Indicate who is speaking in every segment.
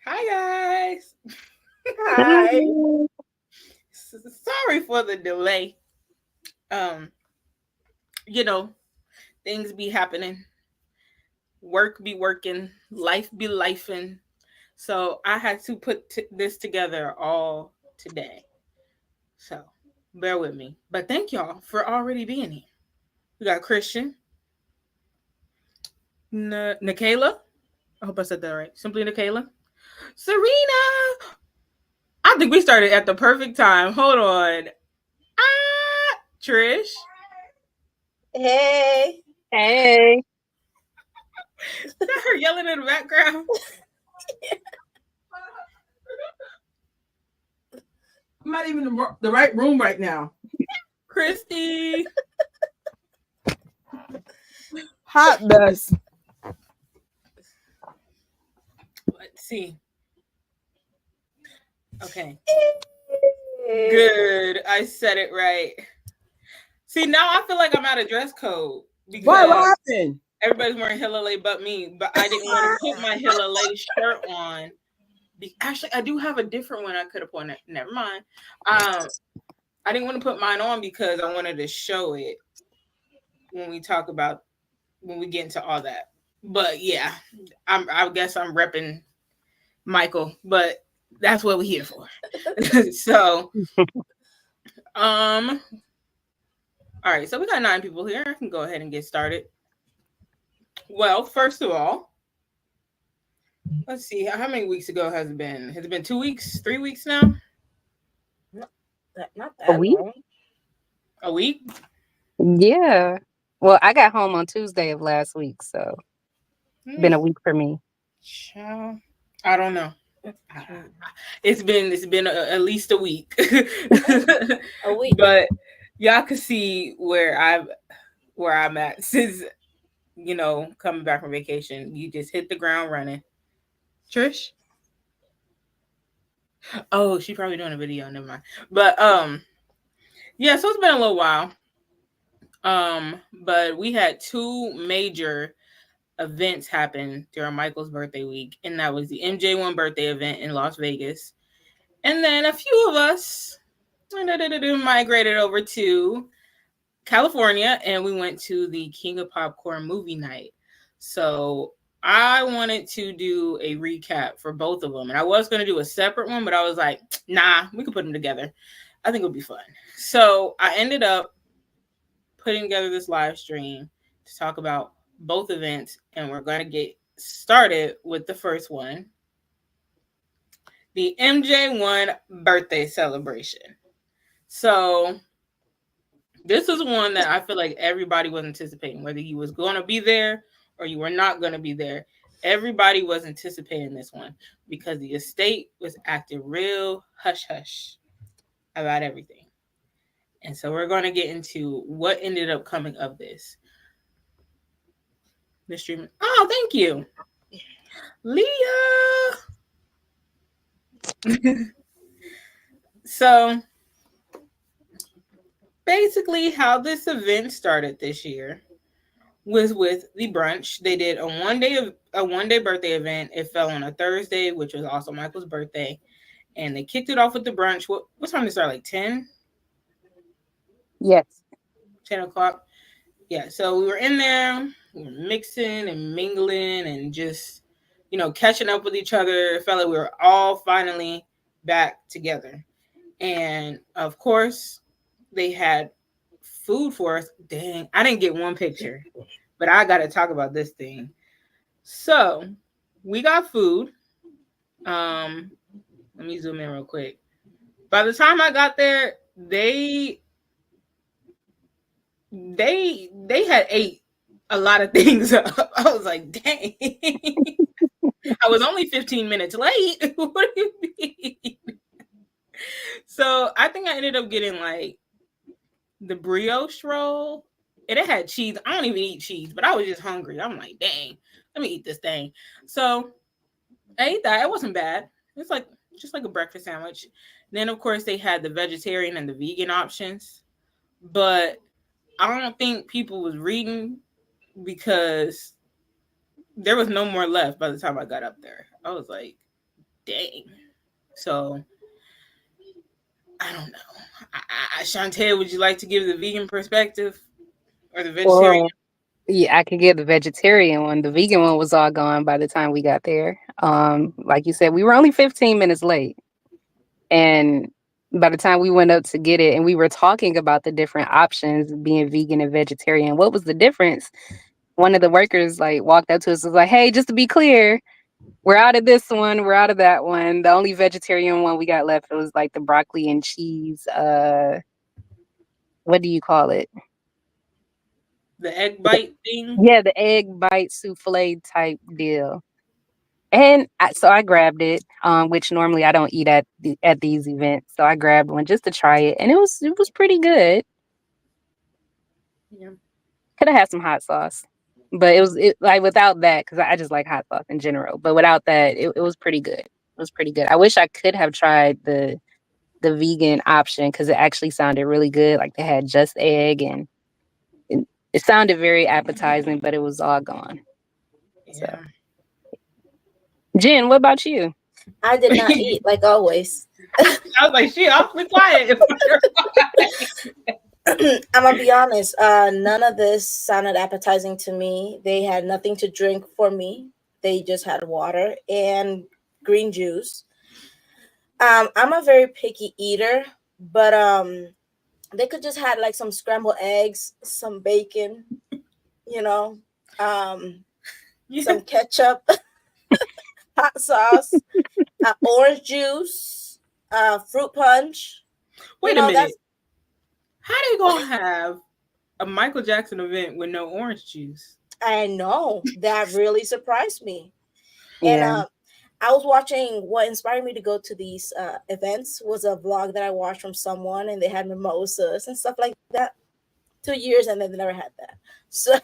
Speaker 1: Hi guys.
Speaker 2: Hi.
Speaker 1: Sorry for the delay. Um, you know, things be happening. Work be working, life be lifing. So I had to put this together all today. So bear with me. But thank y'all for already being here. We got Christian, Nikayla. I hope I said that right. Simply Nikayla. Serena. I think we started at the perfect time. Hold on. Trish.
Speaker 2: Hey.
Speaker 3: Hey,
Speaker 1: Is that her yelling in the background?
Speaker 4: I'm not even in the right room right now.
Speaker 1: Christy.
Speaker 4: Hot mess.
Speaker 1: Let's see. Okay. Good. I said it right. See, now I feel like I'm out of dress code
Speaker 4: Why? What
Speaker 1: because
Speaker 4: happened?
Speaker 1: everybody's wearing Hillale but me, but I didn't want to put my Hillale shirt on. Actually, I do have a different one I could have put. Never mind. I didn't want to put mine on because I wanted to show it when we talk about when we get into all that. But yeah, I guess I'm repping Michael, but that's what we're here for. So, um, all right. So we got 9 people here. I can go ahead and get started. Well, first of all, let's see. How many weeks ago has it been? Has it been 2 weeks? 3 weeks now?
Speaker 2: Not
Speaker 3: a
Speaker 2: that
Speaker 3: week?
Speaker 2: long.
Speaker 1: A week?
Speaker 3: Yeah. Well, I got home on Tuesday of last week, so been a
Speaker 1: Hmm,
Speaker 3: week for me.
Speaker 1: child. I don't know. It's been at least a week,
Speaker 2: A week.
Speaker 1: but y'all can see where I'm at since coming back from vacation. You just hit the ground running. Trish? Oh, she probably doing a video. Never mind. But yeah. So it's been a little while. But we had two major events happen during Michael's birthday week, and that was the MJ1 birthday event in Las Vegas, and then a few of us migrated over to California, and we went to the King of Popcorn movie night. So I wanted to do a recap for both of them, and I was going to do a separate one, but I was like, nah, we could put them together. I think it'll be fun. So I ended up putting together this live stream to talk about both events, and we're going to get started with the first one, the MJ1 birthday celebration. So this is one that I feel like everybody was anticipating, whether you was going to be there or you were not going to be there. Everybody was anticipating this one because the estate was acting real hush hush about everything. And so we're going to get into what ended up coming of this. The stream. Oh, thank you, Leah. So basically, how this event started this year was with the brunch. They did a one day birthday event. It fell on a Thursday, which was also Michael's birthday, and they kicked it off with the brunch. What time did it start? Like
Speaker 3: Yes.
Speaker 1: 10 o'clock. Yeah. So we were in there, we were mixing and mingling and just catching up with each other. It felt like we were all finally back together. And of course, they had food for us. Dang, I didn't get one picture, but I got to talk about this thing. So we got food. Um, Let me zoom in real quick. By the time I got there, they had ate a lot of things up. I was like, dang. I was only 15 minutes late. What do you mean? So I think I ended up getting like the brioche roll. And it had cheese. I don't even eat cheese, but I was just hungry. I'm like, dang, let me eat this thing. So I ate that. It wasn't bad. It's like just like a breakfast sandwich. Then of course they had the vegetarian and the vegan options. But I don't think people was reading because there was no more left by the time I got up there. I was like, dang. So I don't know. Shantae, would you like to give the vegan perspective or the vegetarian?
Speaker 3: Well, yeah, I could give the vegetarian one. The vegan one was all gone by the time we got there. Like you said, we were only 15 minutes late. And by the time we went up to get it, and we were talking about the different options being vegan and vegetarian, what was the difference? One of the workers like walked up to us and was like, "Hey, just to be clear, we're out of this one, we're out of that one. The only vegetarian one we got left, it was like the broccoli and cheese. What do you call it?
Speaker 1: The egg bite thing?
Speaker 3: Yeah, the egg bite souffle type deal." And so I grabbed it, which normally I don't eat at these events. So I grabbed one just to try it, and it was pretty good.
Speaker 1: Yeah.
Speaker 3: Could have had some hot sauce, but like without that, because I just like hot sauce in general. But without that, it was pretty good. It was pretty good. I wish I could have tried the vegan option because it actually sounded really good. Like they had just egg, and it sounded very appetizing, but it was all gone. So,
Speaker 1: Yeah.
Speaker 3: Jen, what about you?
Speaker 2: I did not eat like always.
Speaker 1: I was like, shit, awfully quiet.
Speaker 2: I'm gonna be honest. None of this sounded appetizing to me. They had nothing to drink for me. They just had water and green juice. I'm a very picky eater, but they could just had like some scrambled eggs, some bacon, you know, some ketchup, hot sauce, orange juice, fruit punch.
Speaker 1: Wait
Speaker 2: You
Speaker 1: a
Speaker 2: know,
Speaker 1: minute. How they gonna have a Michael Jackson event with no orange juice?
Speaker 2: I know that really surprised me.
Speaker 3: Yeah.
Speaker 2: And I was watching. What inspired me to go to these events was a vlog that I watched from someone, and they had mimosas and stuff like that. 2 years, and then they never had that. So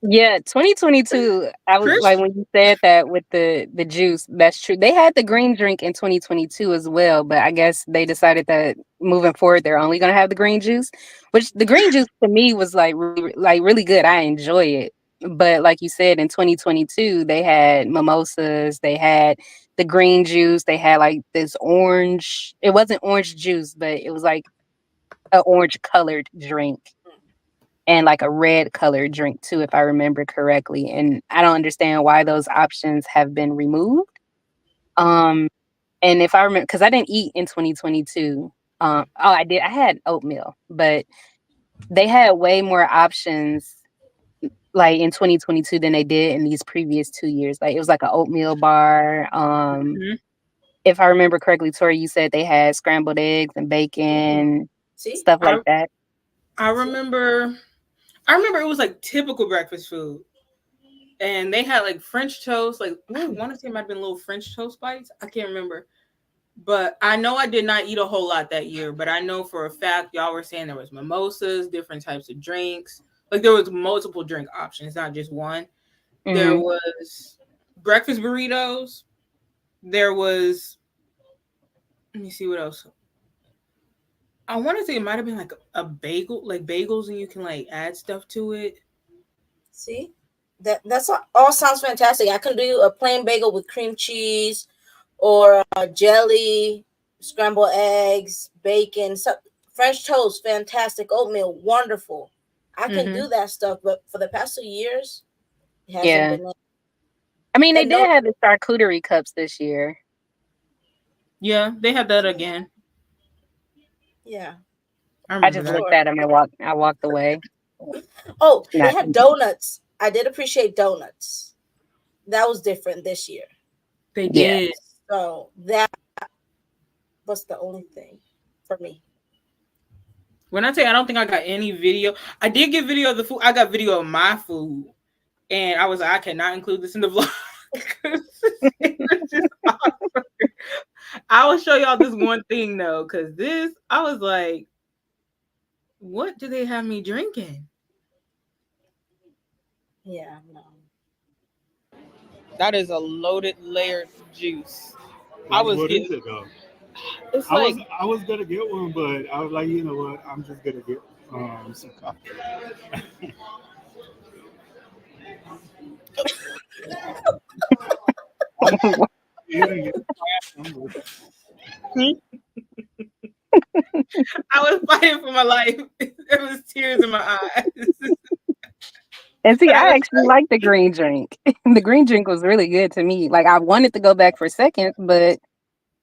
Speaker 3: Yeah, 2022. I was like, when you said that with the juice, that's true. They had the green drink in 2022 as well, but I guess they decided that moving forward they're only gonna have the green juice. Which the green juice to me was really good. I enjoy it. But like you said, in 2022 they had mimosas, they had the green juice, they had like this orange. It wasn't orange juice, but it was like an orange colored drink and like a red colored drink too, if I remember correctly. And I don't understand why those options have been removed. And if I remember, because I didn't eat in 2022. I did. I had oatmeal, but they had way more options like in 2022 than they did in these previous 2 years. Like it was like an oatmeal bar. If I remember correctly, Tori, you said they had scrambled eggs and bacon, stuff like that.
Speaker 1: I remember it was like typical breakfast food. And they had like French toast, like I want to say it might have been little French toast bites. I can't remember. But I know I did not eat a whole lot that year. But I know for a fact y'all were saying there was mimosas, different types of drinks. Like there was multiple drink options, not just one. Mm-hmm. There was breakfast burritos. There was, let me see what else. I want to say it might have been like a bagel, like bagels, and you can like add stuff to it.
Speaker 2: See, that's all sounds fantastic. I can do a plain bagel with cream cheese, or jelly, scrambled eggs, bacon, French toast, fantastic, oatmeal, wonderful. I can do that stuff, but for the past 2 years, it hasn't been.
Speaker 3: I mean, they did have the charcuterie cups this year.
Speaker 1: Yeah, they had that again.
Speaker 2: Yeah.
Speaker 3: I just looked at them and I walked away.
Speaker 2: Oh, they had donuts. I did appreciate donuts. That was different this year.
Speaker 1: They did.
Speaker 2: So that was the only thing for me.
Speaker 1: When I say I don't think I got any video, I did get video of the food. I got video of my food. And I was like, I cannot include this in the vlog. It was just awesome. I will show y'all this one thing though, because this, I was like, what do they have me drinking?
Speaker 2: Yeah, no.
Speaker 1: That is a loaded layered juice.
Speaker 5: What is it though?
Speaker 1: It's
Speaker 5: I was gonna get one, but I was like, you know what? I'm just gonna get some coffee.
Speaker 1: I was fighting for my life. There was tears in my eyes.
Speaker 3: And see,
Speaker 1: But I
Speaker 3: I
Speaker 1: was
Speaker 3: actually like the green drink. The green drink was really good to me. Like I wanted to go back for seconds, but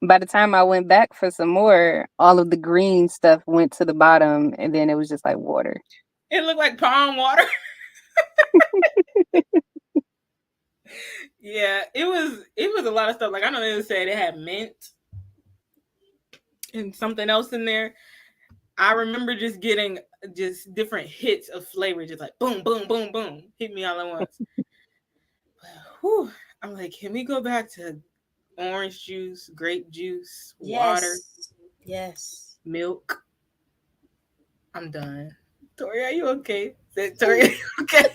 Speaker 3: by the time I went back for some more, all of the green stuff went to the bottom, and then it was just like water.
Speaker 1: it looked like palm water. Yeah, it was a lot of stuff. Like I know they said it had mint and something else in there. I remember just getting just different hits of flavor, just like boom, boom, boom, boom, hit me all at once. Whew. I'm like, can we go back to orange juice, grape juice, water,
Speaker 2: Yes.
Speaker 1: milk? I'm done. Tori, are you okay? Tori, are you okay?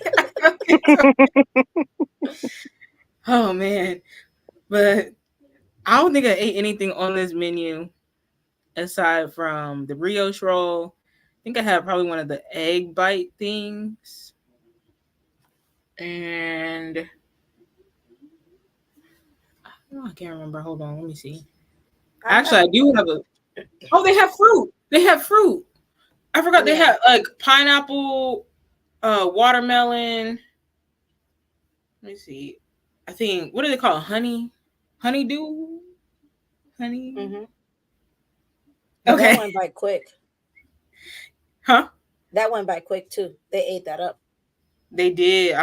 Speaker 1: Oh man. But I don't think I ate anything on this menu aside from the brioche roll. I think I had probably one of the egg bite things. And I can't remember. Hold on, let me see. Actually, I do have a. Oh, they have fruit. They have fruit. I forgot they had like pineapple, watermelon. Let me see. I think what do they call it? Honeydew, honey.
Speaker 2: Mm-hmm.
Speaker 1: Okay.
Speaker 2: That went by quick.
Speaker 1: Huh?
Speaker 2: That went by quick too. They ate that up.
Speaker 1: They did.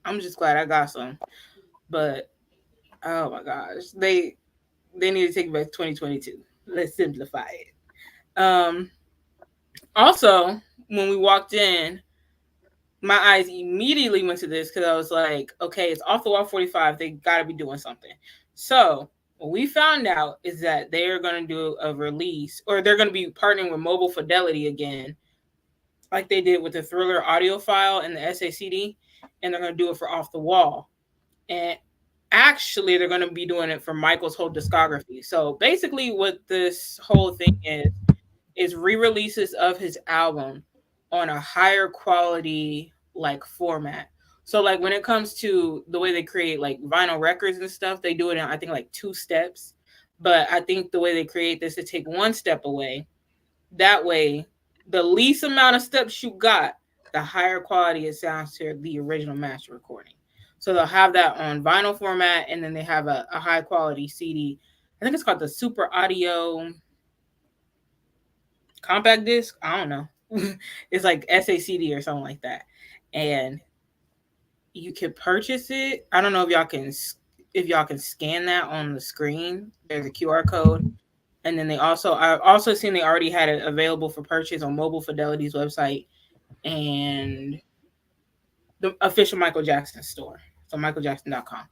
Speaker 1: I'm just glad I got some. But oh my gosh, they need to take it back to 2022. Let's simplify it. Also, when we walked in, my eyes immediately went to this because I was like, okay, it's off the wall 45. They got to be doing something. So what we found out is that they are going to do a release, or they're going to be partnering with Mobile Fidelity again, like they did with the Thriller audio file and the SACD, and they're going to do it for Off the Wall. And actually, they're going to be doing it for Michael's whole discography. So basically, what this whole thing is re-releases of his album on a higher quality like format. So like when it comes to the way they create like vinyl records and stuff, they do it in I think like 2 steps. But I think the way they create this to take 1 step away. That way, the least amount of steps you got, the higher quality it sounds to the original master recording. So they'll have that on vinyl format, and then they have a high quality CD. I think it's called the Super Audio compact disc. I don't know. It's like SACD or something like that, and you can purchase it. I don't know if y'all can scan that on the screen. There's a QR code, and then I've also seen they already had it available for purchase on Mobile Fidelity's website and the official Michael Jackson store, so michaeljackson.com.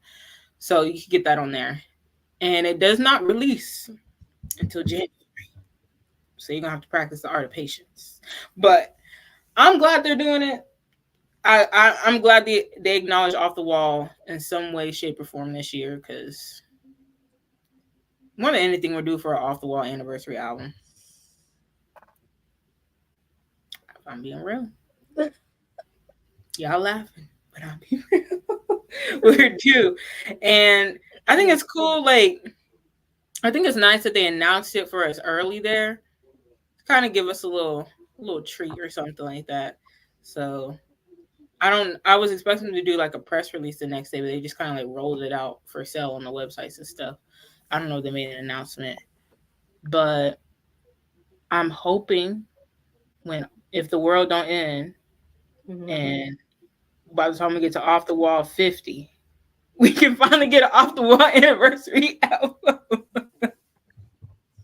Speaker 1: So you can get that on there, and it does not release until January. So you're gonna have to practice the art of patience. But I'm glad they're doing it. I'm glad they acknowledge Off the Wall in some way, shape, or form this year, because more than anything, we're due for an Off the Wall anniversary album. If I'm being real, y'all laughing, but I'm being real. We're due, and I think it's cool. Like, I think it's nice that they announced it for us early there, kind of give us a little treat or something like that. So I was expecting them to do like a press release the next day, but they just kind of like rolled it out for sale on the websites and stuff. I don't know if they made an announcement, but I'm hoping if the world don't end, and by the time we get to Off the Wall 50, we can finally get an Off the Wall anniversary album.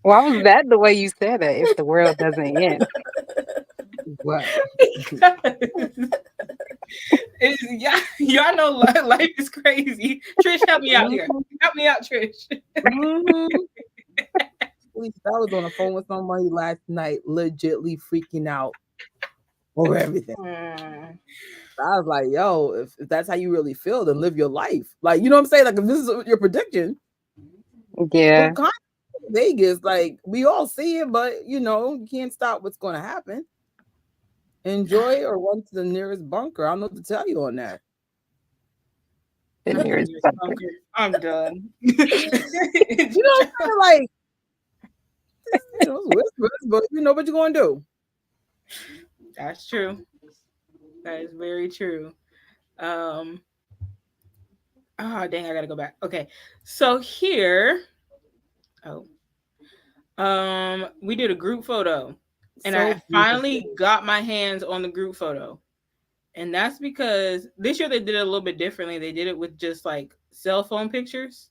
Speaker 3: Why was that the way you said it? If the world doesn't end.
Speaker 4: Wow.
Speaker 1: Y'all know life is crazy. Trish, help me out here. Help me out, Trish.
Speaker 4: I was on the phone with somebody last night, legitly freaking out over everything. I was like, yo, if that's how you really feel, then live your life. Like, you know what I'm saying? Like, if this is your prediction,
Speaker 3: yeah,
Speaker 4: Vegas, like, we all see it, but you can't stop what's going to happen. Enjoy or run to the nearest bunker. I don't know what to tell you on that.
Speaker 3: Then there's something.
Speaker 1: I'm done.
Speaker 4: Like, whispers, but you know what you're gonna do.
Speaker 1: That's true. That is very true. Oh dang, I gotta go back. Okay, so here, we did a group photo, and
Speaker 4: So
Speaker 1: I finally got my hands on the group photo, and that's because this year they did it a little bit differently. They did it with just like cell phone pictures,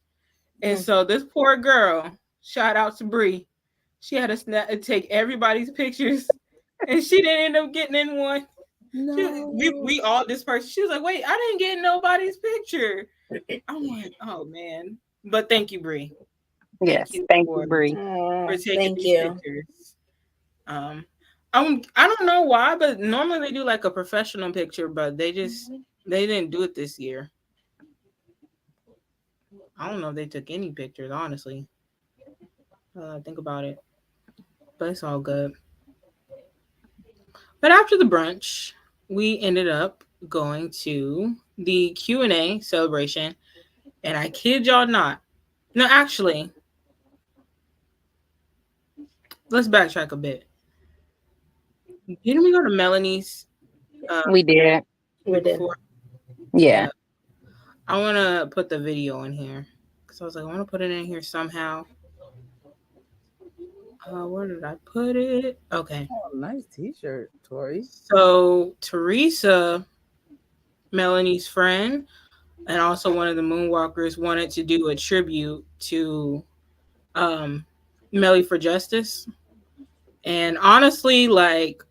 Speaker 1: and so this poor girl, shout out to Bree, she had to take everybody's pictures, and she didn't end up getting in one.
Speaker 4: No.
Speaker 1: We all dispersed. She was like, "Wait, I didn't get nobody's picture." I'm like, "Oh man!" But thank you, Bree.
Speaker 3: Yes, thank you, Bree,
Speaker 1: for taking these pictures. I don't know why, but normally they do like a professional picture, but they didn't do it this year. I don't know if they took any pictures, honestly. Think about it, but it's all good. But after the brunch, we ended up going to the Q&A celebration, and I kid y'all not. No, actually, let's backtrack a bit. Didn't we go to Melanie's?
Speaker 3: We did.
Speaker 2: We did.
Speaker 3: Yeah.
Speaker 1: I want to put the video in here because I was like, I want to put it in here somehow. Where did I put it? Okay.
Speaker 4: Oh, nice t-shirt, Tori.
Speaker 1: So Teresa, Melanie's friend, and also one of the Moonwalkers, wanted to do a tribute to Melly for Justice. And honestly, like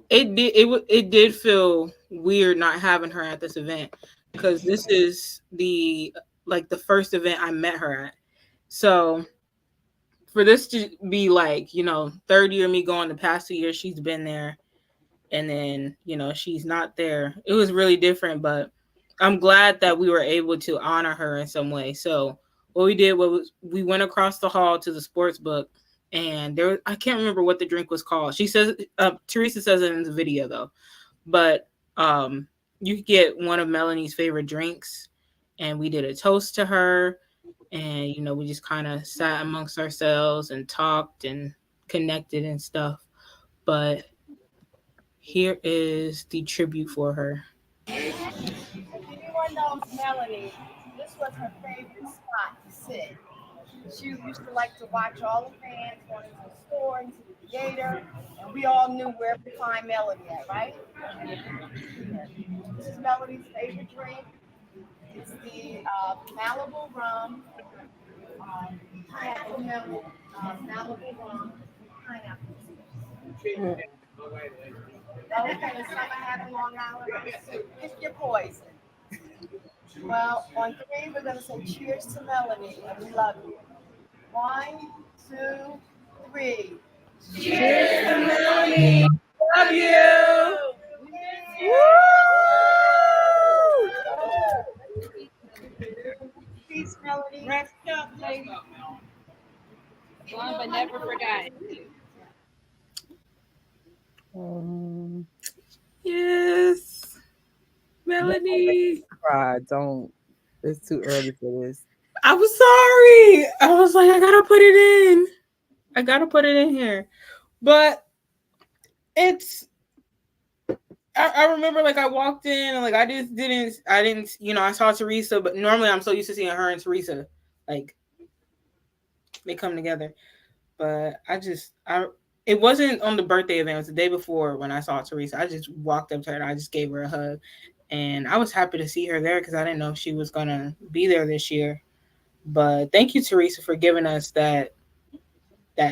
Speaker 1: it did feel weird not having her at this event because this is the first event I met her at. So for this to be like, third year me going, the past 2 years she's been there, and then she's not there. It was really different, but I'm glad that we were able to honor her in some way. So what we did was we went across the hall to the sports book, and I can't remember what the drink was called. She says Teresa says it in the video though, but you could get one of Melanie's favorite drinks, and we did a toast to her, and we just kind of sat amongst ourselves and talked and connected and stuff. But here is the tribute for her.
Speaker 6: Anyone knows Melanie, this was her favorite spot to sit. She used to like to watch all the fans going into the store, into the theater, and we all knew where to find Melanie at, right? This is Melanie's favorite drink. It's the Malibu rum, pineapple melon, Malibu rum, pineapple. Okay, the summer having Long Island. It's your poison. Well, on three, we're going to say cheers to Melanie, and we love you. 1, 2, 3. Cheers to Melanie.
Speaker 1: Love you.
Speaker 6: Peace, Melanie.
Speaker 1: Rest up, lady.
Speaker 3: Gone but never forgotten.
Speaker 1: Yes, Melanie.
Speaker 4: Don't. It's too early for this.
Speaker 1: I was sorry. I was like, I gotta put it in. I gotta put it in here. But I remember like I walked in and like I didn't, I saw Teresa, but normally I'm so used to seeing her and Teresa. Like they come together. But it wasn't on the birthday event. It was the day before when I saw Teresa. I just walked up to her and I just gave her a hug. And I was happy to see her there because I didn't know if she was going to be there this year. But thank you, Teresa, for giving us that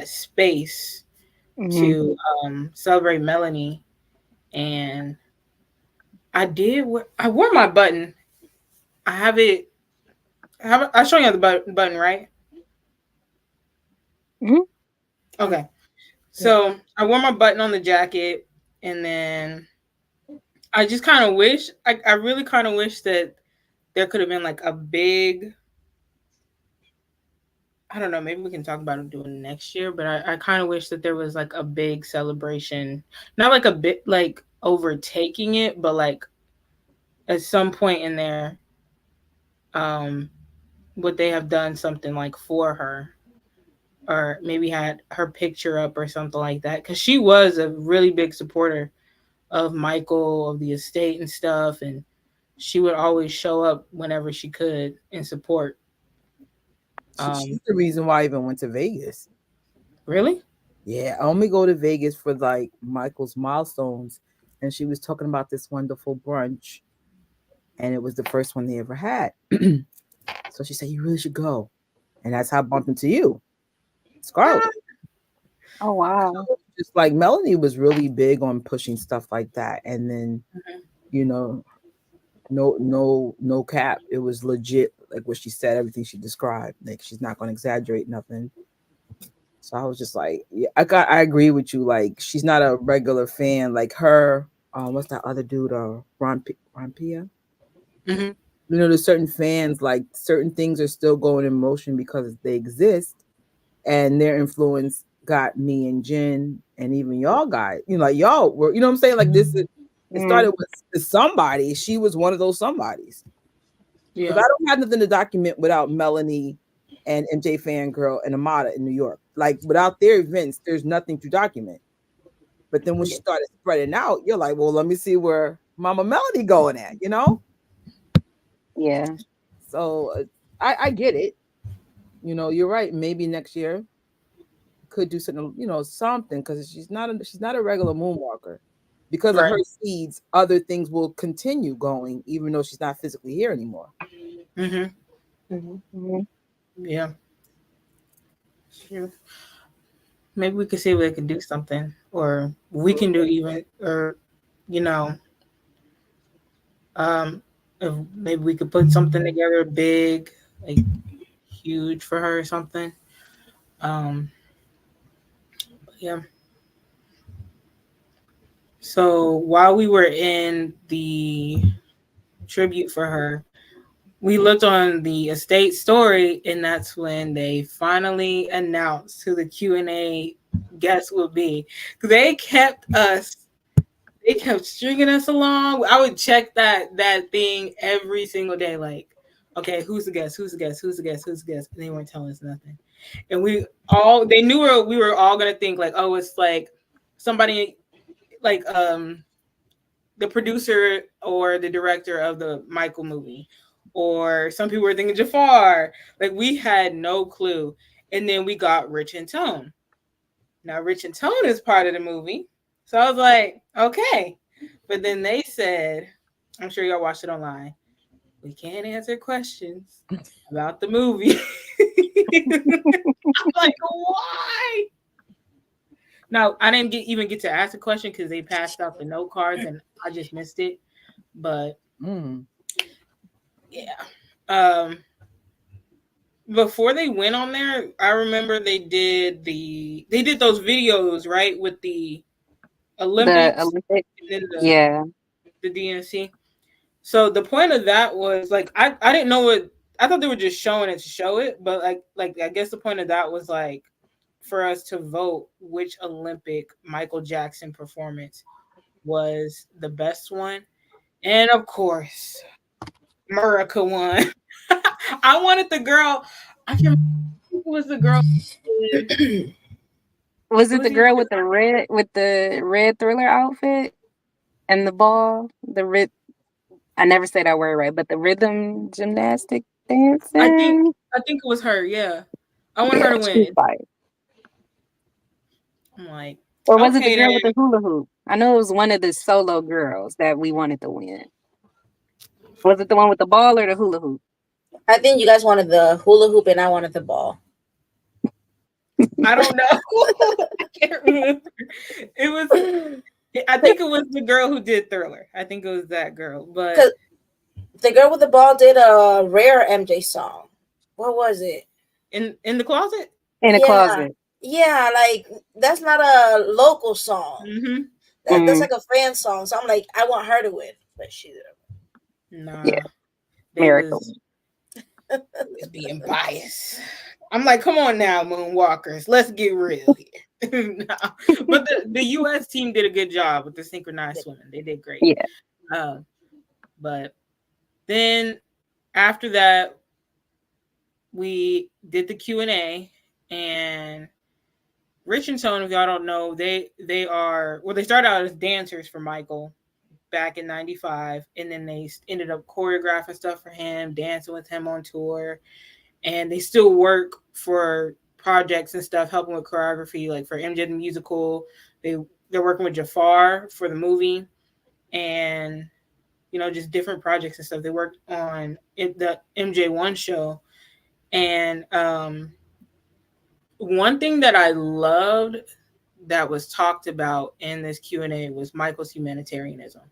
Speaker 1: space to celebrate Melanie. And I wore my button. I have it. I show you the button, right?
Speaker 3: Mm-hmm.
Speaker 1: Okay. So I wore my button on the jacket, and then I just kind of wish, I really kind of wish that there could have been like a big, I don't know, maybe we can talk about it doing next year, but I kind of wish that there was like a big celebration, not like a bit like overtaking it, but like at some point in there, would they have done something like for her, or maybe had her picture up or something like that, because she was a really big supporter of Michael, of the estate and stuff, and she would always show up whenever she could in support.
Speaker 4: She's the reason why I even went to Vegas.
Speaker 1: Really?
Speaker 4: Yeah, I only go to Vegas for like Michael's milestones, and she was talking about this wonderful brunch, and it was the first one they ever had. So she said, "You really should go," and that's how I bumped into you, Scarlett.
Speaker 3: Oh wow!
Speaker 4: Just like Melanie was really big on pushing stuff like that, and then you know, no cap, it was legit, like what she said, everything she described. Like she's not going to exaggerate nothing. So I was just like, yeah, I agree with you. Like she's not a regular fan like her. What's that other dude? Ron Pia.
Speaker 1: Mm-hmm.
Speaker 4: You know, there's certain fans, like certain things are still going in motion because they exist, and their influence got me and Jen, and even y'all guys. You know, like y'all were. You know what I'm saying? Like this. It started with somebody. She was one of those somebodies. Yeah. Because I don't have nothing to document without Melanie and MJ Fangirl and Amada in New York. Like without their events, there's nothing to document. But then when she started spreading out, you're like, well, let me see where Mama Melanie going at, you know?
Speaker 3: Yeah.
Speaker 4: So I get it. You know, you're right. Maybe next year could do something, you know, something, because she's not a regular moonwalker. Because of her seeds, other things will continue going, even though she's not physically here anymore.
Speaker 1: Mm-hmm. Mm-hmm. Yeah. Sure. Maybe we could see if they could do something, or we can do even, or you know, if maybe we could put something together big, like huge for her or something. Yeah. So while we were in the tribute for her, we looked on the estate story, and that's when they finally announced who the Q&A guest would be. They kept stringing us along. I would check that thing every single day, like, okay, who's the guest? Who's the guest? Who's the guest? Who's the guest? And they weren't telling us nothing. And they knew we were all gonna think like, oh, it's like somebody like the producer or the director of the Michael movie, or some people were thinking Jafar. Like we had no clue. And then we got Rich and Tone. Now Rich and Tone is part of the movie. So I was like, okay. But then they said, I'm sure y'all watched it online, we can't answer questions about the movie. I'm like, why? Now, I didn't even get to ask a question because they passed out the note cards and I just missed it. But yeah. Before they went on there, I remember they did those videos, right, with the Olympics.
Speaker 3: The Olympics.
Speaker 1: And then the DNC. So the point of that was like I didn't know what I thought they were just showing it to show it, but like I guess the point of that was like for us to vote which Olympic Michael Jackson performance was the best one. And of course, America won. I wanted the girl. I can't remember who was the girl.
Speaker 3: Was it the girl with the red Thriller outfit and the ball? I never say that word right, but the rhythm gymnastic dancing.
Speaker 1: I think it was her. Yeah, I want her to win. I'm like,
Speaker 3: or was it the girl with the hula hoop? I know it was one of the solo girls that we wanted to win. Was it the one with the ball or the hula hoop?
Speaker 2: I think you guys wanted the hula hoop and I wanted the ball.
Speaker 1: I don't know. I can't remember. I think it was the girl who did Thriller. I think it was that girl. But
Speaker 2: the girl with the ball did a rare MJ song. What was it?
Speaker 1: In the closet?
Speaker 3: In the closet.
Speaker 2: Yeah, like that's not a local song. Mm-hmm. That's like a fan song. So I'm like, I want her to win, but she didn't.
Speaker 1: Nah.
Speaker 3: Yeah. Miracle.
Speaker 1: Was being biased. I'm like, come on now, Moonwalkers. Let's get real here. No. But the U.S. team did a good job with the synchronized swimming. They did great.
Speaker 3: Yeah.
Speaker 1: But then after that, we did the Q&A, and Rich and Tone, if y'all don't know, they started out as dancers for Michael back in 95, and then they ended up choreographing stuff for him, dancing with him on tour, and they still work for projects and stuff, helping with choreography, like for MJ the Musical. They're working with Jafar for the movie, and just different projects and stuff. They worked on the MJ1 show, and one thing that I loved that was talked about in this Q&A was Michael's humanitarianism.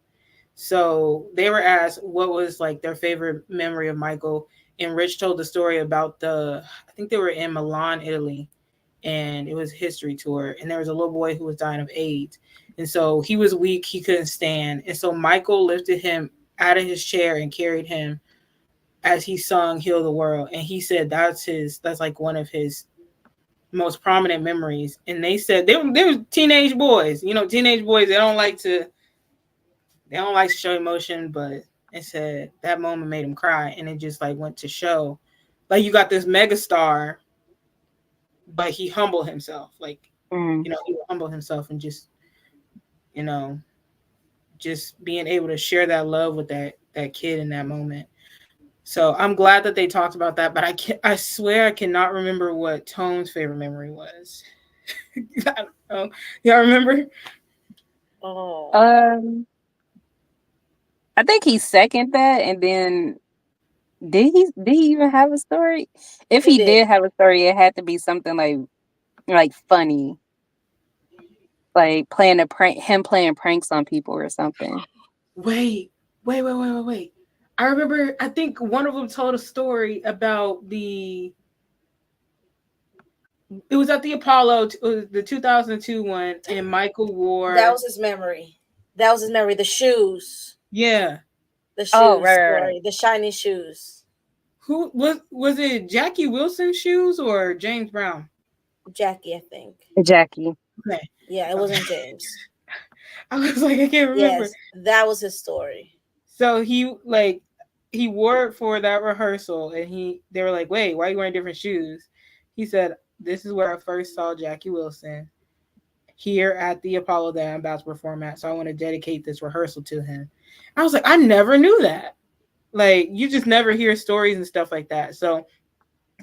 Speaker 1: So they were asked what was like their favorite memory of Michael, and Rich told the story about I think they were in Milan, Italy, and it was a history tour, and there was a little boy who was dying of AIDS, and so he was weak, he couldn't stand, and so Michael lifted him out of his chair and carried him as he sung "Heal the World," and he said that's like one of his most prominent memories. And they said they were teenage boys. Teenage boys, they don't like to show emotion, but it said that moment made him cry, and it just like went to show, like, you got this megastar, but he humbled himself, like he would humble himself and just being able to share that love with that kid in that moment. So I'm glad that they talked about that, but I swear I cannot remember what Tone's favorite memory was. I don't know. Y'all remember?
Speaker 2: Oh.
Speaker 3: I think he seconded that, and then did he even have a story? If he did have a story, it had to be something like funny, like playing pranks on people or something.
Speaker 1: Wait. I remember, I think one of them told a story about it was at the Apollo, the 2002 one, and Michael wore...
Speaker 2: That was his memory. The shoes.
Speaker 1: Yeah.
Speaker 2: The shoes story. The shiny shoes.
Speaker 1: Who was it? Jackie Wilson's shoes or James Brown?
Speaker 2: Jackie, I think.
Speaker 3: Jackie.
Speaker 1: Okay.
Speaker 2: Yeah, it wasn't James.
Speaker 1: I was like, I can't remember.
Speaker 2: Yes, that was his story.
Speaker 1: So he wore it for that rehearsal, and they were like, wait, why are you wearing different shoes? He said, this is where I first saw Jackie Wilson, here at the Apollo that I'm about to perform at. So I want to dedicate this rehearsal to him. I was like, I never knew that. Like, you just never hear stories and stuff like that. So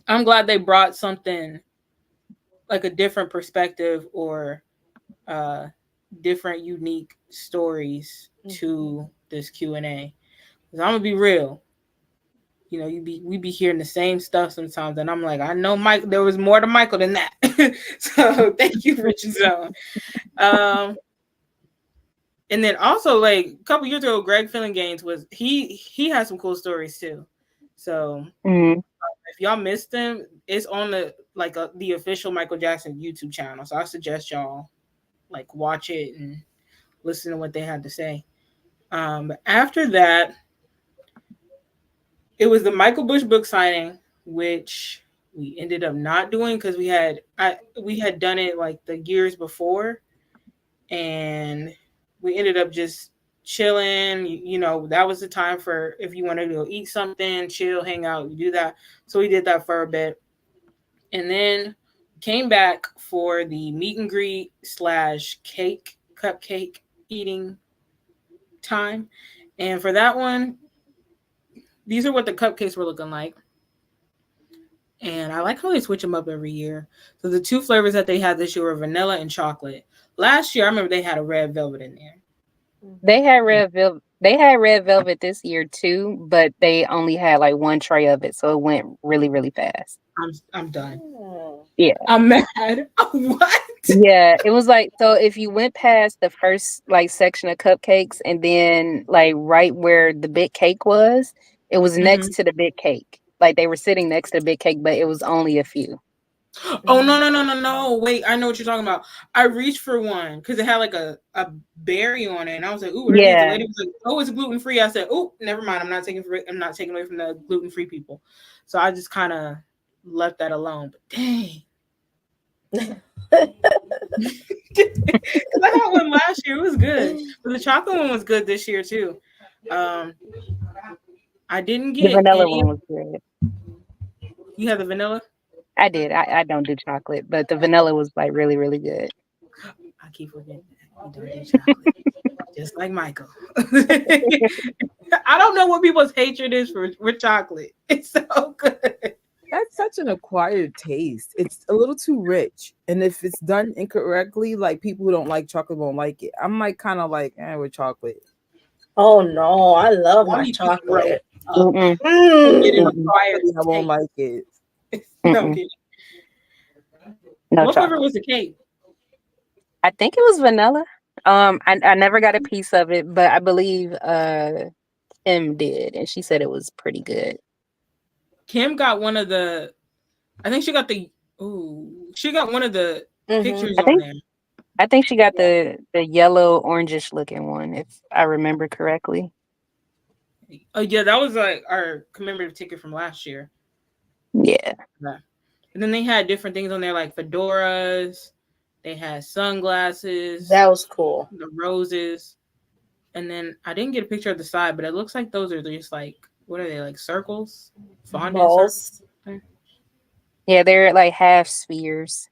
Speaker 1: I'm glad they brought something like a different perspective or different unique stories to this Q&A. Because I'm gonna be real, we be hearing the same stuff sometimes, and I'm like, I know Mike, there was more to Michael than that. So thank you, Rich and Zone. And then also, like, a couple years ago, Greg Fillinganes he had some cool stories too. So if y'all missed them, it's on the official Michael Jackson YouTube channel. So I suggest y'all like watch it and listen to what they had to say. But after that, it was the Michael Bush book signing, which we ended up not doing because we had done it like the years before, and we ended up just chilling. That was the time for if you wanted to go eat something, chill, hang out, you do that. So we did that for a bit, and then came back for the meet and greet / cupcake eating time. And for that one, these are what the cupcakes were looking like. And I like how they switch them up every year. So the two flavors that they had this year were vanilla and chocolate. Last year, I remember they had a red velvet in there.
Speaker 3: They had red velvet. They had red velvet this year too, but they only had like one tray of it, so it went really, really fast.
Speaker 1: I'm done.
Speaker 3: Yeah,
Speaker 1: I'm mad. What?
Speaker 3: Yeah, it was like, so if you went past the first like section of cupcakes, and then like right where the big cake was, it was next to the big cake. Like they were sitting next to the big cake, but it was only a few.
Speaker 1: Oh, no. Wait, I know what you're talking about. I reached for one because it had like a berry on it, and I was like, ooh, what are these? The lady was like, oh, it's gluten-free. I said, oh, never mind. I'm not taking away from the gluten-free people. So I just kind of left that alone. But dang. I had one last year. It was good. But the chocolate one was good this year too. I I didn't
Speaker 3: The
Speaker 1: get
Speaker 3: vanilla
Speaker 1: any.
Speaker 3: one was good.
Speaker 1: You have the vanilla?
Speaker 3: I did. I don't do chocolate, but the vanilla was like really, really good.
Speaker 1: I keep forgetting that. You don't do chocolate. Just like Michael. I don't know what people's hatred is for chocolate. It's so good.
Speaker 4: That's such an acquired taste. It's a little too rich. And if it's done incorrectly, like people who don't like chocolate won't like it. I'm like kind of like with chocolate.
Speaker 2: Oh no, I love
Speaker 1: Why
Speaker 2: my
Speaker 1: do you grow
Speaker 2: chocolate.
Speaker 1: up?
Speaker 3: Mm-mm.
Speaker 1: Get an
Speaker 3: Mm-mm.
Speaker 1: acquired
Speaker 4: I won't
Speaker 1: taste.
Speaker 4: like it.
Speaker 1: No,
Speaker 3: Mm-mm.
Speaker 1: kidding.
Speaker 3: No
Speaker 1: What
Speaker 3: chocolate.
Speaker 1: flavor was the cake?
Speaker 3: I think it was vanilla. I never got a piece of it, but I believe Kim did, and she said it was pretty good.
Speaker 1: Kim got one of the. I think she got the. Ooh, she got one of the pictures
Speaker 3: I
Speaker 1: on
Speaker 3: think
Speaker 1: there.
Speaker 3: I think she got the yellow orangish looking one, if I remember correctly.
Speaker 1: Oh yeah, that was like our commemorative ticket from last year.
Speaker 3: Yeah.
Speaker 1: Yeah. And then they had different things on there like fedoras. They had sunglasses.
Speaker 2: That was cool.
Speaker 1: The roses. And then I didn't get a picture of the side, but it looks like those are just like, what are they, like circles? Fondant
Speaker 2: Balls.
Speaker 1: circles?
Speaker 3: Yeah, they're like half spheres.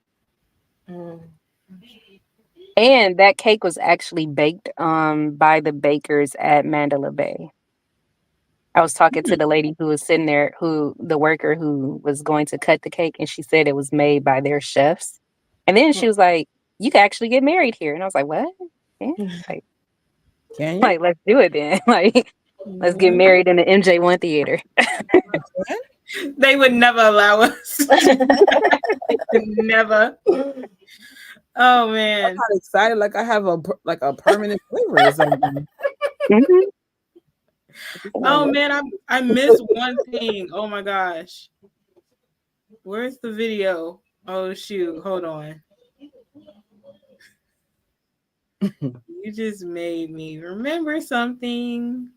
Speaker 2: Mm.
Speaker 3: And that cake was actually baked by the bakers at Mandela Bay. I was talking to the lady who was sitting there, the worker who was going to cut the cake, and she said it was made by their chefs. And then she was like, "You can actually get married here." And I was like, "What? Yeah,
Speaker 4: Can you?
Speaker 3: like let's do it then. Like, let's get married in the MJ1 theater."
Speaker 1: They would never allow us. Never. Oh man,
Speaker 4: I'm not excited. Like I have a permanent flavor or something.
Speaker 3: Mhm.
Speaker 1: oh man, I missed one thing. Oh my gosh, where's the video? Oh shoot, hold on. You just made me remember something.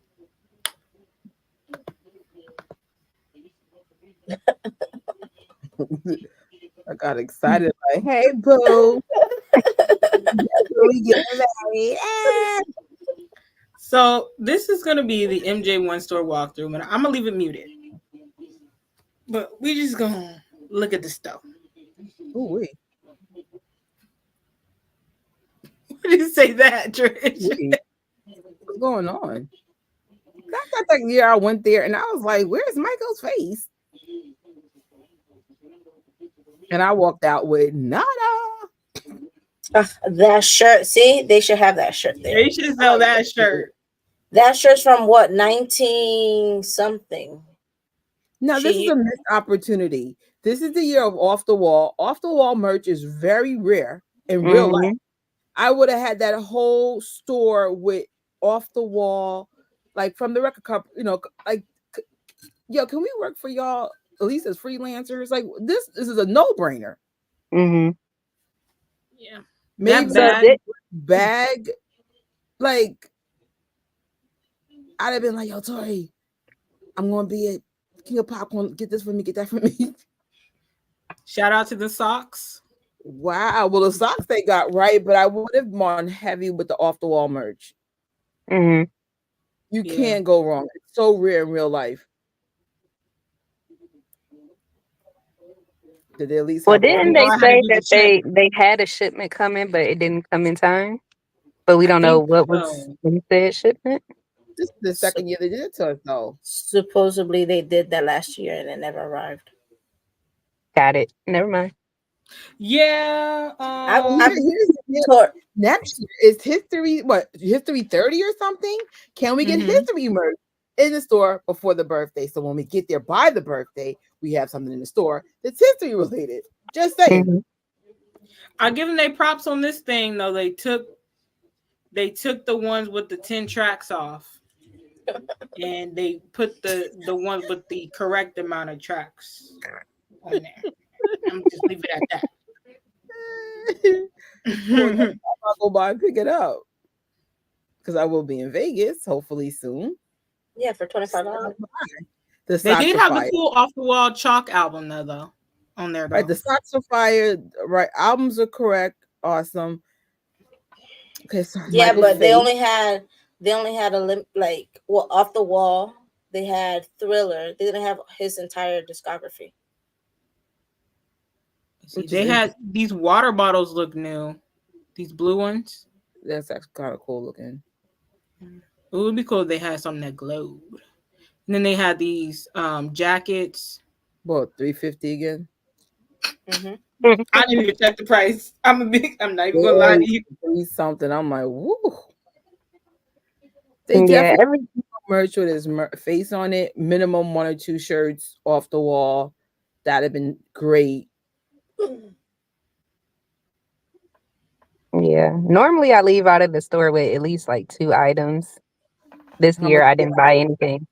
Speaker 4: I got excited. Like, hey, boo. We get married.
Speaker 1: So this is gonna be the MJ1 store walkthrough, and I'm gonna leave it muted. But we just gonna look at the stuff.
Speaker 4: Ooh, wait.
Speaker 1: What did you say that, Trish?
Speaker 4: Wait. What's going on? That's like the year I went there, and I was like, "Where's Michael's face?" And I walked out with nada.
Speaker 2: That shirt. See, they should have that shirt there.
Speaker 1: They should sell that shirt.
Speaker 2: That shirt's from what, 19 something.
Speaker 4: Now, this is a missed opportunity. This is the year of off the wall. Off the wall merch is very rare in real life. I would have had that whole store with off the wall, like from the record company, you know, like, yo, can we work for y'all at least as freelancers? Like, this is a no-brainer.
Speaker 1: Yeah.
Speaker 4: Maybe
Speaker 1: that
Speaker 4: bag, like, I'd have been like, yo, Tori, I'm gonna be at King of Popcorn. Get this for me, get that for me.
Speaker 1: Shout out to the socks.
Speaker 4: Wow. Well, the socks they got right, but I would have gone heavy with the off the wall merch. You can't go wrong. It's so rare in real life. Did they at least?
Speaker 3: Well, didn't they say that they had a shipment coming, but it didn't come in time? But we don't know what was when you said shipment.
Speaker 4: This is the second year they did it to us, though.
Speaker 2: Supposedly they did that last year and it never arrived.
Speaker 3: Got it. Never mind.
Speaker 1: Yeah.
Speaker 4: Next year is history. What, history 30 or something? Can we get history merch in the store before the birthday? So when we get there by the birthday, we have something in the store that's history related. Just saying.
Speaker 1: I'll give them their props on this thing though. They took the ones with the 10 tracks off. And they put the ones with the correct amount of tracks on there. I'm just leave it at that.
Speaker 4: I'll go by and pick it up because I will be in Vegas hopefully soon.
Speaker 2: Yeah, for $25.
Speaker 1: They did have the cool off the wall chalk album though on there. Though.
Speaker 4: Right, the socks are fire. Right, albums are correct. Awesome. Okay, so
Speaker 2: yeah, but they only had a limp, like, well, off the wall. They had Thriller. They didn't have his entire discography.
Speaker 1: They had these water bottles look new. These blue ones.
Speaker 4: That's actually kind of cool looking.
Speaker 1: It would be cool if they had something that glowed. And then they had these jackets.
Speaker 4: What, $350 again?
Speaker 2: Mm-hmm.
Speaker 1: I didn't even check the price. I'm not even gonna lie to you.
Speaker 4: Something. I'm like, woo.
Speaker 3: They definitely
Speaker 4: every merch with his face on it. Minimum 1 or 2 shirts off the wall. That'd have been great.
Speaker 3: Yeah. Normally I leave out of the store with at least like 2 items. This year I didn't buy anything.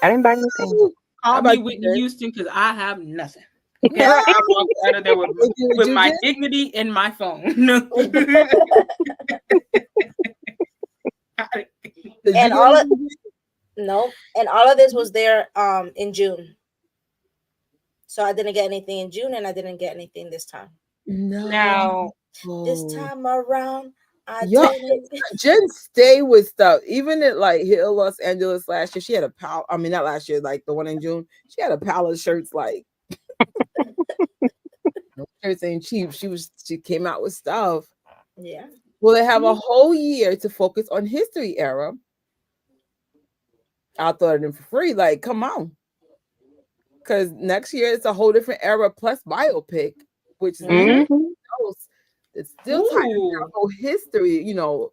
Speaker 3: I didn't buy anything.
Speaker 1: Call me Whitney Houston because I have nothing. Okay, right. I walked out of there with my dignity and my phone.
Speaker 2: And all of and all of this was there in June. So I didn't get anything in June, and I didn't get anything this time.
Speaker 4: No.
Speaker 1: Now
Speaker 2: this time around,
Speaker 4: Jen stay with stuff. Even at like here in Los Angeles last year, she had a pile. I mean, not last year, like the one in June. She had a pile of shirts. Like shirts ain't cheap. She came out with stuff.
Speaker 2: Yeah.
Speaker 4: Well, they have a whole year to focus on history era. I'll throw it in for free. Like, come on. Because next year it's a whole different era plus biopic, which is it's still tied to whole history, you know.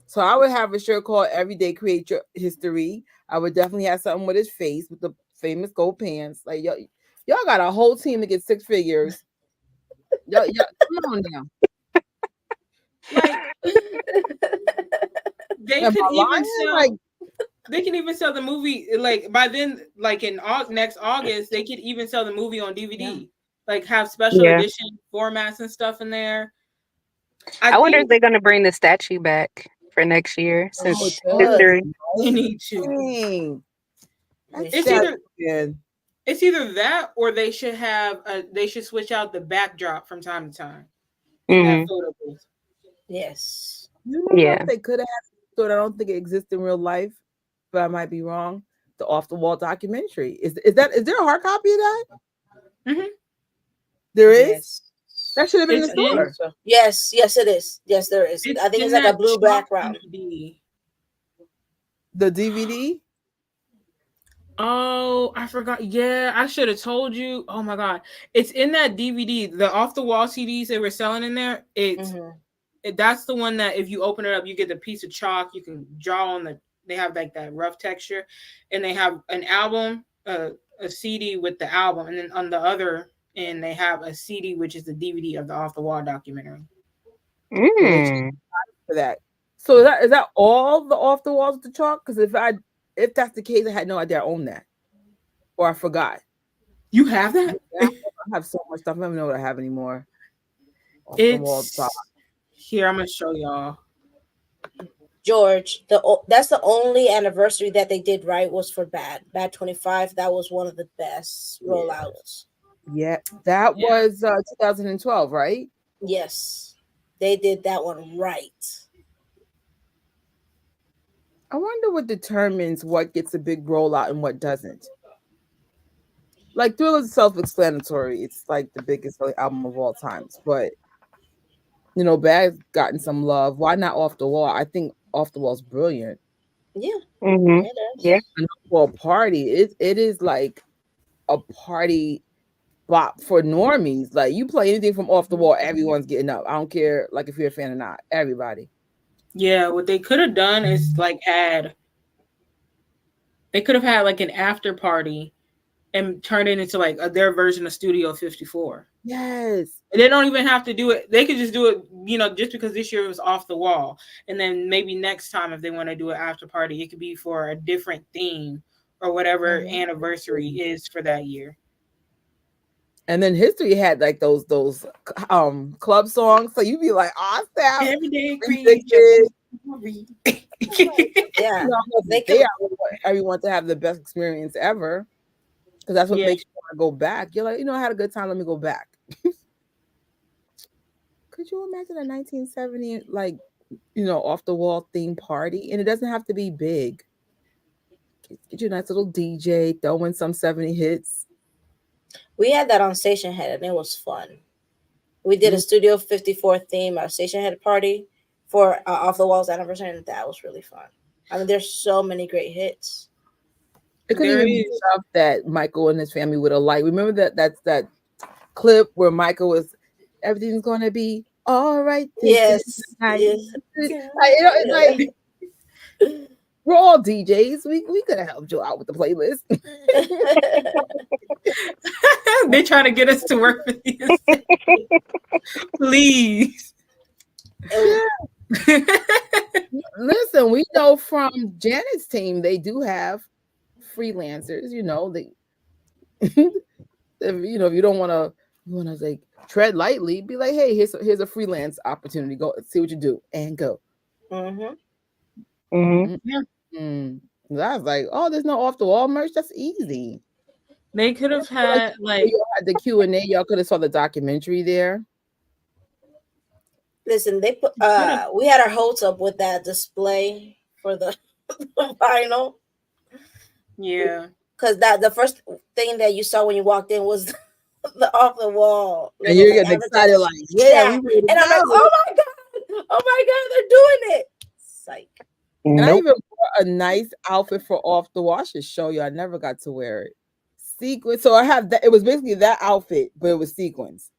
Speaker 4: So I would have a shirt called Every Day Create Your History. I would definitely have something with his face with the famous gold pants. Like y'all got a whole team to get 6 figures. Y'all come on now.
Speaker 1: Like they could even sell they can even sell the movie like by then, like in next August, they could even sell the movie on DVD. Yeah. Like have special edition formats and stuff in there.
Speaker 3: I wonder if they're gonna bring the statue back for next year since history.
Speaker 1: They need to. It's either that or they should switch out the backdrop from time to time. That photo booth.
Speaker 2: Yes.
Speaker 4: You know what they could have had, I don't think it exists in real life, but I might be wrong. The Off the Wall documentary. Is there a hard copy of that? Mm-hmm. There is? Yes. That should have been in the store.
Speaker 2: Yes, it is. Yes, there is. I think it's like a blue background.
Speaker 4: DVD. The DVD?
Speaker 1: Oh, I forgot. Yeah, I should have told you. Oh my God. It's in that DVD. The Off the Wall CDs they were selling in there. That's the one that if you open it up, you get the piece of chalk. You can draw on they have like that rough texture. And they have an album, a CD with the album. And then on the other end, they have a CD, which is the DVD of the Off the Wall documentary.
Speaker 4: For that. So is that all the Off the Walls with the chalk? Because if that's the case, I had no idea I owned that. Or I forgot.
Speaker 1: You have that?
Speaker 4: I have so much stuff. I don't even know what I have anymore.
Speaker 1: Here, I'm going to show y'all.
Speaker 2: George, that's the only anniversary that they did right was for Bad 25. That was one of the best rollouts.
Speaker 4: Yeah, that was 2012, right?
Speaker 2: Yes, they did that one right.
Speaker 4: I wonder what determines what gets a big rollout and what doesn't. Like Thriller is self-explanatory. It's like the biggest album of all times, but you know, Bad's gotten some love. Why not Off the Wall? I think Off the Wall's brilliant.
Speaker 2: Yeah.
Speaker 3: Mm-hmm. Yeah.
Speaker 4: And for a party, it is like a party bop for normies. Like you play anything from Off the Wall, everyone's getting up. I don't care, like if you're a fan or not. Everybody.
Speaker 1: Yeah, what they could have done is like they could have had like an after party and turn it into like their version of Studio 54.
Speaker 4: Yes.
Speaker 1: They don't even have to do it. They could just do it, you know, just because this year was Off the Wall. And then maybe next time, if they want to do an after party, it could be for a different theme or whatever anniversary is for that year.
Speaker 4: And then History had like those club songs. So you'd be like, awesome.
Speaker 1: Every day,
Speaker 2: yeah.
Speaker 4: Everyone to have the best experience ever. Because that's what makes you want to go back. You're like, you know, I had a good time. Let me go back. Could you imagine a 1970, like, you know, Off the Wall theme party? And it doesn't have to be big. get you a nice little DJ, throw in some 70 hits.
Speaker 2: We had that on Station Head, and it was fun. We did a Studio 54 theme, our Station Head party for Off the Walls anniversary, and that was really fun. I mean, there's so many great hits.
Speaker 4: It could even be stuff that Michael and his family would have liked. Remember that clip where Michael was, everything's gonna be all right.
Speaker 2: Yes.
Speaker 4: Like, we're all DJs. We could have helped you out with the playlist.
Speaker 1: They're trying to get us to work for this. Please.
Speaker 4: Listen, we know from Janet's team they do have freelancers. They if you don't want to like tread lightly, be like, hey, here's a freelance opportunity. Go see what you do and go. I was like, oh, there's no off the wall merch. That's easy.
Speaker 1: They could have had
Speaker 4: y'all had the Q&A. Y'all could have saw the documentary there.
Speaker 2: Listen, they put we had our hopes up with that display for the vinyl.
Speaker 1: Yeah,
Speaker 2: because the first thing that you saw when you walked in was the off the wall.
Speaker 4: And you're getting excited, like, yeah.
Speaker 2: And I'm like, oh my god, they're doing it. Psych.
Speaker 4: And I even bought a nice outfit for Off the Wall. I should show you. I never got to wear it. Sequins. So I have that. It was basically that outfit, but it was sequins.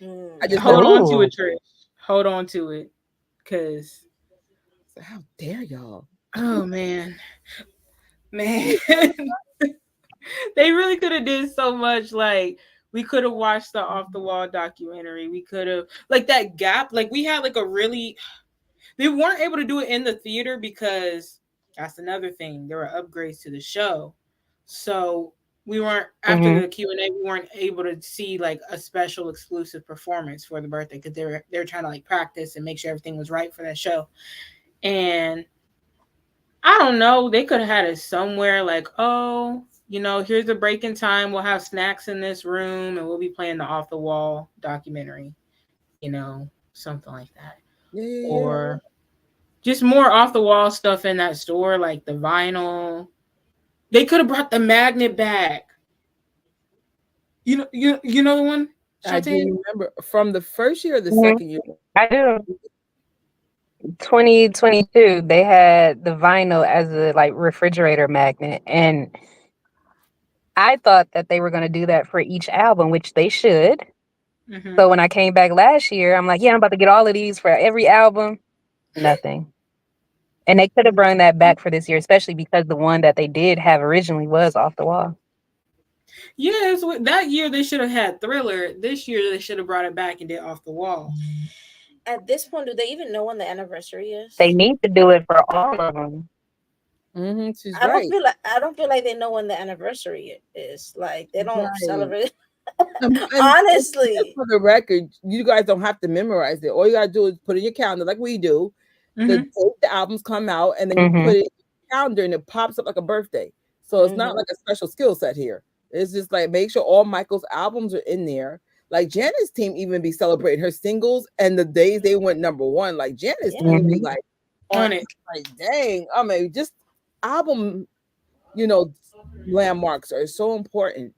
Speaker 1: I just hold on to it, Trish. Hold on to it, because
Speaker 4: how dare y'all?
Speaker 1: Oh man. They really could have did so much. Like, we could have watched the Off the Wall documentary. We could have, like, that gap. Like, we had like a really. They weren't able to do it in the theater because that's another thing. There were upgrades to the show, so we weren't after the Q&A. We weren't able to see like a special exclusive performance for the birthday because they were trying to like practice and make sure everything was right for that show. And I don't know. They could have had it somewhere like, oh, here's a break in time. We'll have snacks in this room, and we'll be playing the Off the Wall documentary. Something like that.
Speaker 4: Yeah.
Speaker 1: Or just more off the wall stuff in that store, like the vinyl. They could have brought the magnet back. You know the one?
Speaker 4: I do remember from the first year or the second year.
Speaker 3: I do. 2022, they had the vinyl as a like refrigerator magnet, and I thought that they were going to do that for each album, which they should. So when I came back last year, I'm like, yeah, I'm about to get all of these for every album. Nothing. And they could have brought that back for this year, especially because the one that they did have originally was Off the Wall.
Speaker 1: Yes, that year they should have had Thriller. This year they should have brought it back and did Off the Wall.
Speaker 2: At this point, do they even know when the anniversary is?
Speaker 3: They need to do it for all of them.
Speaker 4: She's
Speaker 2: I
Speaker 4: right.
Speaker 2: don't feel like they know when the anniversary is. Like, they don't celebrate. Honestly,
Speaker 4: for the record, you guys don't have to memorize it. All you gotta do is put in your calendar, like we do. The albums come out, and then you put it in your calendar, and it pops up like a birthday. So it's not like a special skill set here. It's just like make sure all Michael's albums are in there. Like Janet's team even be celebrating her singles and the days they went number one. Like Janet's team be like on it. Like, dang, I mean, just album, landmarks are so important.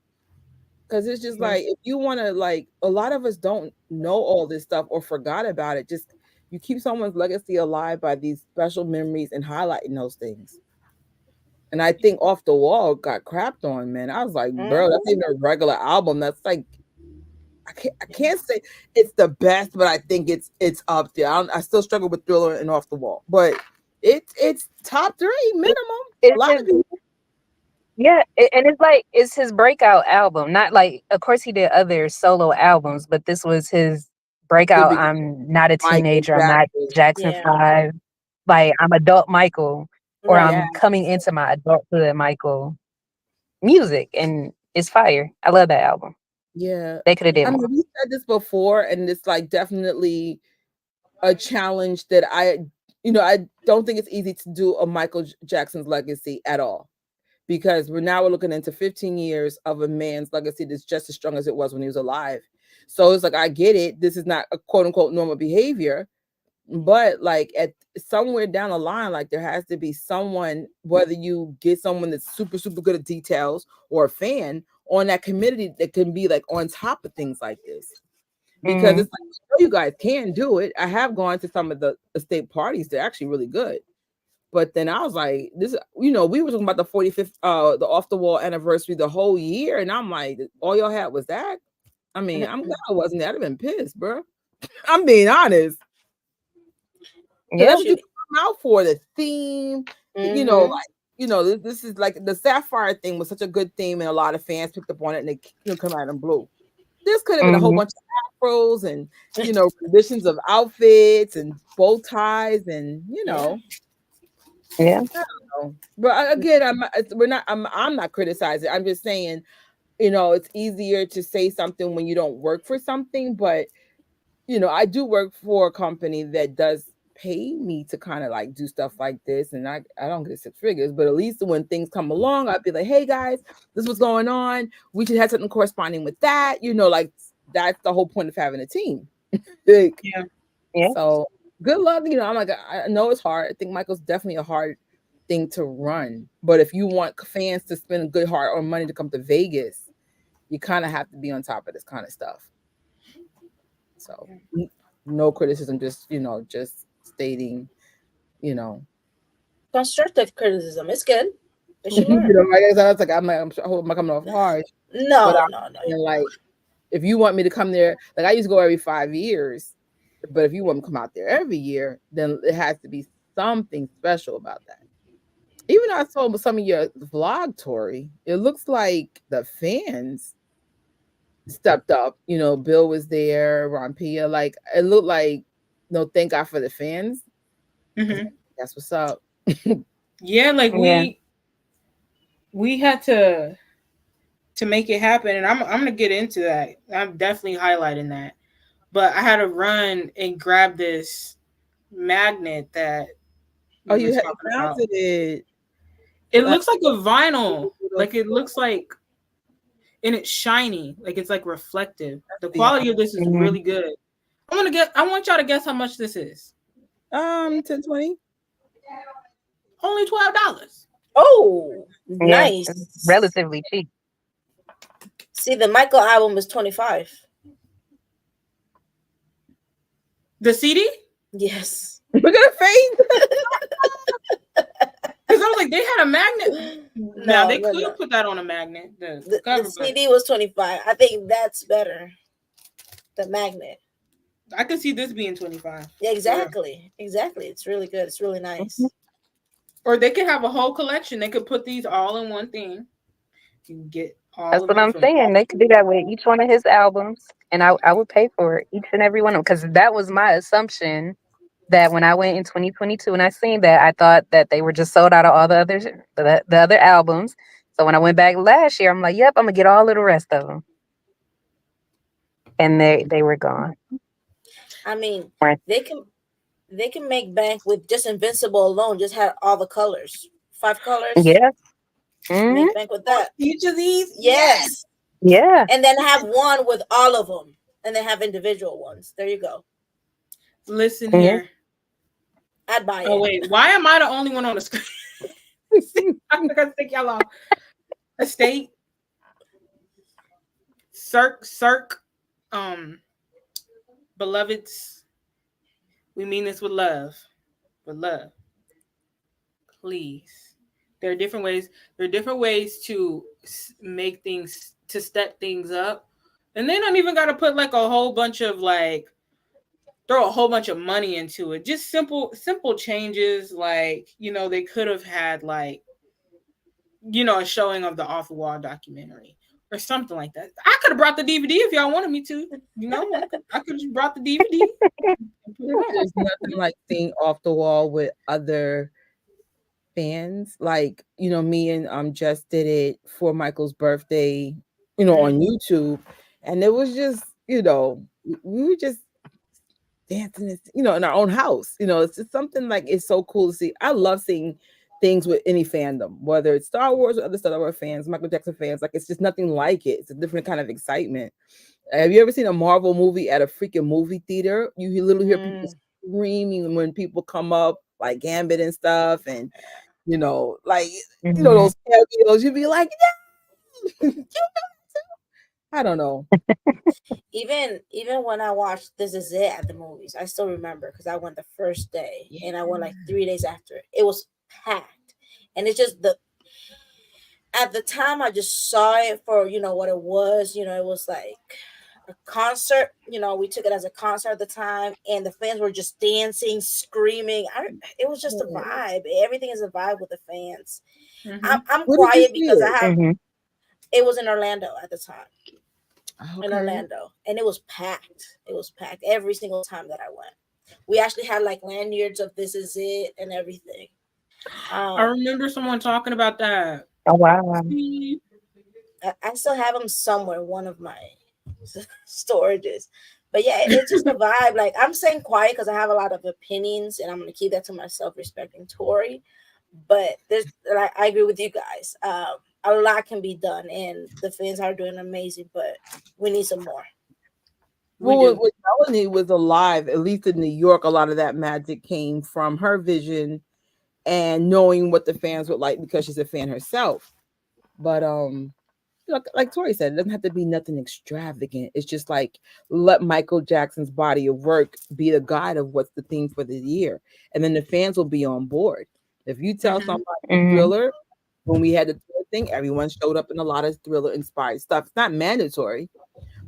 Speaker 4: Because it's just like, if you want to, like, a lot of us don't know all this stuff or forgot about it. Just, you keep someone's legacy alive by these special memories and highlighting those things. And I think Off the Wall got crapped on, man. I was like, bro, that's even a regular album. That's like, I can't say it's the best, but I think it's up there. I still struggle with Thriller and Off the Wall. But it's top 3 minimum.
Speaker 3: Yeah, and it's his breakout album. Not like, of course, he did other solo albums, but this was his breakout. I'm not a teenager. I'm not Jackson 5. Like, I'm adult Michael, or I'm coming into my adulthood Michael music, and it's fire. I love that album.
Speaker 4: Yeah,
Speaker 3: they could have did more.
Speaker 4: We said this before, and it's like definitely a challenge that I don't think it's easy to do a Michael Jackson's legacy at all. Because we're looking into 15 years of a man's legacy that's just as strong as it was when he was alive. So it's like, I get it. This is not a quote unquote normal behavior, But like at somewhere down the line, like there has to be someone, whether you get someone that's super, super good at details or a fan on that committee that can be like on top of things like this. Because it's like, you guys can do it. I have gone to some of the estate parties. They're actually really good. But then I was like, this, we were talking about the 45th, the off the wall anniversary the whole year. And I'm like, all y'all had was that? I mean, I'm glad I wasn't there. I'd have been pissed, bro. I'm being honest. Yeah. That's what you come out for, the theme, this is like the sapphire thing was such a good theme, and a lot of fans picked up on it, and they come out in blue. This could have been a whole bunch of afros and conditions of outfits and bow ties and
Speaker 3: Yeah.
Speaker 4: But again, I'm not criticizing. I'm just saying, it's easier to say something when you don't work for something, but I do work for a company that does pay me to kind of like do stuff like this, and I don't get 6 figures, but at least when things come along, I'd be like, hey guys, this is what's going on. We should have something corresponding with that. Like that's the whole point of having a team.
Speaker 3: Yeah.
Speaker 4: So good luck. I'm like, I know it's hard. I think Michael's definitely a hard thing to run, but if you want fans to spend a good heart or money to come to Vegas, you kind of have to be on top of this kind of stuff. So no criticism, just just stating,
Speaker 2: constructive criticism. It's good.
Speaker 4: I was like, I'm coming off harsh.
Speaker 2: No.
Speaker 4: Like, if you want me to come there, like I used to go every 5 years, but if you want me to come out there every year, then it has to be something special about that. Even though I saw some of your vlog, Tori, it looks like the fans stepped up. Bill was there, Ron Pia. Like it looked like, thank God for the fans.
Speaker 1: Mm-hmm.
Speaker 4: That's what's up.
Speaker 1: Yeah, like we had to make it happen, and I'm gonna get into that. I'm definitely highlighting that. But I had to run and grab this magnet that.
Speaker 4: You had found it.
Speaker 1: It looks like a vinyl. Like it looks like, and it's shiny. Like it's like reflective. The quality of this is really good. I want y'all to guess how much this is.
Speaker 4: $10-20.
Speaker 1: Only $12.
Speaker 2: Oh, nice.
Speaker 3: Relatively cheap.
Speaker 2: See, the Michael album was $25.
Speaker 1: The CD?
Speaker 2: Yes.
Speaker 4: Look at her face.
Speaker 1: Because I was like, they had a magnet. Now they could put that on a magnet.
Speaker 2: The CD was $25. I think that's better. The magnet.
Speaker 1: I could see this being $25.
Speaker 2: Yeah, exactly. Exactly. It's really good. It's really nice.
Speaker 1: Or they could have a whole collection. They could put these all in one thing. You can get all.
Speaker 3: That's what I'm saying. They could do that with each one of his albums, and I would pay for each and every one of them, because that was my assumption. That when I went in 2022 and I seen that, I thought that they were just sold out of all the other albums. So when I went back last year, I'm like, yep, I'm gonna get all of the rest of them, and they were gone.
Speaker 2: I mean, they can make bank with just Invincible alone. Just have all the colors, 5 colors.
Speaker 3: Yeah,
Speaker 2: make bank with that.
Speaker 1: Each of these,
Speaker 2: yes,
Speaker 3: yeah,
Speaker 2: and then have one with all of them, and then have individual ones. There you go.
Speaker 1: Listen here.
Speaker 2: I'd buy it.
Speaker 1: Oh wait, why am I the only one on the screen? I'm gonna take y'all off. Estate, Cirque, Blvds. We mean this with love. Please. There are different ways. There are different ways to make things, to step things up, and they don't even got to put like a whole bunch of throw a whole bunch of money into it. Just simple changes. Like, they could have had a showing of the Off the Wall documentary or something like that. I could have brought the DVD if y'all wanted me to. I could have just brought the DVD.
Speaker 4: There's nothing like seeing Off the Wall with other fans. Like, me and Jess did it for Michael's birthday, on YouTube. And it was just, we were just dancing, in our own house. It's just something like, it's so cool to see. I love seeing things with any fandom, whether it's Star Wars or other Star Wars fans, Michael Jackson fans. Like, it's just nothing like it. It's a different kind of excitement. Have you ever seen a Marvel movie at a freaking movie theater? You literally hear people screaming when people come up like Gambit and stuff, and like
Speaker 3: Mhm.
Speaker 4: those cameos, you'd be like, yeah, I don't know.
Speaker 2: Even when I watched This Is It at the movies, I still remember because I went the first day and I went like 3 days after. It was packed, and it's just at the time I just saw it for what it was. It was like a concert. We took it as a concert at the time, and the fans were just dancing, screaming. It was just a vibe. Everything is a vibe with the fans. I'm
Speaker 4: Where did you
Speaker 2: quiet
Speaker 4: see
Speaker 2: because I
Speaker 4: it?
Speaker 2: have.
Speaker 3: Mhm.
Speaker 2: It was in Orlando at the time. In
Speaker 4: Okay.
Speaker 2: Orlando, and it was packed. It was packed every single time that I went. We actually had like lanyards of This Is It and everything.
Speaker 1: I remember someone talking about that.
Speaker 3: Oh wow.
Speaker 2: I still have them somewhere, one of my storages. But yeah, it's just a vibe. Like, I'm saying quiet because I have a lot of opinions, and I'm gonna keep that to myself, respecting Tori. But I agree with you guys. A lot can be done, and the fans are doing amazing, but we need some more.
Speaker 4: Well, when Melanie was alive, at least in New York, a lot of that magic came from her vision and knowing what the fans would like because she's a fan herself. But like Tori said, it doesn't have to be nothing extravagant. It's just like let Michael Jackson's body of work be the guide of what's the theme for the year, and then the fans will be on board. If you tell somebody Thriller, when we had the thing, everyone showed up in a lot of Thriller inspired stuff. It's not mandatory,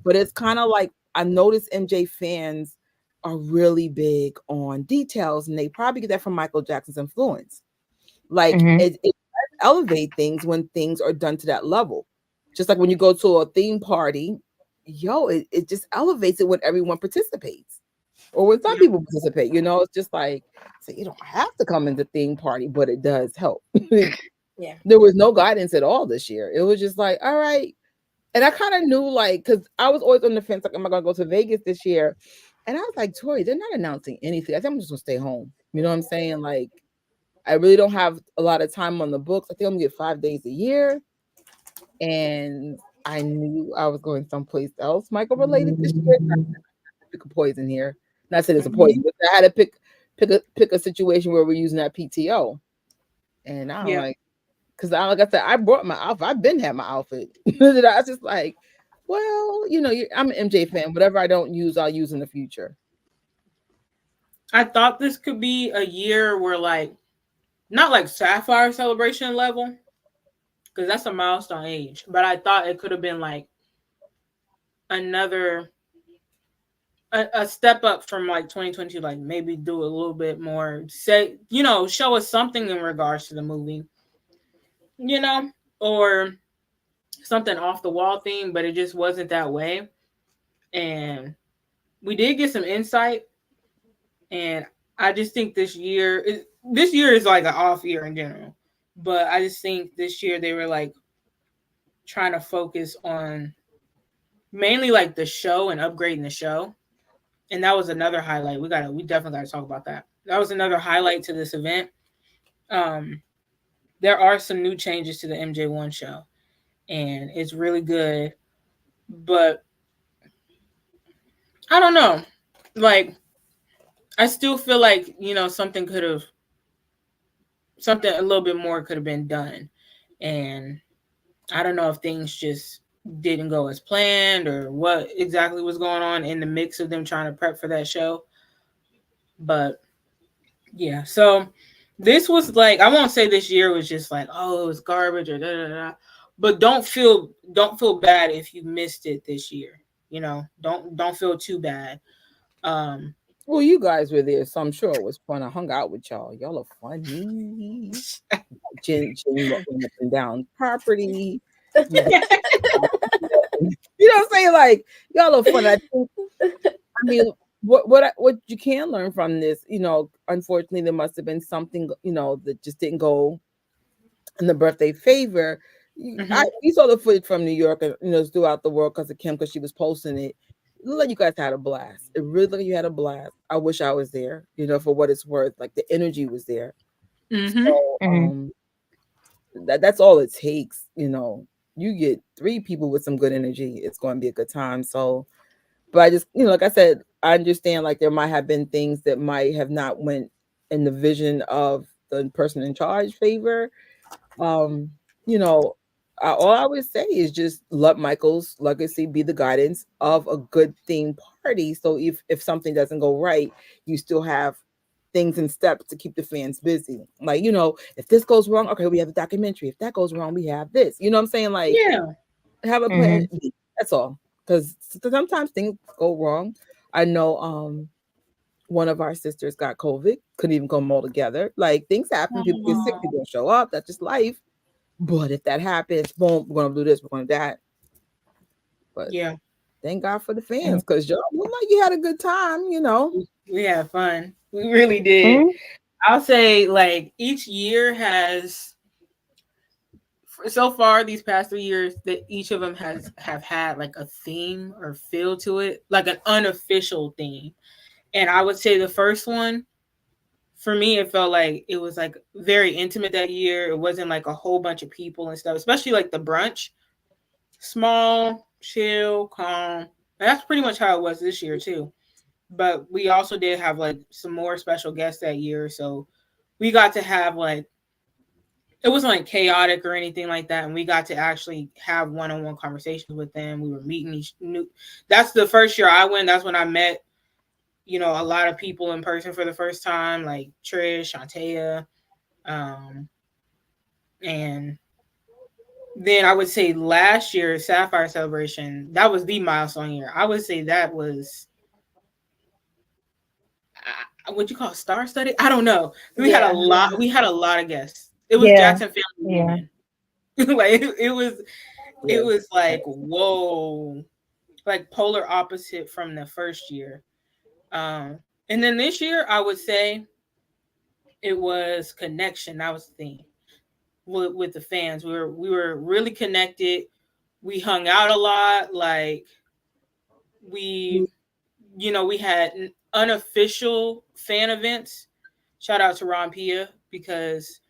Speaker 4: but it's kind of like I noticed MJ fans are really big on details, and they probably get that from Michael Jackson's influence. Like it elevate things when things are done to that level. Just like when you go to a theme party, it just elevates it when everyone participates. Or when some people participate, it's just like, so you don't have to come into theme party, but it does help.
Speaker 2: Yeah.
Speaker 4: There was no guidance at all this year. It was just like, all right. And I kind of knew, like, because I was always on the fence, like, am I going to go to Vegas this year? And I was like, Tori, they're not announcing anything. I think I'm just going to stay home. You know what I'm saying? Like, I really don't have a lot of time on the books. I think I'm going to get 5 days a year. And I knew I was going someplace else, Michael related this year. I had to pick a poison here. Not saying it's a poison, but I had to pick a situation where we're using that PTO. And I'm like, because like I said, I brought my outfit. I've been had my outfit. I was just like, well, I'm an MJ fan. Whatever I don't use, I'll use in the future.
Speaker 1: I thought this could be a year where, like, not like Sapphire Celebration level, because that's a milestone age, but I thought it could have been like another a step up from like 2022, like maybe do a little bit more, show us something in regards to the movie, or something off the wall theme, but it just wasn't that way. And we did get some insight, and I just think this year is like an off year in general, but I just think this year they were like trying to focus on mainly like the show and upgrading the show. And that was another highlight. We definitely gotta talk about that. That was another highlight to this event. There are some new changes to the MJ1 show, and it's really good. But I don't know. Like, I still feel like, something a little bit more could have been done. And I don't know if things just didn't go as planned or what exactly was going on in the mix of them trying to prep for that show. But yeah, so this was like, I won't say this year was just like, oh, it was garbage or da da da. But don't feel bad if you missed it this year. Don't feel too bad.
Speaker 4: Well, you guys were there, so I'm sure it was fun. I hung out with y'all. Y'all are funny. Jen walking up and down property. You know what I'm saying? Like, y'all are fun. I mean, what you can learn from this, unfortunately, there must have been something, that just didn't go in the birthday favor. We saw the footage from New York and throughout the world because of Kim, because she was posting it. It looked like you guys had a blast. It really looked like you had a blast. I wish I was there, for what it's worth. Like, the energy was there. So that's all it takes. You get 3 people with some good energy, it's going to be a good time. So But I just, like I said, I understand like there might have been things that might have not went in the vision of the person in charge favor. You know, all I would say is just let Michael's legacy be the guidance of a good theme party. So if something doesn't go right, you still have things in steps to keep the fans busy. Like, if this goes wrong, okay, we have a documentary. If that goes wrong, we have this. You know what I'm saying? Like, have a plan. B. That's all. Because sometimes things go wrong. I know one of our sisters got COVID, couldn't even come all together. Like, things happen, people get sick, people don't show up. That's just life. But if that happens, boom, we're gonna do this, we're gonna do that. But thank God for the fans, because y'all look like you had a good time,
Speaker 1: We had fun. We really did. I'll say, like, each year has, so far these past 3 years, that each of them have had like a theme or feel to it, like an unofficial theme. And I would say the first one, for me, it felt like it was like very intimate that year. It wasn't like a whole bunch of people and stuff, especially like the brunch. Small, chill, calm. And that's pretty much how it was this year too. But we also did have like some more special guests that year. So we got to have like, it wasn't like chaotic or anything like that. And we got to actually have one-on-one conversations with them. We were meeting each new. That's the first year I went. That's when I met, a lot of people in person for the first time, like Trish, Shantea. And then I would say last year, Sapphire Celebration, that was the milestone year. I would say that was, what you call star study? I don't know. We had a lot. We had a lot of guests. It was Jackson Family Reunion. Like it was like, whoa, like polar opposite from the first year. And then this year, I would say it was connection. That was the thing with the fans. We were really connected. We hung out a lot. Like we had unofficial fan events. Shout out to Ron Pia, because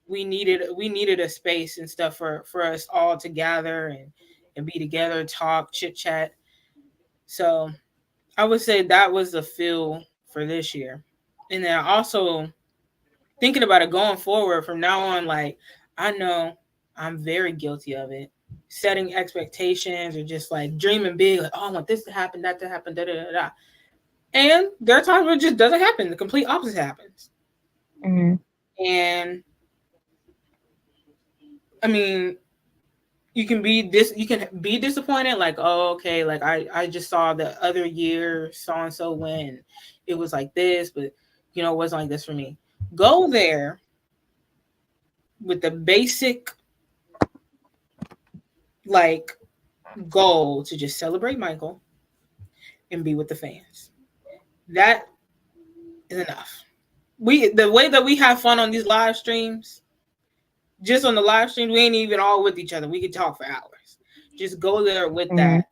Speaker 1: we needed a space and stuff for us all to gather and be together, talk, chit chat. So I would say that was the feel for this year. And then also thinking about it going forward from now on, like, I know I'm very guilty of it. Setting expectations or just like dreaming big, like, oh, I want this to happen, that to happen, da da da da. And there are times where it just doesn't happen. The complete opposite happens. And I mean, you can be disappointed, like, oh, okay, like I just saw the other year so and so win. It was like this, but it wasn't like this for me. Go there with the basic like goal to just celebrate Michael and be with the fans. That is enough. The way that we have fun on these live streams, just on the live stream, we ain't even all with each other. We could talk for hours. Just go there with that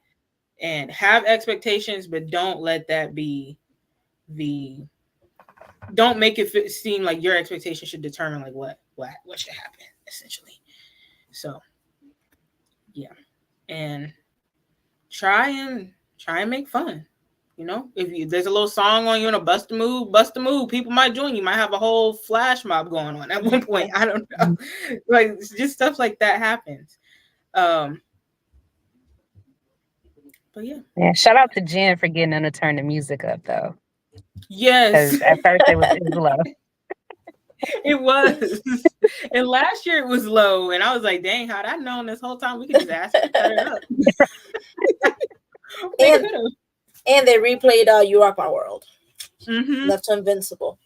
Speaker 1: and have expectations, but don't let that be don't make it seem like your expectation should determine like what should happen, essentially. So yeah. And try and make fun. If there's a little song on, bust a move, people might join. You might have a whole flash mob going on at one point. I don't know. Like, just stuff like that happens. But yeah.
Speaker 3: Shout out to Jen for getting them to turn the music up though.
Speaker 1: Yes.
Speaker 3: Because at first it was low.
Speaker 1: It was. And last year it was low. And I was like, dang, how'd I known this whole time we could just ask to cut it up?
Speaker 2: And they replayed You Rock My World. Left to Invincible.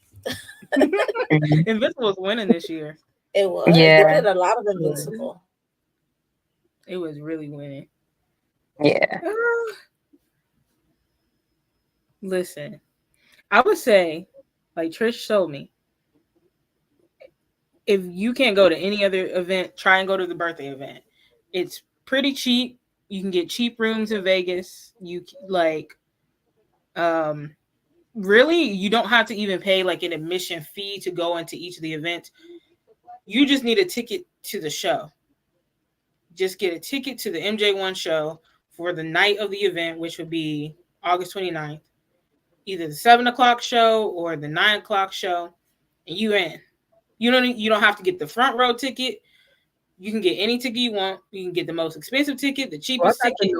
Speaker 1: Invincible was winning this year.
Speaker 2: It was. They did a lot of Invincible.
Speaker 1: It was really winning.
Speaker 3: Yeah.
Speaker 1: Listen, I would say, like Trish showed me, if you can't go to any other event, try and go to the birthday event. It's pretty cheap. You can get cheap rooms in Vegas. You really, you don't have to even pay like an admission fee to go into each of the events. You just need a ticket to the show. Just get a ticket to the MJ1 show for the night of the event, which would be August 29th. Either the 7 o'clock show or the 9 o'clock show, and you in. You don't have to get the front row ticket. You can get any ticket you want. You can get the most expensive ticket, the cheapest ticket.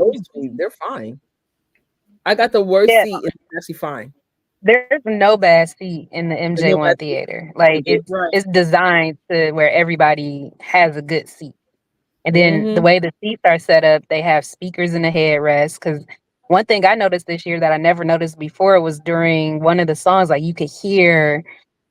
Speaker 4: They're fine. I got the worst seat, and it's actually fine.
Speaker 3: There's no bad seat in the MJ1 theater. Like it's designed to where everybody has a good seat. And then the way the seats are set up, they have speakers in the headrest. Because one thing I noticed this year that I never noticed before was during one of the songs, like you could hear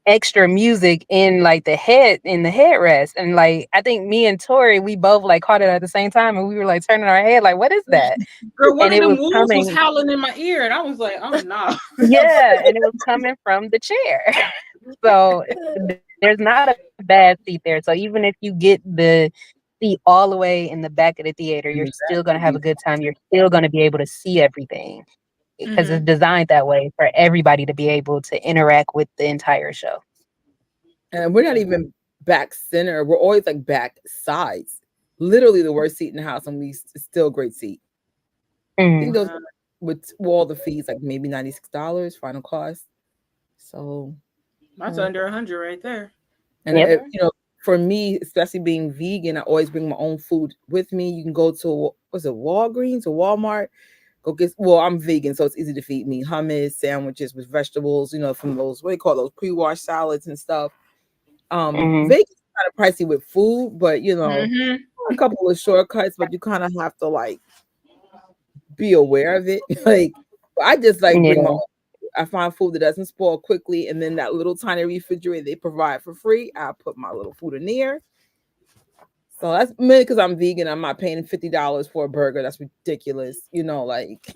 Speaker 3: extra music in like the headrest. And like I think me and Tori, we both like caught it at the same time, and we were like turning our head, like, what is that?
Speaker 1: Girl, one of them wolves was howling in my ear, and I was like, oh no.
Speaker 3: Yeah, and it was coming from the chair. So there's not a bad seat there. So even if you get the seat all the way in the back of the theater, you're still going to have a good time. You're still going to be able to see everything because it's designed that way for everybody to be able to interact with the entire show.
Speaker 4: And we're not even back center. We're always like back sides. Literally the worst seat in the house, and we still a great seat. I think those with all the fees, like maybe $96 final cost. So
Speaker 1: that's under 100 right there.
Speaker 4: And you know, for me, especially being vegan, I always bring my own food with me. You can go to Walgreens or Walmart. Go get. Well, I'm vegan, so it's easy to feed me hummus, sandwiches with vegetables. You know, from those what do you call those pre-washed salads and stuff. Vegan is kind of pricey with food, but you know, a couple of shortcuts. But you kind of have to like be aware of it. Like I just like bring my own. I find food that doesn't spoil quickly, and then that little tiny refrigerator they provide for free, I put my little food in there. So that's mainly because I'm vegan. I'm not paying $50 for a burger. That's ridiculous. You know, like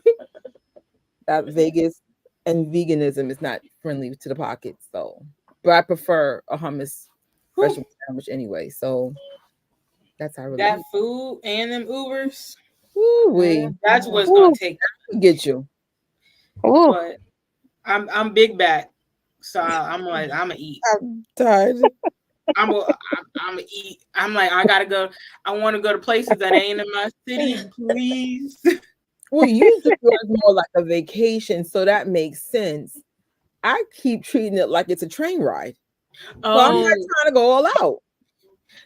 Speaker 4: that Vegas and veganism is not friendly to the pocket. So, but I prefer a hummus vegetable sandwich anyway. So that's how I really
Speaker 1: that food and them Ubers.
Speaker 4: Ooh-wee.
Speaker 1: That's what's gonna take
Speaker 4: get you.
Speaker 3: Ooh.
Speaker 1: But I'm big back, so I'm like I'm gonna eat.
Speaker 4: I'm tired.
Speaker 1: I'm gonna eat. I'm like I gotta go. I want to go to places that ain't in my city, please.
Speaker 4: Well, you do it more like a vacation, so that makes sense. I keep treating it like it's a train ride. Well, I'm not trying to go all out.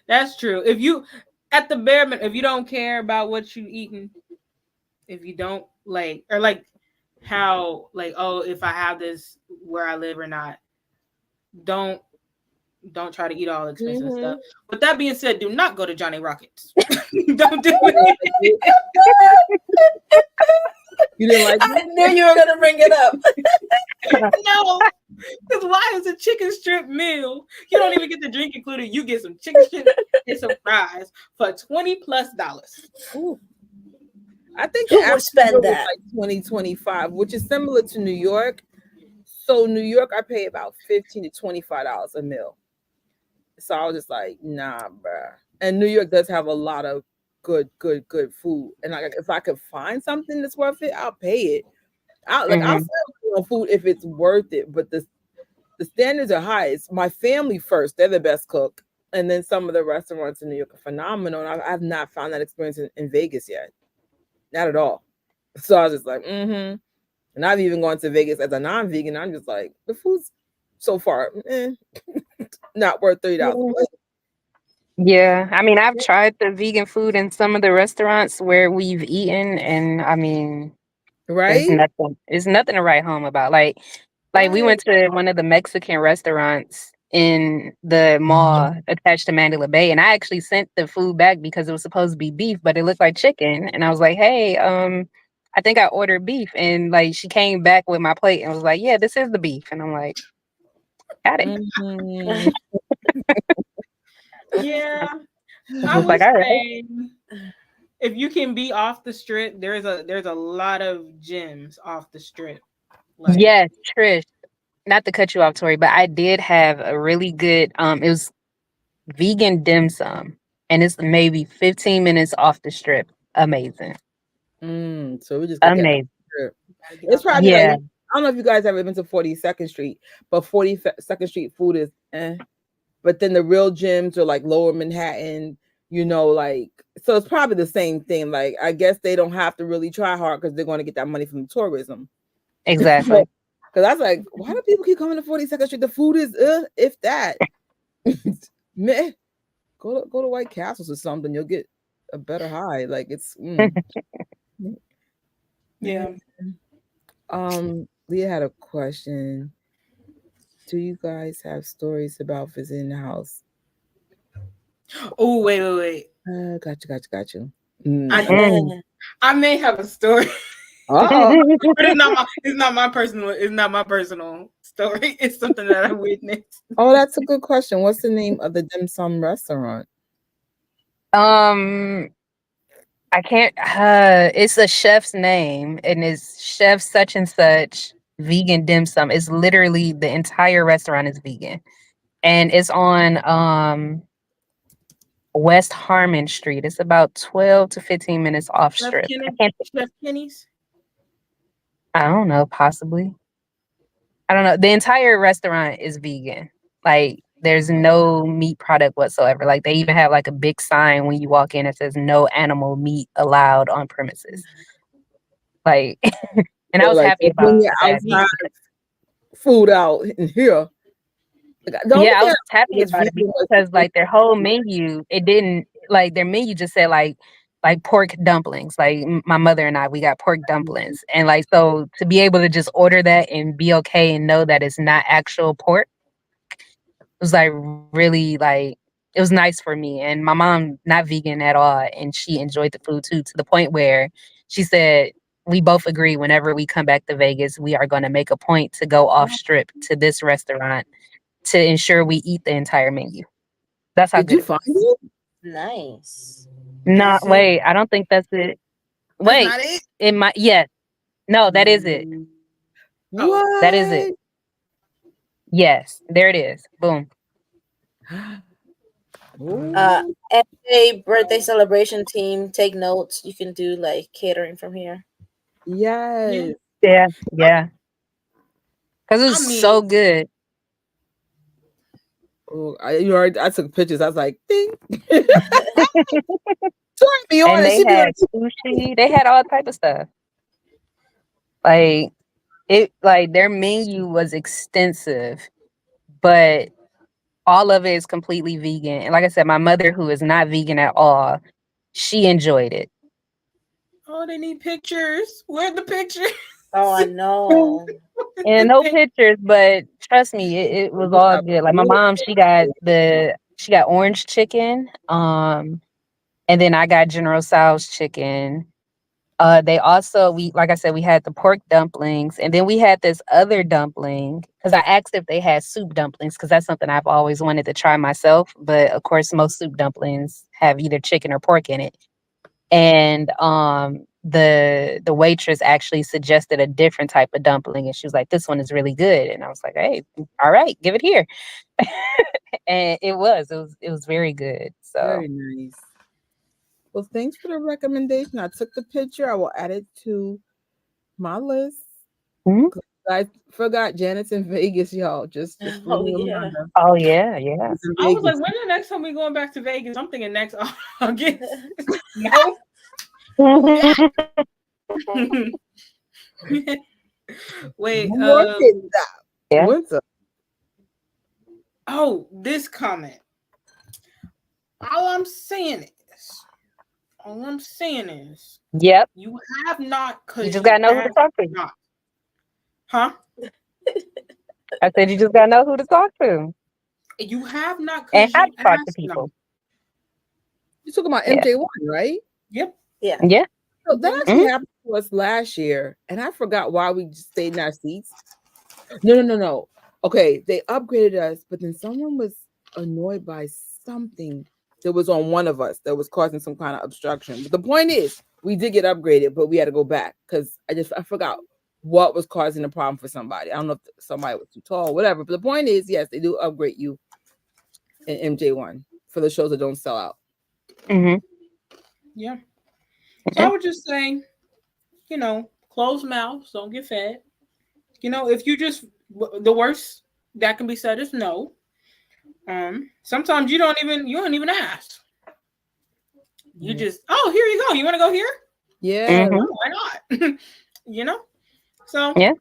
Speaker 1: That's true. If you at the bare minimum, if you don't care about what you eating, if you don't like or like how like if I have this where I live or not, don't try to eat all expensive stuff. But that being said, do not go to Johnny Rockets. Don't do it.
Speaker 4: You didn't like
Speaker 2: I knew you were gonna bring it up.
Speaker 1: No, because why is a chicken strip meal? You don't even get the drink included. You get some chicken strip and some fries for $20+.
Speaker 4: Ooh. I think
Speaker 2: who would spend that
Speaker 4: like 2025, which is similar to New York. So New York, I pay about $15 to $25 a meal. So I was just like, nah, bruh. And New York does have a lot of good food. And like, if I could find something that's worth it, I'll pay it. I'll spend on food if it's worth it. But the standards are high. It's my family first. They're the best cook. And then some of the restaurants in New York are phenomenal. And I've not found that experience in Vegas yet. Not at all. So I was just like, And I've even gone to Vegas as a non-vegan. I'm just like, the food's so far, not worth $30.
Speaker 3: Yeah, I mean, I've tried the vegan food in some of the restaurants where we've eaten, and I mean,
Speaker 4: right?
Speaker 3: It's nothing to write home about. Like we went to one of the Mexican restaurants in the mall attached to Mandalay Bay, and I actually sent the food back because it was supposed to be beef, but it looked like chicken, and I was like, hey, I think I ordered beef, and like she came back with my plate and was like, yeah, this is the beef, and I'm like, got it.
Speaker 1: Yeah, I was saying if you can be off the strip, there's a lot of gyms off the strip.
Speaker 3: Like, yes, Trish. Not to cut you off, Tori, but I did have a really good. It was vegan dim sum, and it's maybe 15 minutes off the strip. Amazing.
Speaker 4: So we just got amazing. It's probably like, I don't know if you guys ever been to 42nd Street, but 42nd Street food is But then the real gyms are like Lower Manhattan, you know, like, so it's probably the same thing. Like, I guess they don't have to really try hard because they're going to get that money from tourism.
Speaker 3: Exactly.
Speaker 4: Because I was like, why do people keep coming to 42nd Street? The food is, if that. Meh. Go to White Castles or something. You'll get a better high. Like it's.
Speaker 1: Yeah.
Speaker 4: Leah had a question. Do you guys have stories about visiting the house?
Speaker 1: Oh, wait.
Speaker 4: Got you.
Speaker 1: I may have a story.
Speaker 4: Oh,
Speaker 1: But it's not my personal story. It's something that I witnessed.
Speaker 4: Oh, that's a good question. What's the name of the dim sum restaurant?
Speaker 3: I can't. It's a chef's name, and it's Chef such and such vegan dim sum. It's literally the entire restaurant is vegan, and it's on West Harmon Street. It's about 12 to 15 minutes off strip.
Speaker 1: Chef Kenny's.
Speaker 3: I don't know, possibly. I don't know. The entire restaurant is vegan. Like there's no meat product whatsoever. Like they even have like a big sign when you walk in that says no animal meat allowed on premises. Like and I was happy about
Speaker 4: when you're
Speaker 3: that.
Speaker 4: outside, food out in here.
Speaker 3: Yeah, I was happy about it because like their whole menu, it didn't like their menu just said like pork dumplings. Like my mother and I, we got pork dumplings, and like so to be able to just order that and be okay and know that it's not actual pork, it was like really like it was nice for me. And my mom not vegan at all, and she enjoyed the food too, to the point where she said we both agree whenever we come back to Vegas, we are going to make a point to go off strip to this restaurant to ensure we eat the entire menu. That's how
Speaker 4: Did
Speaker 3: good
Speaker 4: you find it?
Speaker 2: Nice.
Speaker 3: Not wait, I don't think that's it. Wait,
Speaker 1: That's not it?
Speaker 3: it might. Yes, no, that is it.
Speaker 4: What?
Speaker 3: That is it. Yes, there it is. Boom.
Speaker 2: MJ birthday celebration team, take notes. You can do like catering from here.
Speaker 4: Yes.
Speaker 3: Yeah. Because it's so good.
Speaker 4: Oh, I took pictures. I was like, ding.
Speaker 3: And they had sushi. They had all type of stuff. Like their menu was extensive, but all of it is completely vegan. And like I said, my mother, who is not vegan at all, she enjoyed it.
Speaker 1: Oh, they need pictures. Where are the pictures?
Speaker 2: Oh, I know.
Speaker 3: And no pictures, but trust me, it was all good. Like my mom, she got orange chicken, and then I got General Tso's chicken. They also like I said, we had the pork dumplings, and then we had this other dumpling because I asked if they had soup dumplings because that's something I've always wanted to try myself. But of course, most soup dumplings have either chicken or pork in it. And the waitress actually suggested a different type of dumpling, and she was like, "This one is really good." And I was like, "Hey, all right, give it here." And it was very good. So
Speaker 4: very nice. Well, thanks for the recommendation. I took the picture. I will add it to my list.
Speaker 3: Mm-hmm.
Speaker 4: I forgot Janet's in Vegas, y'all. Just
Speaker 3: oh yeah.
Speaker 1: I was like, when the next time we going back to Vegas? I'm thinking next August. No. Wait.
Speaker 4: What's up?
Speaker 1: Oh, this comment. All I'm saying is,
Speaker 3: yep.
Speaker 1: You have not.
Speaker 3: You just gotta know who to talk to.
Speaker 1: Not. Huh?
Speaker 3: I said you just gotta know who to talk to.
Speaker 1: You have not.
Speaker 3: And how to talk to people.
Speaker 4: You're talking about MJ1, right?
Speaker 1: Yep.
Speaker 3: Yeah.
Speaker 4: So that actually happened to us last year, and I forgot why we just stayed in our seats. No. Okay, they upgraded us, but then someone was annoyed by something that was on one of us that was causing some kind of obstruction. But the point is, we did get upgraded, but we had to go back because I forgot what was causing the problem for somebody. I don't know if somebody was too tall, whatever. But the point is, yes, they do upgrade you in MJ1 for the shows that don't sell out.
Speaker 3: Mm-hmm.
Speaker 1: Yeah. So I would just say, closed mouths, don't get fed. If you just, the worst that can be said is no. Sometimes you don't even ask. You just, here you go. You want to go here?
Speaker 4: Yeah.
Speaker 1: Why not? So
Speaker 3: yeah.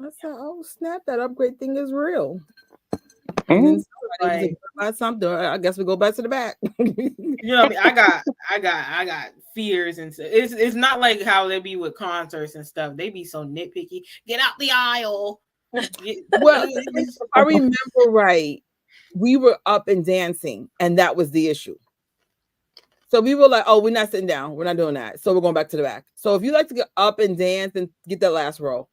Speaker 4: I said, "Oh snap! That upgrade thing is real."
Speaker 3: Mhm.
Speaker 4: And then somebody
Speaker 1: Like,
Speaker 4: was like, "Buy something." I guess we go back to the back.
Speaker 1: you know what I mean? I got fears and stuff. It's not like how they be with concerts and stuff. They be so nitpicky. Get out the aisle.
Speaker 4: Well, if I remember right, we were up and dancing, and that was the issue. So we were like, "Oh, we're not sitting down. We're not doing that. So we're going back to the back." So if you like to get up and dance, and get that last row,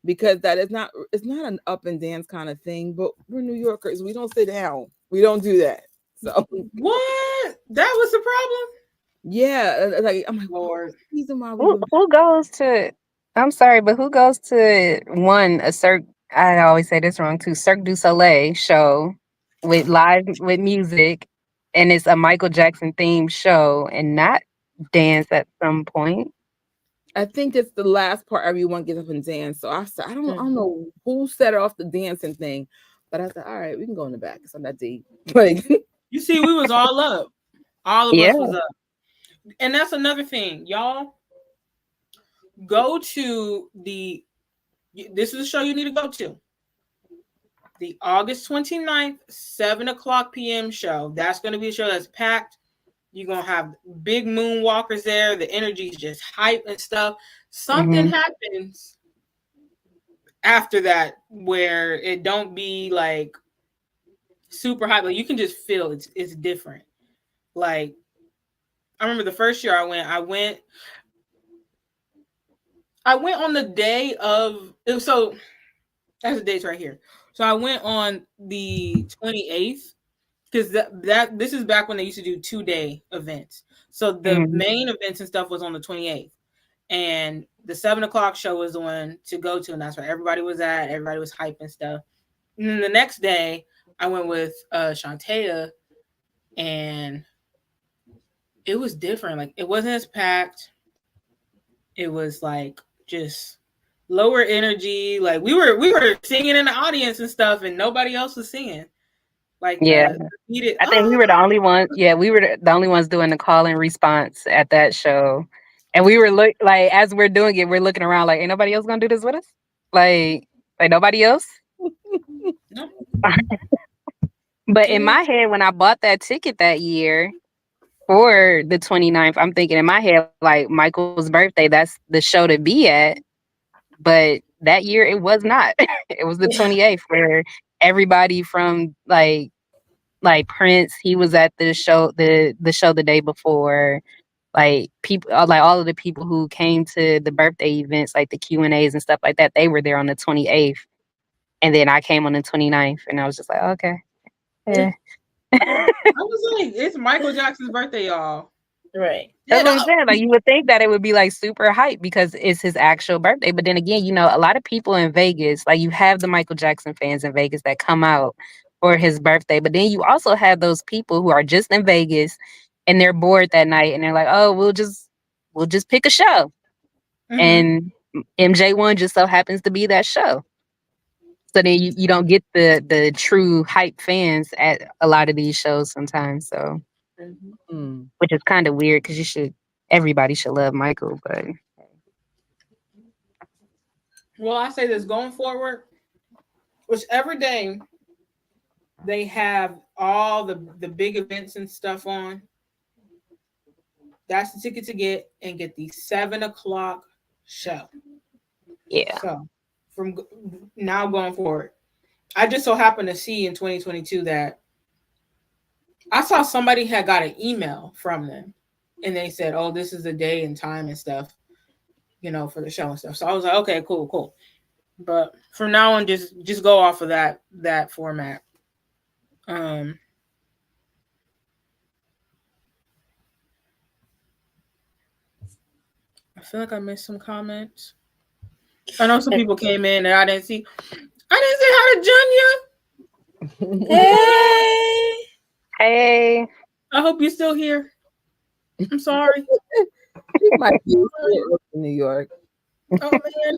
Speaker 4: because that is not, it's not an up and dance kind of thing. But we're New Yorkers. We don't sit down. We don't do that. So
Speaker 1: What? That was the problem?
Speaker 4: yeah, like I'm like,
Speaker 1: Lord.
Speaker 4: reason why we
Speaker 3: Who goes to? I'm sorry, but who goes to a Cirque? I always say this wrong too. Cirque du Soleil show with music, and it's a Michael Jackson themed show, and not dance at some point.
Speaker 4: I think it's the last part everyone gets up and dance. So I said, I don't know who set off the dancing thing, but I said, all right, we can go in the back. It's not that deep. Like,
Speaker 1: You see, we was all up. All of
Speaker 3: Yeah.
Speaker 1: us was up. And that's another thing, y'all. Go to this is a show you need to go to. The August 29th, 7:00 p.m. show. That's going to be a show that's packed. You're going to have big moonwalkers there. The energy is just hype and stuff. Something happens after that where it don't be like super hype. Like you can just feel it's different. Like I remember the first year I went on the day of so that's the dates right here. So I went on the 28th because that this is back when they used to do 2-day events. So the main events and stuff was on the 28th, and the 7:00 show was the one to go to, and that's where everybody was at. Everybody was hype and stuff. And then the next day, I went with Shantea, and it was different. Like it wasn't as packed. It was like just lower energy. Like we were singing in the audience and stuff, and nobody else was singing. Like
Speaker 3: Yeah.
Speaker 1: needed.
Speaker 3: I think we were the only ones. Yeah, we were the only ones doing the call and response at that show, and we were like as we're doing it, we're looking around like, ain't nobody else gonna do this with us? Like nobody else.
Speaker 1: No.
Speaker 3: But in my head, when I bought that ticket that year for the 29th, I'm thinking in my head like Michael's birthday. That's the show to be at. But that year it was not. It was the 28th where everybody from like Prince, he was at the show the show the day before. Like people, like all of the people who came to the birthday events, like the Q&As and stuff like that, they were there on the 28th, and then I came on the 29th, and I was just like, okay, yeah.
Speaker 1: I was like, it's Michael Jackson's birthday, y'all.
Speaker 2: Right.
Speaker 3: That's what I'm saying. Like you would think that it would be like super hype because it's his actual birthday. But then again, a lot of people in Vegas, like you have the Michael Jackson fans in Vegas that come out for his birthday. But then you also have those people who are just in Vegas and they're bored that night and they're like, oh, we'll just pick a show. And MJ1 just so happens to be that show. So then you don't get the true hype fans at a lot of these shows sometimes. So which is kind of weird because everybody should love Michael, but
Speaker 1: well, I say this going forward, whichever day they have all the big events and stuff on, that's the ticket to get and get the 7:00 show.
Speaker 3: Yeah.
Speaker 1: So from now going forward, I just so happened to see in 2022 that I saw somebody had got an email from them and they said, oh, this is the day and time and stuff, for the show and stuff. So I was like, okay, cool. But from now on, just go off of that format. I feel like I missed some comments. I know some people came in and I didn't say hi to Junya.
Speaker 3: Hey.
Speaker 1: I hope you're still here. I'm sorry.
Speaker 4: You might be in New York.
Speaker 1: Oh man.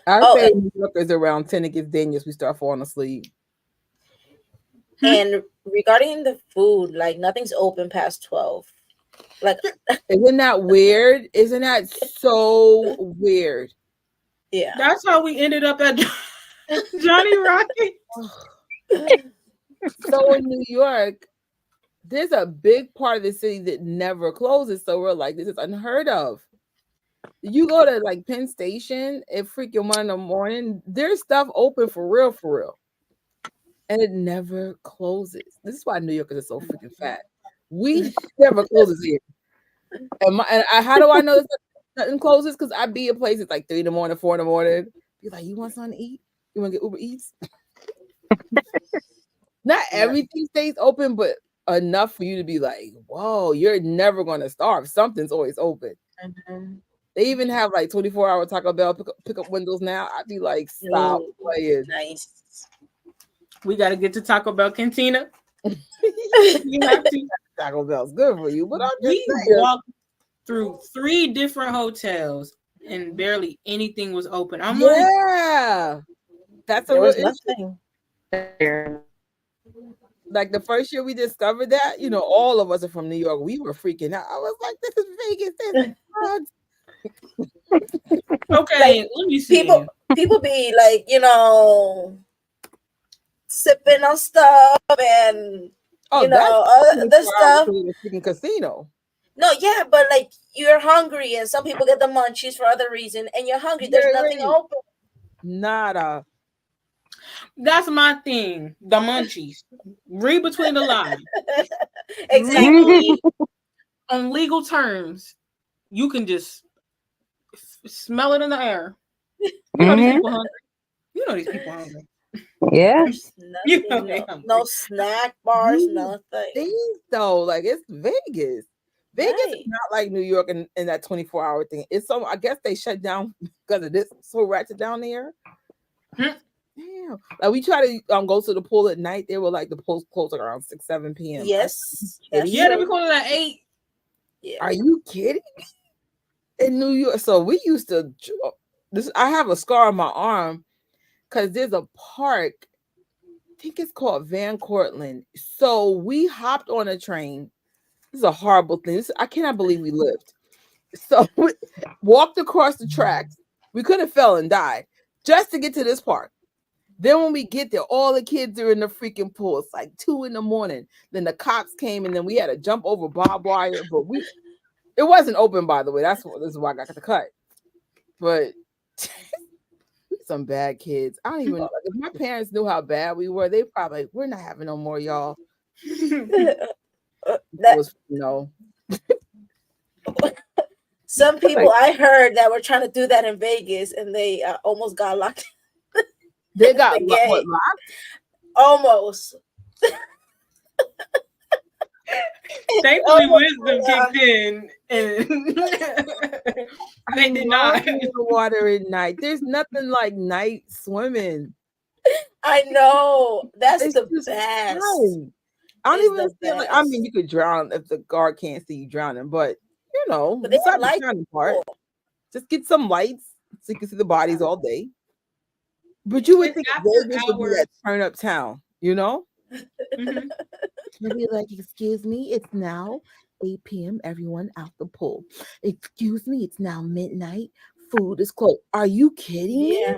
Speaker 4: I say New Yorkers around 10 it gets dangerous. We start falling asleep.
Speaker 2: And regarding the food, like nothing's open past 12. Like,
Speaker 4: isn't that weird? Isn't that so weird?
Speaker 2: Yeah.
Speaker 1: That's how we ended up at Johnny Rocket.
Speaker 4: So in New York, there's a big part of the city that never closes. So we're like, this is unheard of. You go to like Penn Station at freaking 1 in the morning, there's stuff open for real. And it never closes. This is why New Yorkers are so freaking fat. We never closes here. How do I know that nothing closes? Because I be in places like 3 in the morning, 4 in the morning. Be like, you want something to eat? You want to get Uber Eats? Not everything stays open, but enough for you to be like, whoa, you're never going to starve. Something's always open. Mm-hmm. They even have like 24-hour Taco Bell pick up windows now. I'd be like, stop playing.
Speaker 2: Nice.
Speaker 1: We got to get to Taco Bell Cantina. You have to.
Speaker 4: Taco Bell's good for you, but
Speaker 1: we walked through 3 different hotels and barely anything was open. I'm
Speaker 4: like, that's
Speaker 2: there was nothing.
Speaker 4: Like the first year we discovered that, you know, all of us are from New York. We were freaking out. I was like, this is Vegas. This is
Speaker 1: okay,
Speaker 2: like,
Speaker 1: let me see.
Speaker 2: People be like, you know, sipping on stuff and you know other stuff.
Speaker 4: Freaking casino.
Speaker 2: No, yeah, but like you're hungry, and some people get the munchies for other reason, and you're hungry. There's nothing open.
Speaker 4: Nada.
Speaker 1: That's my thing. The munchies. Read between the lines.
Speaker 2: Exactly.
Speaker 1: On legal terms, you can just smell it in the air. You know these people hungry. You know these people hungry.
Speaker 3: Yeah.
Speaker 1: You know
Speaker 2: no snack bars, nothing.
Speaker 4: Though, like it's Vegas. Vegas is not like New York in that 24-hour thing. It's so I guess they shut down because of this so ratchet down there. Damn. Like we try to go to the pool at night. They were like the pools close around 6, 7 p.m.
Speaker 2: Yes.
Speaker 1: Yeah, they be closing at 8.
Speaker 4: Yeah. Are you kidding? In New York, so we used to. I have a scar on my arm because there's a park. I think it's called Van Cortlandt. So we hopped on a train. This is a horrible thing. I cannot believe we lived. So we walked across the tracks. We could have fell and died just to get to this park. Then when we get there, all the kids are in the freaking pool. It's like 2 in the morning. Then the cops came and then we had to jump over barbed wire. But it wasn't open, by the way. This is why I got the cut. But some bad kids. I don't even know. If my parents knew how bad we were, they probably we're not having no more, y'all.
Speaker 2: Some people I heard that were trying to do that in Vegas, and they almost got locked.
Speaker 4: They got locked?
Speaker 2: Almost.
Speaker 1: Thankfully, wisdom kicked in, and they did not.
Speaker 4: In the water at night. There's nothing like night swimming.
Speaker 2: I know that's the best.
Speaker 4: No. I don't even feel like. I mean, you could drown if the guard can't see you drowning, but you know, besides the drowning part, just get some lights so you can see the bodies all day. But you would think Vegas would be that turn up town, you know? Mm-hmm. You'd be like, excuse me, it's now 8 p.m. Everyone out the pool. Excuse me, it's now midnight. Food is closed. Are you kidding me?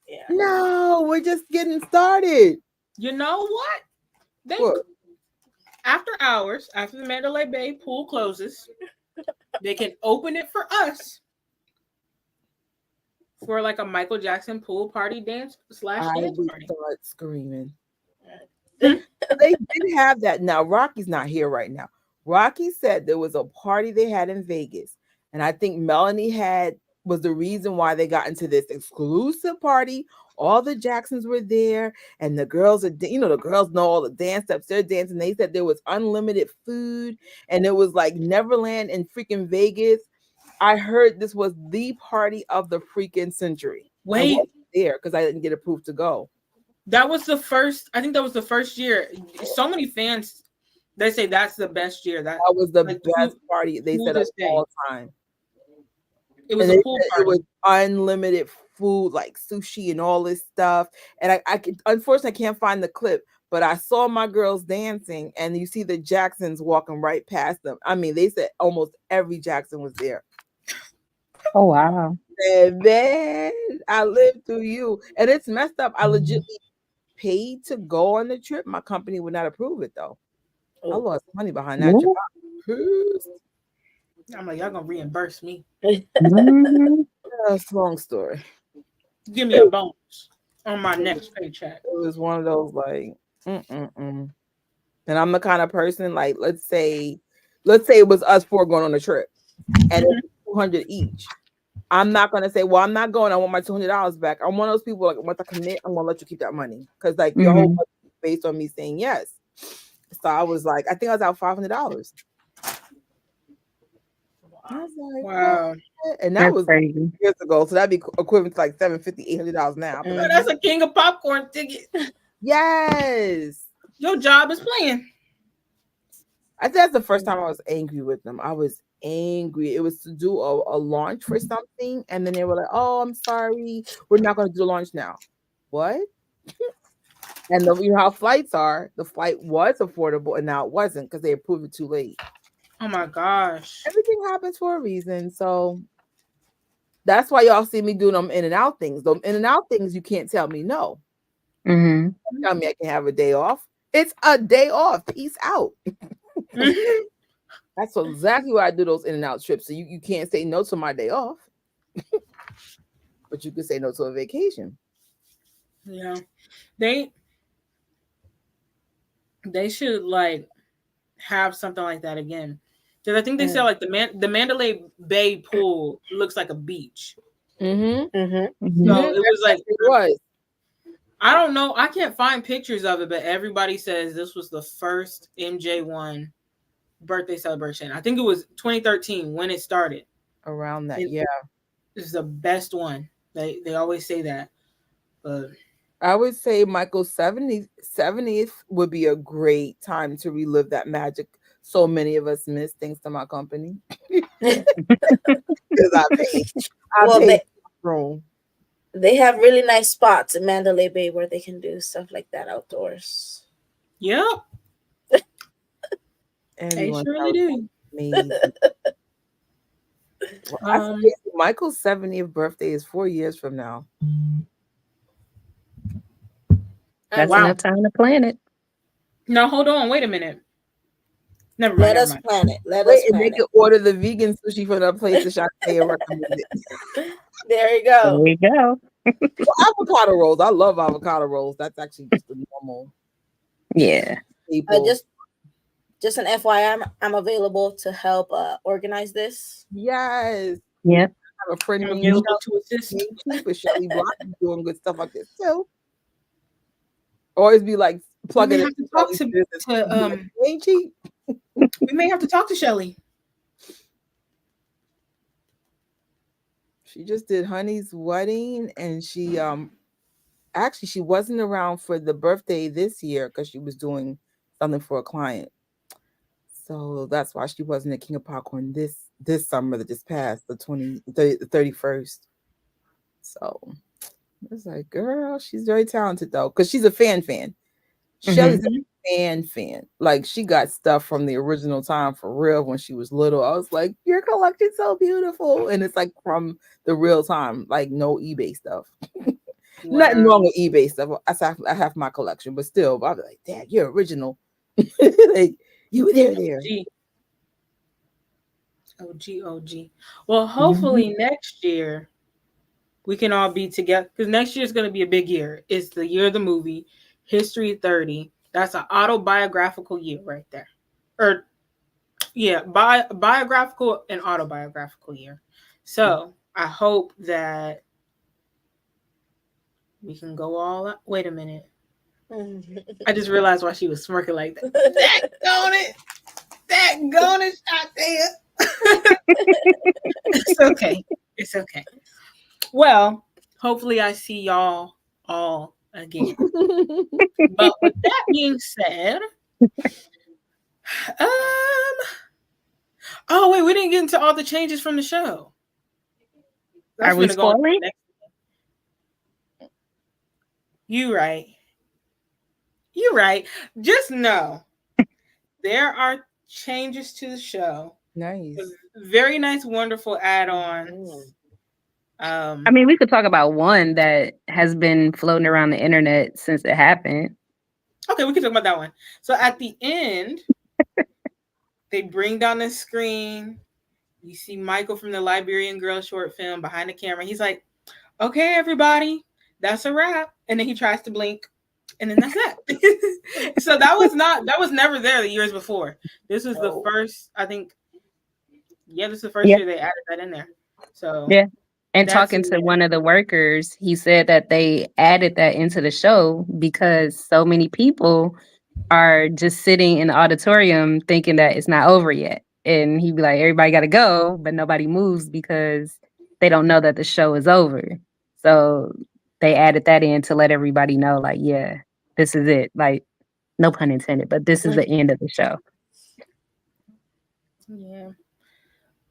Speaker 2: Yeah.
Speaker 4: No, we're just getting started.
Speaker 1: You know what? After hours, after the Mandalay Bay pool closes, they can open it for us for like a Michael Jackson pool party dance / dance party.
Speaker 4: Start screaming. They did have that. Now Rocky's not here right now. Rocky said there was a party they had in Vegas, and I think Melanie was the reason why they got into this exclusive party. All the Jacksons were there, and the girls the girls know all the dance steps. They're dancing. They said there was unlimited food, and it was like Neverland in freaking Vegas. I heard this was the party of the freaking century.
Speaker 1: Wait,
Speaker 4: there because I didn't get approved to go.
Speaker 1: That was the first. I think that was the first year. So many fans, they say that's the best year. That
Speaker 4: was the best party they said of all time.
Speaker 1: It was a pool party.
Speaker 4: It was unlimited food, like sushi and all this stuff. And unfortunately, I can't find the clip, but I saw my girls dancing, and you see the Jacksons walking right past them. I mean, they said almost every Jackson was there.
Speaker 3: Oh wow!
Speaker 4: said, man, I lived through you. And it's messed up. I legitimately paid to go on the trip. My company would not approve it, though. I lost money behind that trip.
Speaker 1: I'm like, y'all gonna reimburse me.
Speaker 4: That's a long story.
Speaker 1: Give me a bonus on my next paycheck.
Speaker 4: It was one of those like, And I'm the kind of person, like, let's say it was us four going on a trip, and it's $200 each. I'm not gonna say, well, I'm not going. I want my $200 back. I'm one of those people like, once I commit, I'm gonna let you keep that money because like your whole budget is based on me saying yes. So I was like, I think I was out $500. I was like,
Speaker 1: wow,
Speaker 4: what? And that was crazy. Years ago, so that'd be equivalent to like $750, $800 now.
Speaker 1: But like, that's a king of popcorn ticket.
Speaker 4: Yes,
Speaker 1: your job is playing.
Speaker 4: I think that's the first time I was angry with them. I was angry. It was to do a launch for something, and then they were like, "Oh, I'm sorry, we're not going to do the launch now." What? And you know how flights are. The flight was affordable, and now it wasn't because they approved it too late.
Speaker 1: Oh my gosh!
Speaker 4: Everything happens for a reason, so that's why y'all see me doing them in and out things. Them in and out things, you can't tell me no. Tell me I can have a day off. It's a day off. Peace out. That's exactly why I do those in and out trips. So you can't say no to my day off, but you can say no to a vacation.
Speaker 1: Yeah, they should like have something like that again, because I think they said like the Mandalay Bay pool looks like a beach. So it was like
Speaker 4: it was.
Speaker 1: I don't know. I can't find pictures of it, but everybody says this was the first MJ1 birthday celebration. I think it was 2013 when it started.
Speaker 4: Around that, yeah.
Speaker 1: This is the best one. They always say that. But
Speaker 4: I would say Michael's 70th would be a great time to relive that magic so many of us miss, thanks to my company. Because I paid room.
Speaker 2: They have really nice spots in Mandalay Bay where they can do stuff like that outdoors.
Speaker 1: Yep. They surely do.
Speaker 4: Well, Michael's 70th birthday is 4 years from now.
Speaker 3: That's enough time to plan it.
Speaker 1: No, hold on. Wait a minute. Never mind.
Speaker 2: Let us plan it.
Speaker 4: They can order the vegan sushi from the place that Shantae recommended.
Speaker 2: There you go.
Speaker 3: There you go.
Speaker 4: Well, avocado rolls. I love avocado rolls. That's actually just the normal.
Speaker 3: Yeah.
Speaker 2: Just an FYI, I'm available to help organize this.
Speaker 4: Yes.
Speaker 3: Yeah.
Speaker 4: I have a friend
Speaker 1: available to assist.
Speaker 4: But Shelly Block is doing good stuff like this too. Always be like plugging it.
Speaker 1: Ain't cheap. We may have to talk to Shelly.
Speaker 4: She just did Honey's wedding, and she actually she wasn't around for the birthday this year because she was doing something for a client. So that's why she wasn't at King of Popcorn this summer that just passed, the 31st. So it's like, girl, she's very talented though, because she's a fan. Shelly's a fan. Like she got stuff from the original time for real when she was little. I was like, your collection's so beautiful. And it's like from the real time, like no eBay stuff. Wow. Nothing wrong with eBay stuff. I have my collection, but still, I'll be like, Dad, you're original. Like you were there.
Speaker 1: OG. Well, hopefully next year we can all be together, because next year is going to be a big year. It's the year of the movie, History 30. That's an autobiographical year right there. Or, yeah, biographical and autobiographical year. So I hope that we can go all out. Wait a minute. I just realized why she was smirking like that. That gone it, out there. It's okay. Well, hopefully I see y'all all again. But with that being said, oh wait, we didn't get into all the changes from the show.
Speaker 3: Are we spoiling?
Speaker 1: You're right. Just know there are changes to the show.
Speaker 4: Nice.
Speaker 1: Very nice, wonderful add-ons.
Speaker 3: I mean, we could talk about one that has been floating around the internet since it happened.
Speaker 1: Okay, we can talk about that one. So at the end, they bring down the screen. You see Michael from the Liberian Girl short film behind the camera. He's like, okay, everybody, that's a wrap. And then he tries to blink. And then that's that. So that was never there the years before. This was the first, I think. Yeah, this is the first year they added that in there. So
Speaker 3: yeah. And talking to one of the workers, he said that they added that into the show because so many people are just sitting in the auditorium thinking that it's not over yet. And he'd be like, everybody got to go, but nobody moves because they don't know that the show is over. So they added that in to let everybody know, like, yeah, this is it. Like, no pun intended, but this is the end of the show.
Speaker 1: Yeah.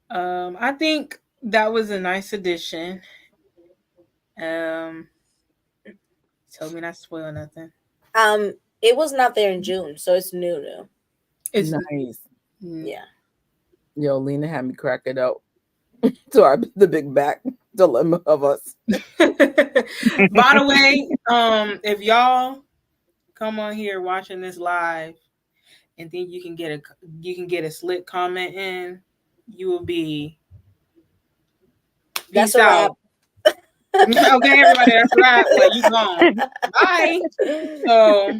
Speaker 1: I think that was a nice addition. Told me not to spoil nothing.
Speaker 2: It was not there in June, so it's new.
Speaker 4: It's nice.
Speaker 2: Yeah.
Speaker 4: Yo, Lena had me cracking up to the big back dilemma of us.
Speaker 1: By the way, if y'all come on here watching this live and think you can get a slick comment in, you will be.
Speaker 2: That's a wrap.
Speaker 1: Okay, everybody, that's a wrap. Like, you gone. Bye. So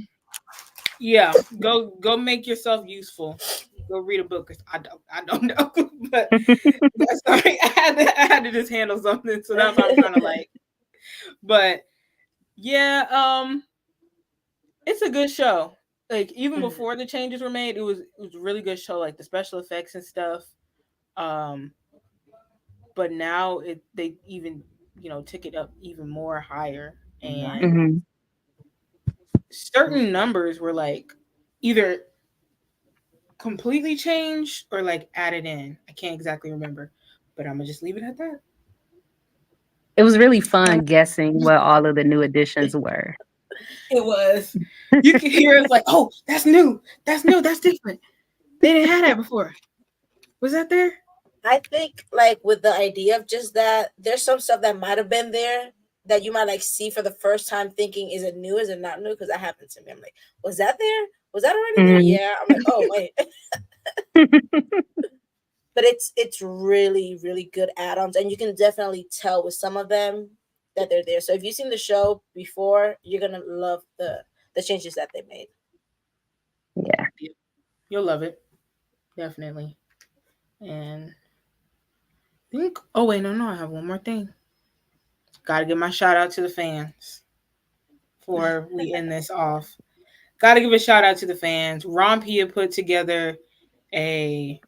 Speaker 1: yeah, go make yourself useful. Go read a book. I don't know, but sorry, I had to just handle something. So that's what I'm trying to like. But yeah, it's a good show. Like even before the changes were made, it was a really good show. Like the special effects and stuff. But now they even took it up even more higher, and certain numbers were like either completely changed or like added in. I can't exactly remember, but I'm gonna just leave it at that.
Speaker 3: It was really fun guessing what all of the new additions were.
Speaker 1: It was. You could hear it's like, oh, that's new, that's different. They didn't have that before. Was that there?
Speaker 2: I think like with the idea of just that, there's some stuff that might have been there that you might like see for the first time thinking, is it new? Is it not new? Because that happened to me. I'm like, was that there? Was that already there? Yeah. I'm like, oh wait. But it's really, really good add-ons, and you can definitely tell with some of them that they're there. So if you've seen the show before, you're gonna love the changes that they made.
Speaker 3: Yeah.
Speaker 1: You'll love it. Definitely. And I think I have one more thing. Gotta give my shout out to the fans before we end this off. Gotta give a shout out to the fans. Ron Pia put together 2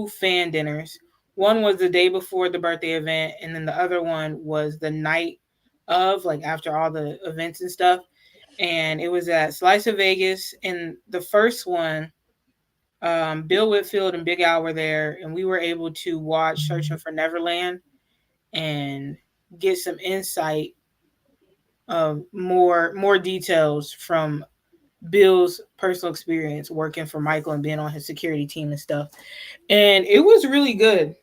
Speaker 1: fan dinners. One was the day before the birthday event, and then the other one was the night of, like after all the events and stuff. And it was at Slice of Vegas. And the first one, Bill Whitfield and Big Al were there, and we were able to watch Searching for Neverland and get some insight of more details from Bill's personal experience working for Michael and being on his security team and stuff. And it was really good.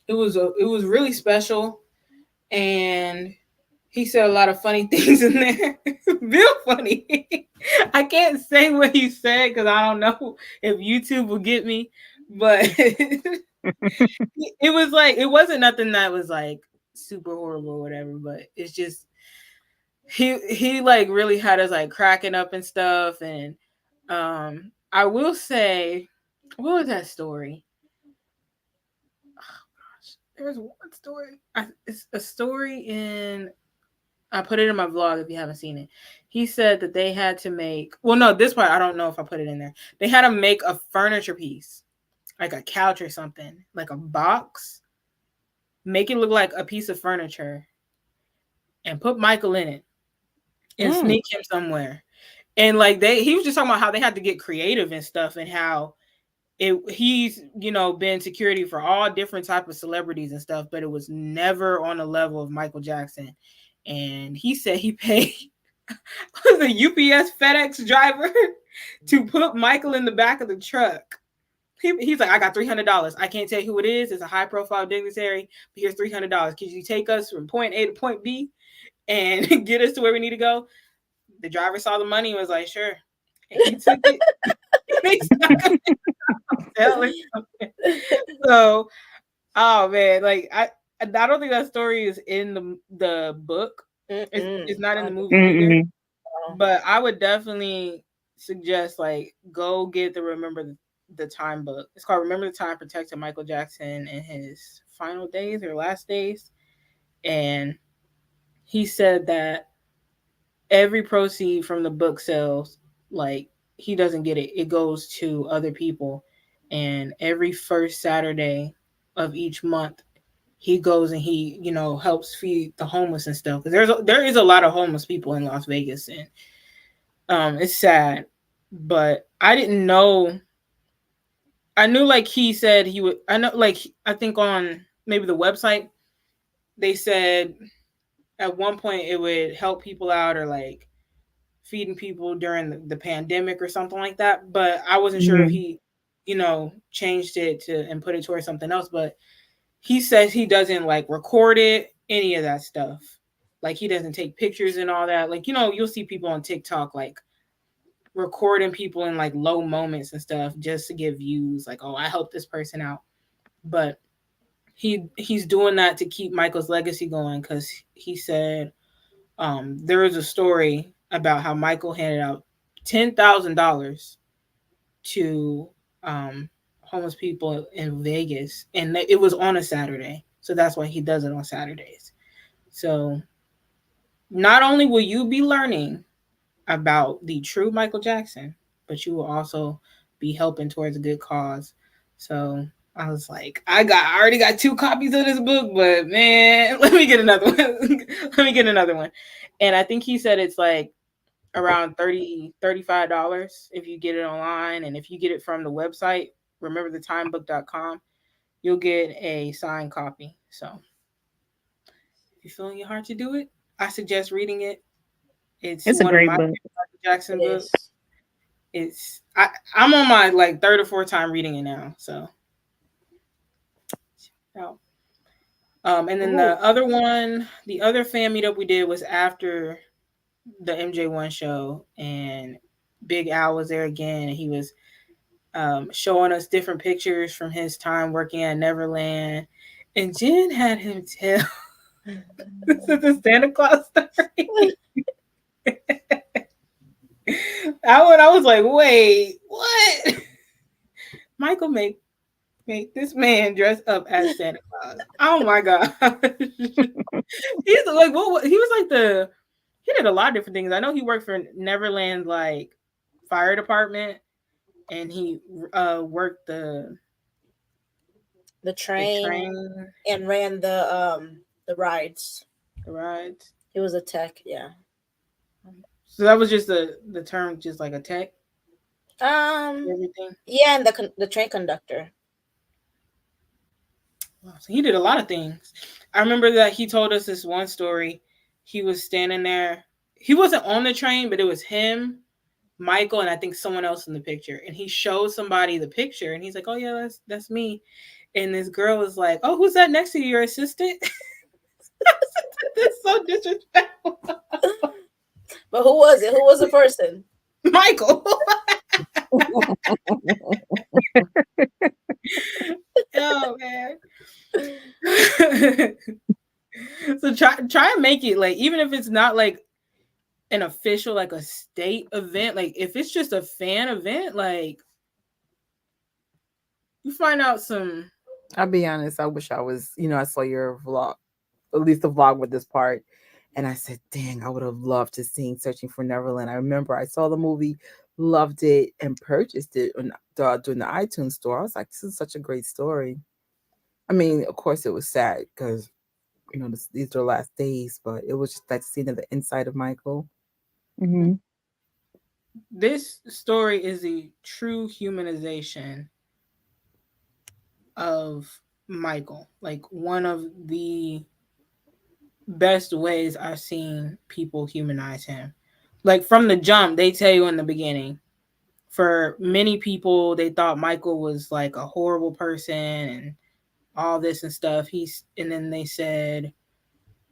Speaker 1: It was really special, and he said a lot of funny things in there. Real funny. I can't say what he said because I don't know if YouTube will get me, but it was like, it wasn't nothing that was like super horrible or whatever, but it's just he like really had us like cracking up and stuff. And I will say, what was that story? Oh gosh, there's one story. It's a story in. I put it in my vlog if you haven't seen it. He said that they had to make. Well, no, this part I don't know if I put it in there. They had to make a furniture piece, like a couch or something, like a box. Make it look like a piece of furniture, and put Michael in it, and sneak him somewhere. And like he was just talking about how they had to get creative and stuff, and how he's been security for all different type of celebrities and stuff, but it was never on the level of Michael Jackson. And he said he paid was a UPS FedEx driver to put Michael in the back of the truck He's like, I got $300. I can't tell you who it is. It's a high profile dignitary, but here's $300. Can you take us from point A to point B and get us to where we need to go? The driver saw the money and was like, sure. And he took it. So, oh man, like I don't think that story is in the book. It's not in the movie either. But I would definitely suggest like go get the Remember the Time book. It's called Remember the Time Protecting Michael Jackson in His Final Days or Last Days. And he said that every proceed from the book sales, like he doesn't get it. It goes to other people. And every first Saturday of each month, he goes and he, helps feed the homeless and stuff. Because there is a lot of homeless people in Las Vegas, and it's sad. But I didn't know. I knew like he said he would. I know like I think on maybe the website they said at one point it would help people out or like feeding people during the pandemic or something like that. But I wasn't sure if he, changed it and put it towards something else. But he says he doesn't like record it, any of that stuff. Like he doesn't take pictures and all that. Like, you'll see people on TikTok like recording people in like low moments and stuff just to get views. Like, oh, I helped this person out. But he's doing that to keep Michael's legacy going because he said there was a story about how Michael handed out $10,000 to homeless people in Vegas, and it was on a Saturday, so that's why he does it on Saturdays. So not only will you be learning about the true Michael Jackson, but you will also be helping towards a good cause. So I was like, I already got 2 copies of this book, but man, let me get another one. And I think he said it's like around $35 if you get it online, and if you get it from the website rememberthetimebook.com, you'll get a signed copy. So if you feel in your heart to do it, I suggest reading it. It's
Speaker 3: a
Speaker 1: one
Speaker 3: great
Speaker 1: of my
Speaker 3: book.
Speaker 1: Michael Jackson books. I'm on my like 3rd or 4th time reading it now. So and then the other fan meetup we did was after the MJ1 show, and Big Al was there again, and he was showing us different pictures from his time working at Neverland. And Jen had him tell the Santa Claus story. I was like, wait, what? Michael made this man dress up as Santa Claus. Oh my god. He's like, what? He was like he did a lot of different things. I know he worked for Neverland like fire department, and he worked the
Speaker 2: train and ran the rides.
Speaker 1: The rides.
Speaker 2: He was a tech, yeah.
Speaker 1: So that was just the term, just like a tech.
Speaker 2: Everything. Yeah, and the train conductor.
Speaker 1: Wow, so he did a lot of things. I remember that he told us this one story. He was standing there. He wasn't on the train, but it was him, Michael, and I think someone else in the picture. And he showed somebody the picture, and he's like, "Oh yeah, that's me." And this girl was like, "Oh, who's that next to you? Your assistant?" That's so disrespectful.
Speaker 2: But who was it? Who was the person?
Speaker 1: Michael. Oh man. So try and make it like, even if it's not like an official, like a state event, like if it's just a fan event, like you find out some.
Speaker 4: I'll be honest, I wish I was, I saw your vlog, at least the vlog with this part, and I said, dang, I would have loved to see Searching for Neverland. I remember I saw the movie, loved it, and purchased it during the iTunes store. I was like, this is such a great story. I mean, of course it was sad because, these are last days, but it was just that scene of the inside of Michael.
Speaker 3: Mm-hmm.
Speaker 1: This story is a true humanization of Michael. Like one of the best ways I've seen people humanize him. Like from the jump, they tell you in the beginning, for many people, they thought Michael was like a horrible person and all this and stuff. And then they said,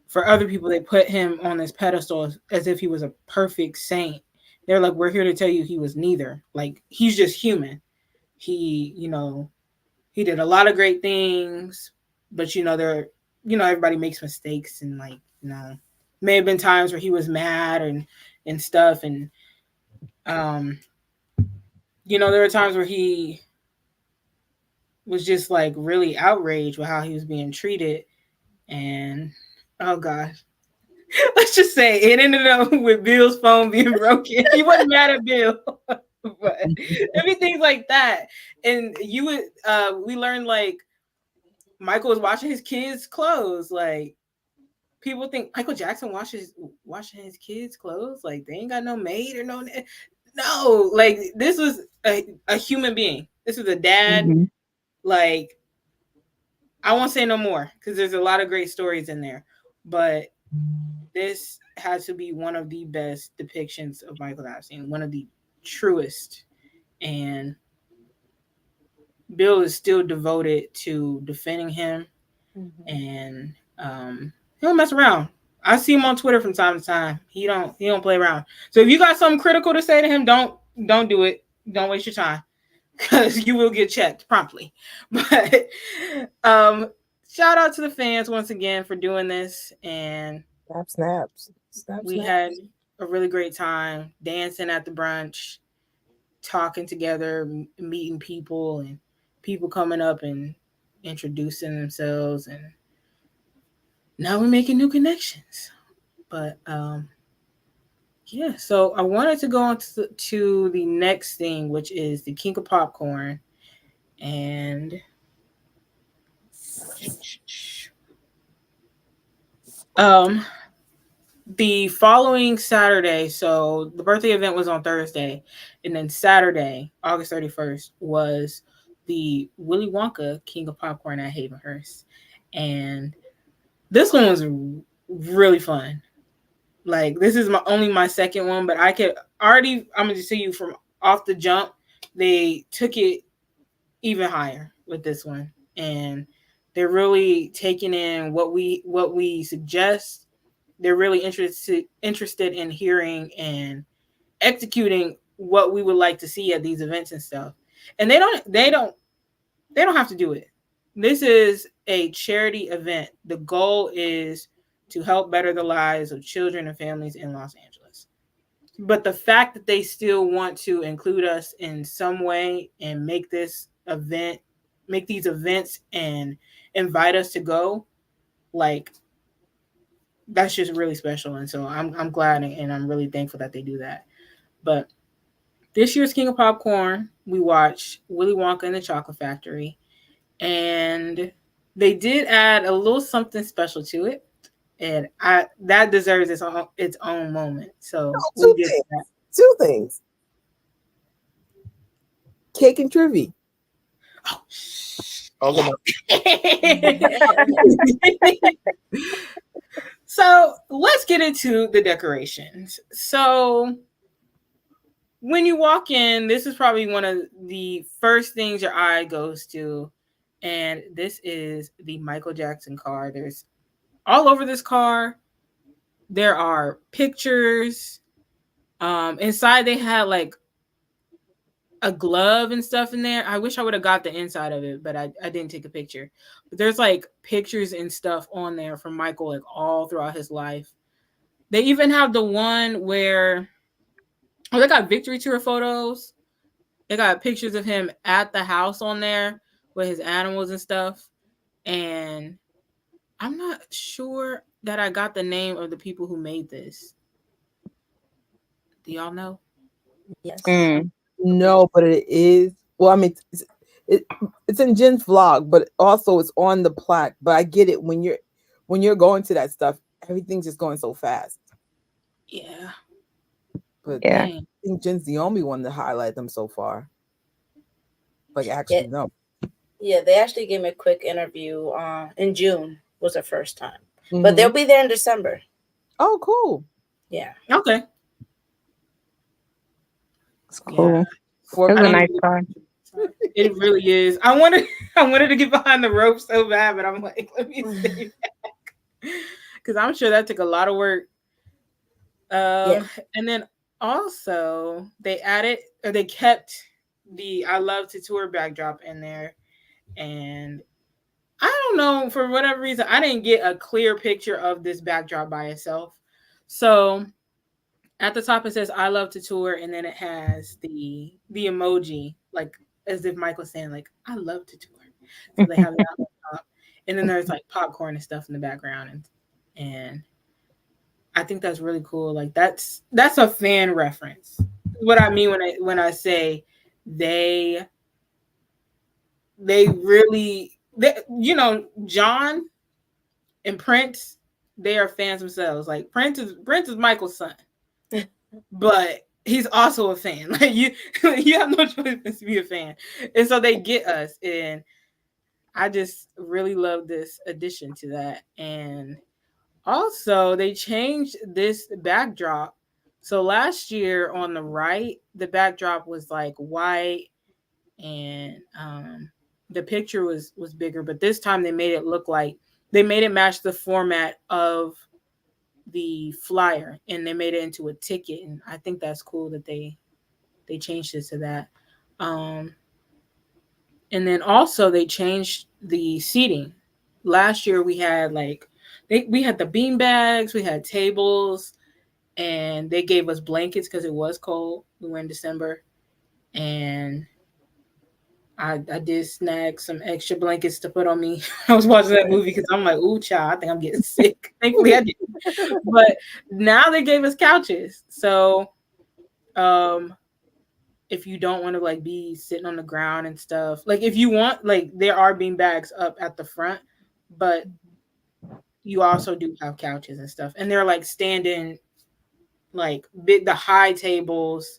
Speaker 1: for other people, they put him on this pedestal as if he was a perfect saint. They're like, we're here to tell you he was neither. Like, he's just human. He, he did a lot of great things, but everybody makes mistakes, and like, may have been times where he was mad and stuff, and there were times where he was just like really outraged with how he was being treated, and oh gosh, let's just say it ended up with Bill's phone being broken. He wasn't mad at Bill, but everything's like that. And we learned like Michael was washing his kids' clothes. Like, people think Michael Jackson washing his kids' clothes. Like, they ain't got no maid or no. Like, this was a human being. This was a dad. Mm-hmm. Like, I won't say no more because there's a lot of great stories in there, but this has to be one of the best depictions of Michael that I've seen, one of the truest. And Bill is still devoted to defending him, and he don't mess around. I see him on Twitter from time to time. He don't play around. So if you got something critical to say to him, don't do it. Don't waste your time, because you will get checked promptly. But shout out to the fans once again for doing this, and
Speaker 4: snaps.
Speaker 1: We had a really great time dancing at the brunch, talking together, meeting people, and people coming up and introducing themselves, and now we're making new connections. But yeah, so I wanted to go on to the next thing, which is the King of Popcorn. And the following Saturday, so the birthday event was on Thursday, and then Saturday, August 31st, was the Willy Wonka King of Popcorn at Havenhurst. And this one was really fun. Like, this is only my second one, but I'm going to see you from off the jump, they took it even higher with this one. And they're really taking in what we suggest. They're really interested in hearing and executing what we would like to see at these events and stuff. And they don't have to do it. This is a charity event. The goal is to help better the lives of children and families in Los Angeles. But the fact that they still want to include us in some way and make these events and invite us to go, like, that's just really special. And so I'm glad and I'm really thankful that they do that. But this year's King of Popcorn, we watched Willy Wonka and the Chocolate Factory, and they did add a little something special to it, and that deserves its own moment. So we'll get to that.
Speaker 4: Two things. Cake and trivia.
Speaker 1: Oh. So let's get into the decorations. So when you walk in, this is probably one of the first things your eye goes to. And this is the Michael Jackson car. There's all over this car, there are pictures. Inside they had like a glove and stuff in there. I wish I would have got the inside of it, but I didn't take a picture. But there's like pictures and stuff on there from Michael, like all throughout his life. They even have the one where they got victory tour photos. They got pictures of him at the house on there with his animals and stuff. And I'm not sure that I got the name of the people who made this. Do y'all know?
Speaker 2: Yes.
Speaker 4: No, but it is. Well, I mean, it's in Jen's vlog, but also it's on the plaque. But I get it when you're going to that stuff, everything's just going so fast.
Speaker 1: Yeah.
Speaker 4: But yeah, I think Jen's the only one to highlight them so far. Like, actually, no.
Speaker 2: Yeah, they actually gave me a quick interview in June was the first time. Mm-hmm. But they'll be there in December.
Speaker 4: Oh, cool.
Speaker 2: Yeah.
Speaker 1: Okay.
Speaker 3: That's cool. It was a nice car.
Speaker 1: It really is. I wanted to get behind the rope so bad, but I'm like, let me stay back because I'm sure that took a lot of work. And then also they kept the "I Love to Tour" backdrop in there, and I don't know, for whatever reason I didn't get a clear picture of this backdrop by itself. So at the top it says "I love to tour," and then it has the emoji, like as if Michael's saying like "I love to tour." So they have that on top, and then there's like popcorn and stuff in the background, and I think that's really cool. Like that's a fan reference. What I mean when I say they really John and Prince, they are fans themselves. Like Prince is Michael's son, but he's also a fan. Like you have no choice but to be a fan, and so they get us. And I just really love this addition to that. And also, they changed this backdrop. So last year on the right, the backdrop was like white, and the picture was bigger. But this time they made it match the format of the flyer, and they made it into a ticket. And I think that's cool that they changed it to that. And then also they changed the seating. Last year we had we had the bean bags, we had tables, and they gave us blankets because it was cold. We were in December, and I did snag some extra blankets to put on me. I was watching that movie because I'm like, ooh, child, I think I'm getting sick. Thankfully I did. But now they gave us couches. So if you don't want to like be sitting on the ground and stuff, like if you want, like there are bean bags up at the front, but you also do have couches and stuff, and they're like standing, like the high tables.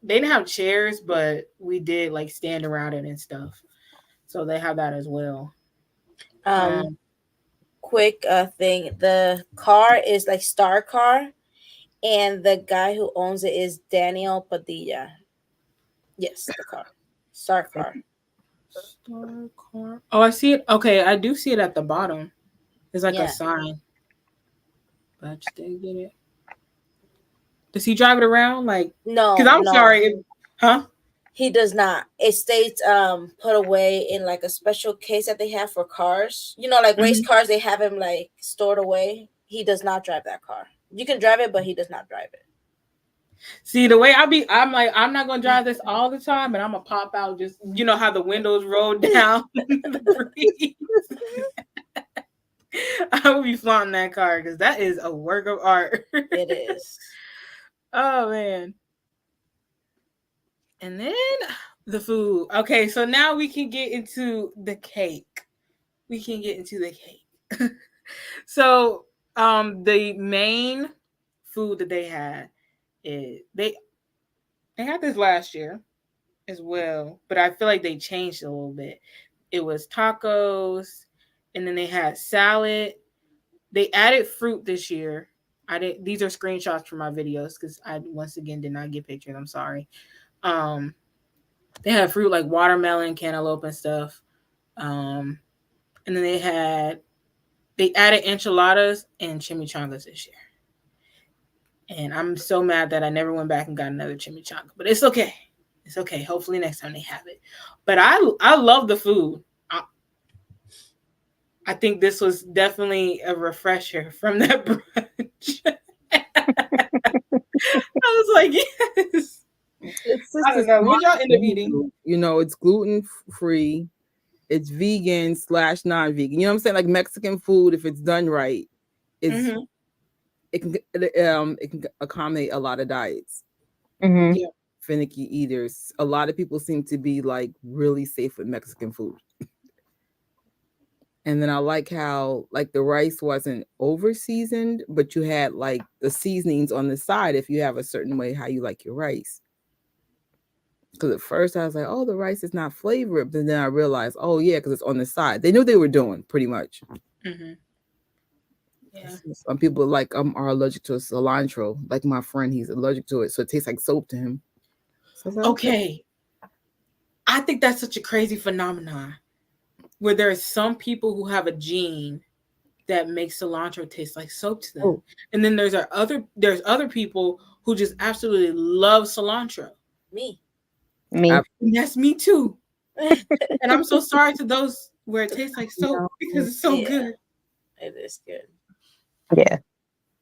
Speaker 1: They didn't have chairs, but we did like stand around it and stuff, so they have that as well.
Speaker 2: Quick thing, the car is like Star Car, and the guy who owns it is Daniel Padilla. Yes, the car. Star Car.
Speaker 1: Star Car. Oh, I see it. Okay, I do see it at the bottom. It's like a sign. But I just didn't get it. Does he drive it around? Like,
Speaker 2: no.
Speaker 1: Because I'm sorry. Huh?
Speaker 2: He does not. It stays put away in like a special case that they have for cars. You know, like race cars, they have him like stored away. He does not drive that car. You can drive it, but he does not drive it.
Speaker 1: See, the way I'm like, I'm not gonna drive this all the time, but I'm gonna pop out, just how the windows roll down the breeze. I will be flaunting that car because that is a work of art.
Speaker 2: It is.
Speaker 1: Oh man. And then the food. Okay, so now we can get into the cake. So the main food that they had is they had this last year as well, but I feel like they changed it a little bit. It was tacos, and then they had salad. They added fruit this year. These are screenshots from my videos because I once again did not get pictures. I'm sorry. They had fruit like watermelon, cantaloupe, and stuff. And then they added enchiladas and chimichangas this year. And I'm so mad that I never went back and got another chimichanga, but it's okay. It's okay. Hopefully next time they have it. But I love the food. I think this was definitely a refresher from that brunch. I was like, yes. I don't know. What y'all end up eating?
Speaker 4: It's gluten free. It's vegan / non-vegan. You know what I'm saying? Like Mexican food, if it's done right, it can accommodate a lot of diets.
Speaker 3: Yeah.
Speaker 4: Finicky eaters. A lot of people seem to be like really safe with Mexican food. And then I like how like the rice wasn't over seasoned, but you had like the seasonings on the side if you have a certain way how you like your rice. Because at first I was like, oh, the rice is not flavored. But then I realized, oh, yeah, because it's on the side. They knew what they were doing pretty much.
Speaker 1: Yeah.
Speaker 4: Some people like are allergic to cilantro. Like my friend, he's allergic to it, so it tastes like soap to him. So like,
Speaker 1: Okay. I think that's such a crazy phenomenon where there are some people who have a gene that makes cilantro taste like soap to them.
Speaker 4: Oh.
Speaker 1: And then there's other people who just absolutely love cilantro.
Speaker 2: Me.
Speaker 3: Me.
Speaker 1: And that's me too. And I'm so sorry to those where it tastes like soap because it's so good.
Speaker 2: It is good.
Speaker 3: Yeah.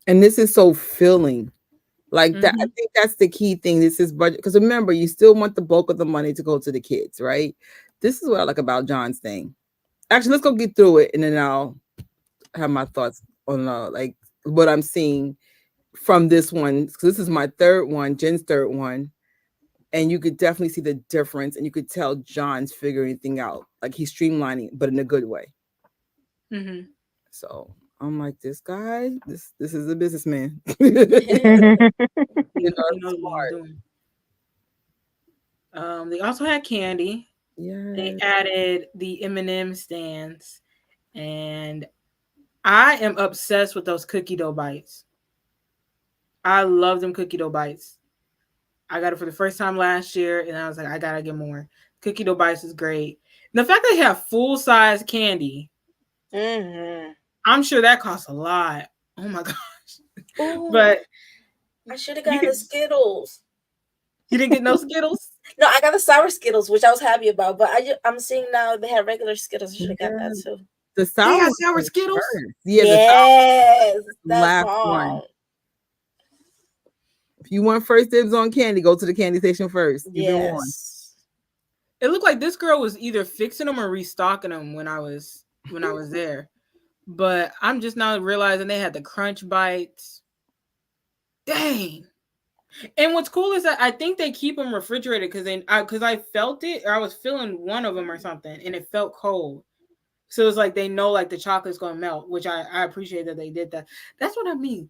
Speaker 4: And this is so filling. Like that, I think that's the key thing. This is budget, because remember, you still want the bulk of the money to go to the kids, right? This is what I like about John's thing. Actually, let's go get through it, and then I'll have my thoughts on like what I'm seeing from this one. So this is my third one, Jen's third one, and you could definitely see the difference, and you could tell John's figuring thing out. Like he's streamlining, but in a good way.
Speaker 1: Mm-hmm.
Speaker 4: So I'm like, this guy, this is a businessman.
Speaker 1: You know what he's doing. They also had candy.
Speaker 4: Yeah.
Speaker 1: They added the M&M stands, and I am obsessed with those cookie dough bites. I love them cookie dough bites. I got it for the first time last year, and I was like, I gotta get more. Cookie dough bites is great. And the fact that they have full size candy, I'm sure that costs a lot. Oh my gosh!
Speaker 2: Ooh,
Speaker 1: but
Speaker 2: I should have gotten the Skittles.
Speaker 1: You didn't get no Skittles?
Speaker 2: No, I got the sour Skittles, which I was happy about. But I'm seeing now they have regular Skittles. I should have got that too.
Speaker 4: The sour
Speaker 1: Skittles?
Speaker 4: Yeah,
Speaker 2: yes,
Speaker 4: the last one. If you want first dibs on candy, go to the candy station first. You've been warned.
Speaker 1: It looked like this girl was either fixing them or restocking them when I was there. But I'm just now realizing they had the crunch bites. Dang. And what's cool is that I think they keep them refrigerated because I felt it, or I was feeling one of them or something, and it felt cold. So it's like they know like the chocolate's gonna melt, which I appreciate that they did that. That's what I mean.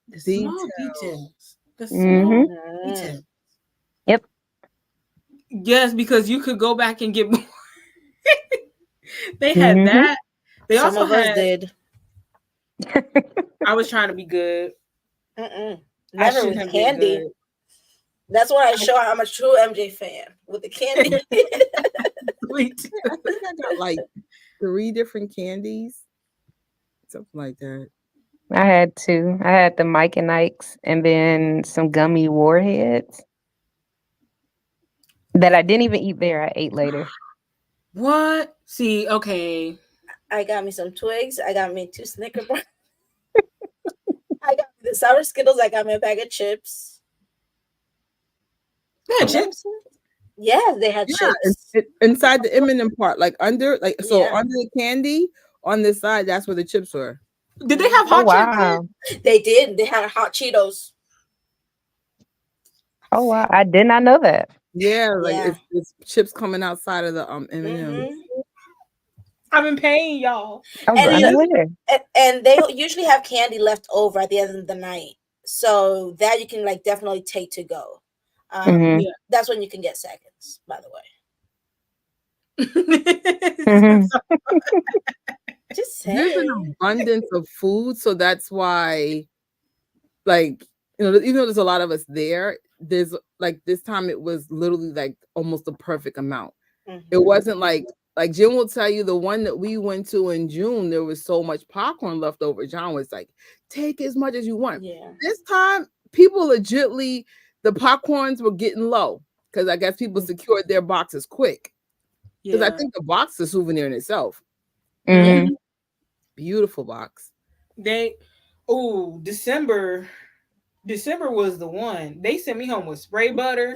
Speaker 1: The small details. The small details.
Speaker 3: Yep.
Speaker 1: Yes, because you could go back and get more. They had that. They
Speaker 2: Some
Speaker 1: also
Speaker 2: of us did.
Speaker 1: I was trying to be good.
Speaker 2: Never with candy. That's what I show I'm a true MJ fan with the candy.
Speaker 4: I think I got like 3 different candies, something like that.
Speaker 3: I had 2. I had the Mike and Ike's and then some gummy warheads that I didn't even eat there. I ate later.
Speaker 1: What? See, okay.
Speaker 2: I got me some Twigs. I got me 2 Snicker bars. I got the sour Skittles. I got me a bag of chips.
Speaker 1: They had chips?
Speaker 2: Yeah, they had chips.
Speaker 4: Inside the M&M part, like under, under the candy on this side, that's where the chips were.
Speaker 1: Did they have hot chips?
Speaker 2: They did. They had hot Cheetos.
Speaker 3: Oh wow, I did not know that.
Speaker 4: Yeah, like it's chips coming outside of the M&M.
Speaker 1: I'm in pain, y'all.
Speaker 2: And they usually have candy left over at the end of the night, so that you can like definitely take to go. That's when you can get seconds, by the way. Just saying.
Speaker 4: There's an abundance of food, so that's why, like, even though there's a lot of us there, there's like this time it was literally like almost the perfect amount. It wasn't like Jim will tell you, the one that we went to in June, there was so much popcorn left over. John was like, take as much as you want.
Speaker 2: Yeah.
Speaker 4: This time, people legitly, the popcorns were getting low because I guess people secured their boxes quick. Because I think the box is a souvenir in itself. Beautiful box.
Speaker 1: December was the one. They sent me home with spray butter.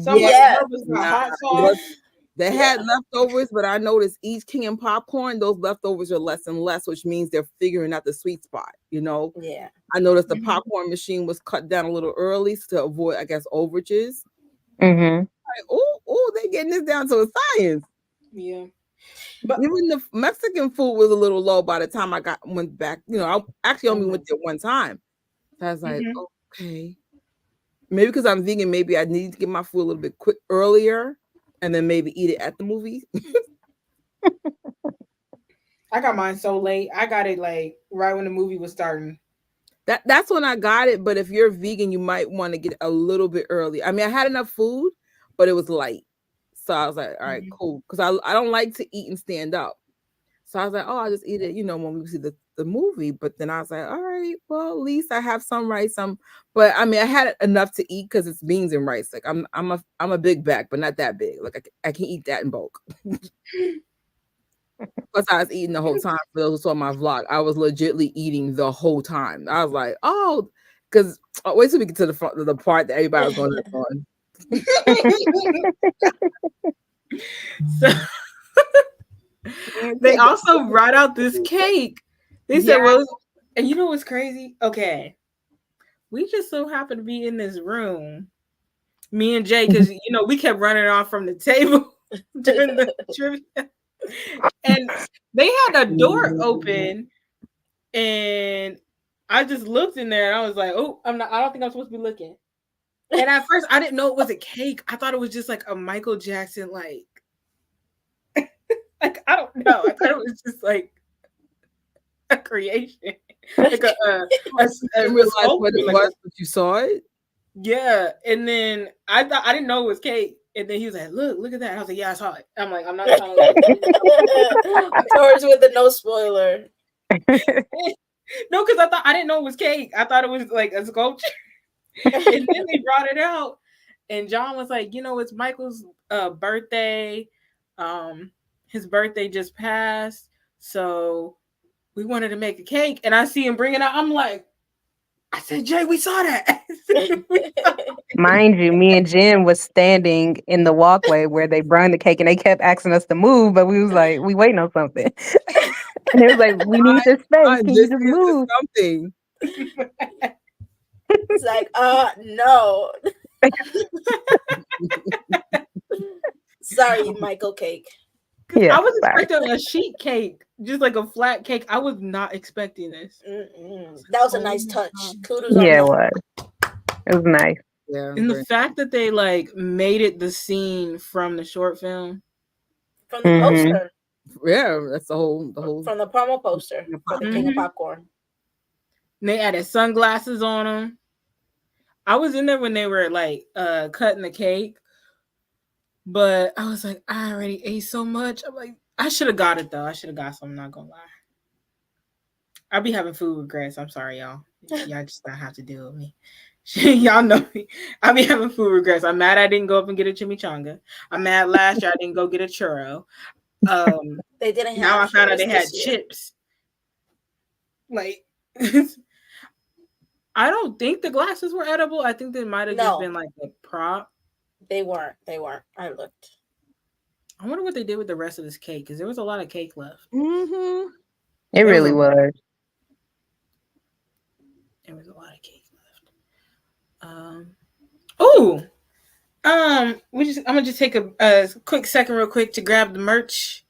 Speaker 1: Hot sauce.
Speaker 4: They had leftovers, but I noticed each King and popcorn, those leftovers are less and less, which means they're figuring out the sweet spot,
Speaker 2: Yeah.
Speaker 4: I noticed the popcorn machine was cut down a little early to avoid, I guess, overages.
Speaker 3: Like,
Speaker 4: they're getting this down to a science.
Speaker 1: Yeah.
Speaker 4: But even the Mexican food was a little low by the time I went back. I actually only went there one time. So I was like, okay. Maybe because I'm vegan, maybe I need to get my food a little bit quick earlier and then maybe eat it at the movie.
Speaker 1: I got mine so late. I got it like right when the movie was starting.
Speaker 4: That's when I got it. But if you're vegan, you might want to get a little bit early. I mean, I had enough food, but it was light. So I was like, all right, cool. Because I don't like to eat and stand up. So I was like, oh, I'll just eat it, when we see the movie. But then I was like, all right, well, at least I have some rice, but I mean, I had enough to eat because it's beans and rice. Like I'm a big bag, but not that big. Like I can eat that in bulk. Plus, I was eating the whole time. For those who saw my vlog, I was legitly eating the whole time. I was like, oh, because wait till we get to the part that everybody was going on.
Speaker 1: So they also brought out this cake. They said, well, and you know what's crazy? Okay. We just so happened to be in this room, me and Jay, because we kept running off from the table during the trivia. And they had a door open, and I just looked in there and I was like, oh, I don't think I'm supposed to be looking. And at first I didn't know it was a cake. I thought it was just like a Michael Jackson, like I don't know. I thought it was just like a creation. Like I realized what it was,
Speaker 4: but you saw it?
Speaker 1: Yeah. And then I didn't know it was cake. And then he was like, look at that. And I was like, yeah, I saw it. I'm like, I'm not trying to
Speaker 2: Towards with the no spoiler.
Speaker 1: No, because I didn't know it was cake. I thought it was like a sculpture. And then they brought it out. And John was like, it's Michael's birthday. His birthday just passed. So we wanted to make a cake. And I see him bring it out. I'm like, I said, Jay, we saw that.
Speaker 3: Mind you, me and Jen was standing in the walkway where they brought the cake, and they kept asking us to move, but we was like, we waiting on something. And it was like, we need this space. Can you just move?
Speaker 4: Something.
Speaker 2: It's like, no. Sorry, Michael cake.
Speaker 1: Yeah, I was expecting a sheet cake, just like a flat cake. I was not expecting this.
Speaker 2: That was a nice touch. Kudos
Speaker 3: on that.
Speaker 2: It
Speaker 3: was. It was nice.
Speaker 4: Yeah,
Speaker 1: and the fact that they like made it the scene from the short film,
Speaker 2: from the poster.
Speaker 4: Yeah, that's the whole
Speaker 2: from the promo poster for the King of Popcorn.
Speaker 1: And they added sunglasses on them. I was in there when they were like cutting the cake, but I was like, I already ate so much. I'm like, I should have got it though. I should have got some. I'm not gonna lie. I'll be having food regrets. I'm sorry, y'all. Y'all just don't have to deal with me. Y'all know me. I'll be having food regrets. I'm mad I didn't go up and get a chimichanga. I'm mad last year I didn't go get a churro.
Speaker 2: They didn't have.
Speaker 1: Now I found out they had chips. Like, I don't think the glasses were edible. I think they might have just been like a prop.
Speaker 2: They weren't. I looked.
Speaker 1: I wonder what they did with the rest of this cake, because there was a lot of cake left.
Speaker 3: It really was.
Speaker 1: There was a lot of cake left. I'm gonna just take a quick second real quick to grab the merch.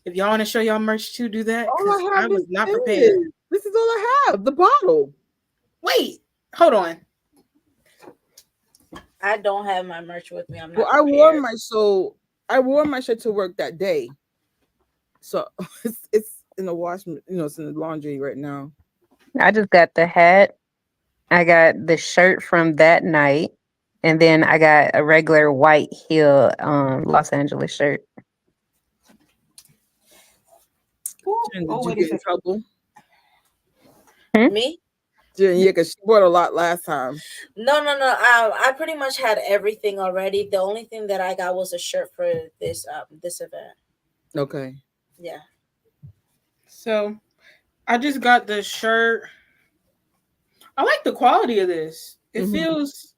Speaker 1: If y'all want to show y'all merch too, do that. I was not prepared.
Speaker 4: This is all I have. The bottle.
Speaker 1: Wait, hold on.
Speaker 2: I don't have my merch with me. I'm not.
Speaker 4: Well, I wore my shirt to work that day. So it's in the wash, it's in the laundry right now.
Speaker 3: I just got the hat. I got the shirt from that night, and then I got a regular white heel Los Angeles shirt.
Speaker 4: Jen, did you get in trouble?
Speaker 2: Me?
Speaker 4: Jen, yeah, because she bought a lot last time.
Speaker 2: No. I pretty much had everything already. The only thing that I got was a shirt for this event.
Speaker 4: Okay.
Speaker 2: Yeah.
Speaker 1: So I just got the shirt. I like the quality of this. It feels,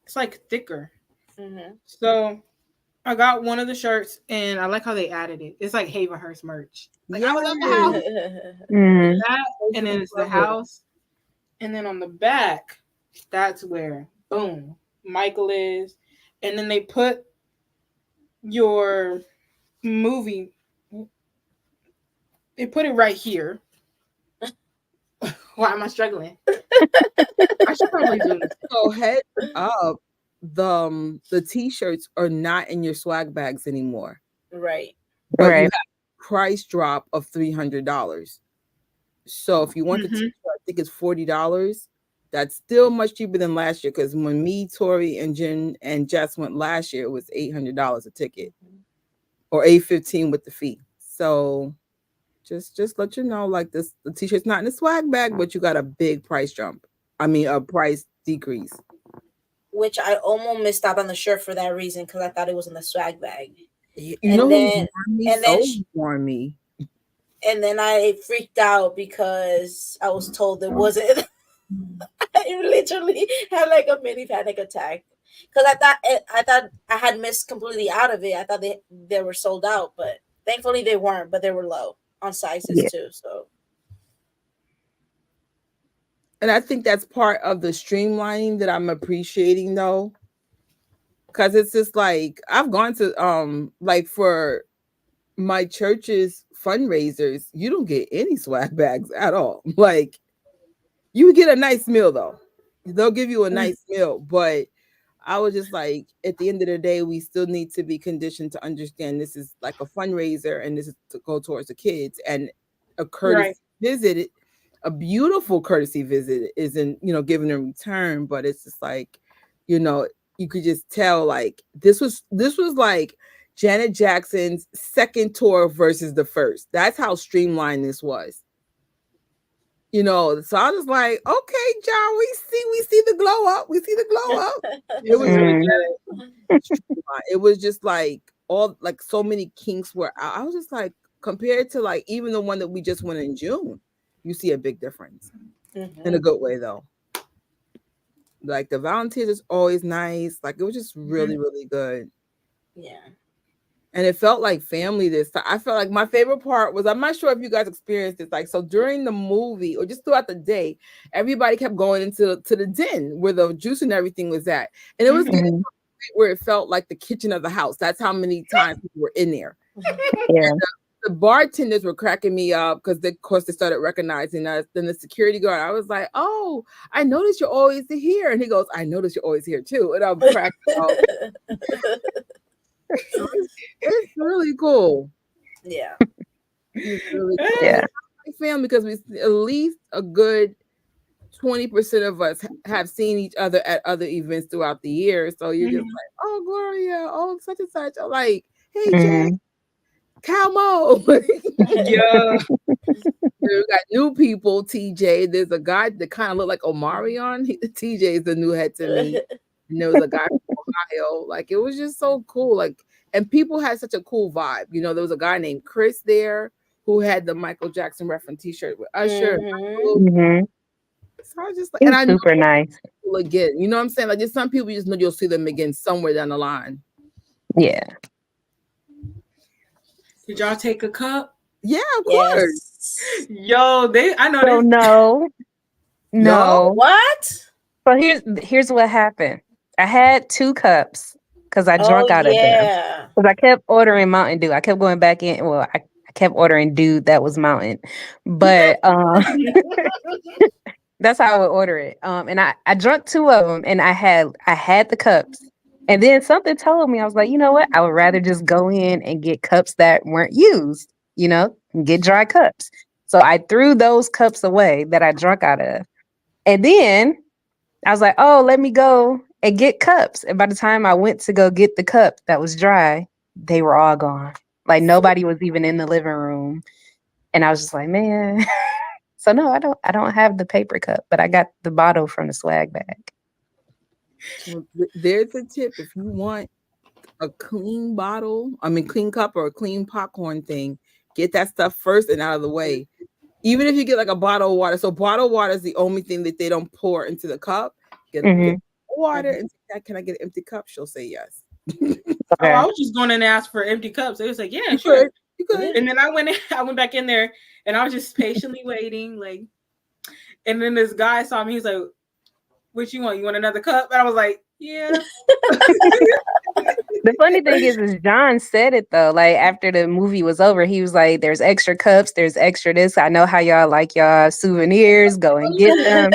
Speaker 1: it's like thicker. So I got one of the shirts, and I like how they added it. It's like Havenhurst merch. Like, I was at the house. That, and then it's the house. And then on the back, that's where, boom, Michael is. And then they put your movie, they put it right here. Why am I struggling? I should probably do this.
Speaker 4: So head up, the t-shirts are not in your swag bags anymore.
Speaker 2: Right.
Speaker 4: But you have price drop of $300. So if you want the t-shirt, I think it's $40. That's still much cheaper than last year, because when me, Tori, and Jen and Jess went last year, it was $800 a ticket, or $815 with the fee. So just let you know, like, the t-shirt's not in the swag bag, but you got a big price jump. I mean, a price decrease.
Speaker 2: Which I almost missed out on the shirt for that reason, because I thought it was in the swag bag.
Speaker 4: You know who warned me?
Speaker 2: And then I freaked out because I was told it wasn't. I literally had like a mini panic attack, because I thought I had missed completely out of it. I thought they were sold out, but thankfully they weren't. But they were low on sizes too. So,
Speaker 4: and I think that's part of the streamlining that I'm appreciating, though, because it's just like, I've gone to like, for my church's fundraisers, you don't get any swag bags at all. Like, you get a nice meal, though. They'll give you a nice meal, but I was just like, at the end of the day, we still need to be conditioned to understand this is like a fundraiser, and this is to go towards the kids, and a courtesy visit, a beautiful courtesy visit isn't, given in return, but it's just like, you could just tell, like, this was like Janet Jackson's second tour versus the first. That's how streamlined this was. So I was like, okay, John, we see the glow up. We see the glow up. It was really good. It was just like, all, like, so many kinks were out. I was just like, compared to, like, even the one that we just went in June, you see a big difference in a good way, though. Like, the volunteers is always nice. Like, it was just really, really good.
Speaker 2: Yeah.
Speaker 4: And it felt like family this time. I felt like my favorite part was, I'm not sure if you guys experienced this, like, so during the movie or just throughout the day, everybody kept going into the den where the juice and everything was at. And it was getting to a point where it felt like the kitchen of the house. That's how many times people were in there. Yeah. The bartenders were cracking me up, because of course they started recognizing us. Then the security guard, I was like, oh, I noticed you're always here. And he goes, I noticed you're always here too. And I'm cracking up. It's really cool.
Speaker 2: Yeah.
Speaker 4: It's really cool. Yeah. Family, because we, at least a good 20% of us have seen each other at other events throughout the year. So you're just like, oh, Gloria, oh, such and such. I'm like, hey, Jay, Calmo.
Speaker 1: Yeah.
Speaker 4: We got new people, TJ. There's a guy that kind of looked like Omarion. TJ is the new head to me. And there was a guy from Ohio. Like, it was just so cool. Like, and people had such a cool vibe. There was a guy named Chris there who had the Michael Jackson reference t-shirt with Usher. So I was just like, and I know
Speaker 3: super nice.
Speaker 4: Again, you know what I'm saying? Like, there's some people you just know you'll see them again somewhere down the line.
Speaker 3: Yeah.
Speaker 1: Did y'all take a cup?
Speaker 4: Yeah, of course.
Speaker 1: Yo, I know.
Speaker 3: So no.
Speaker 2: What?
Speaker 3: So here's what happened. I had 2 cups because I drunk out of them. Because I kept ordering Mountain Dew. I kept going back in. Well, I kept ordering Dew that was Mountain, but that's how I would order it. And I drank 2 of them, and I had the cups. And then something told me, I was like, you know what? I would rather just go in and get cups that weren't used, get dry cups. So I threw those cups away that I drank out of. And then I was like, oh, let me go and get cups. And by the time I went to go get the cup that was dry, they were all gone. Like, nobody was even in the living room. And I was just like, man. So no, I don't have the paper cup, but I got the bottle from the swag bag.
Speaker 4: There's a tip. If you want a clean clean cup or a clean popcorn thing, get that stuff first and out of the way. Even if you get like a bottle of water. So bottled water is the only thing that they don't pour into the cup. Get water and say, can I get an empty cup? She'll say yes.
Speaker 1: Okay. Oh, I was just going in and ask for empty cups. They was like, yeah, sure.
Speaker 4: You could.
Speaker 1: And then I went back in there, and I was just patiently waiting, like. And then this guy saw me. He's like, "What you want? You want another cup?" And I was like, "Yeah."
Speaker 3: The funny thing is John said it though. Like after the movie was over, he was like, "There's extra cups. There's extra this. I know how y'all like y'all souvenirs. Go and get them."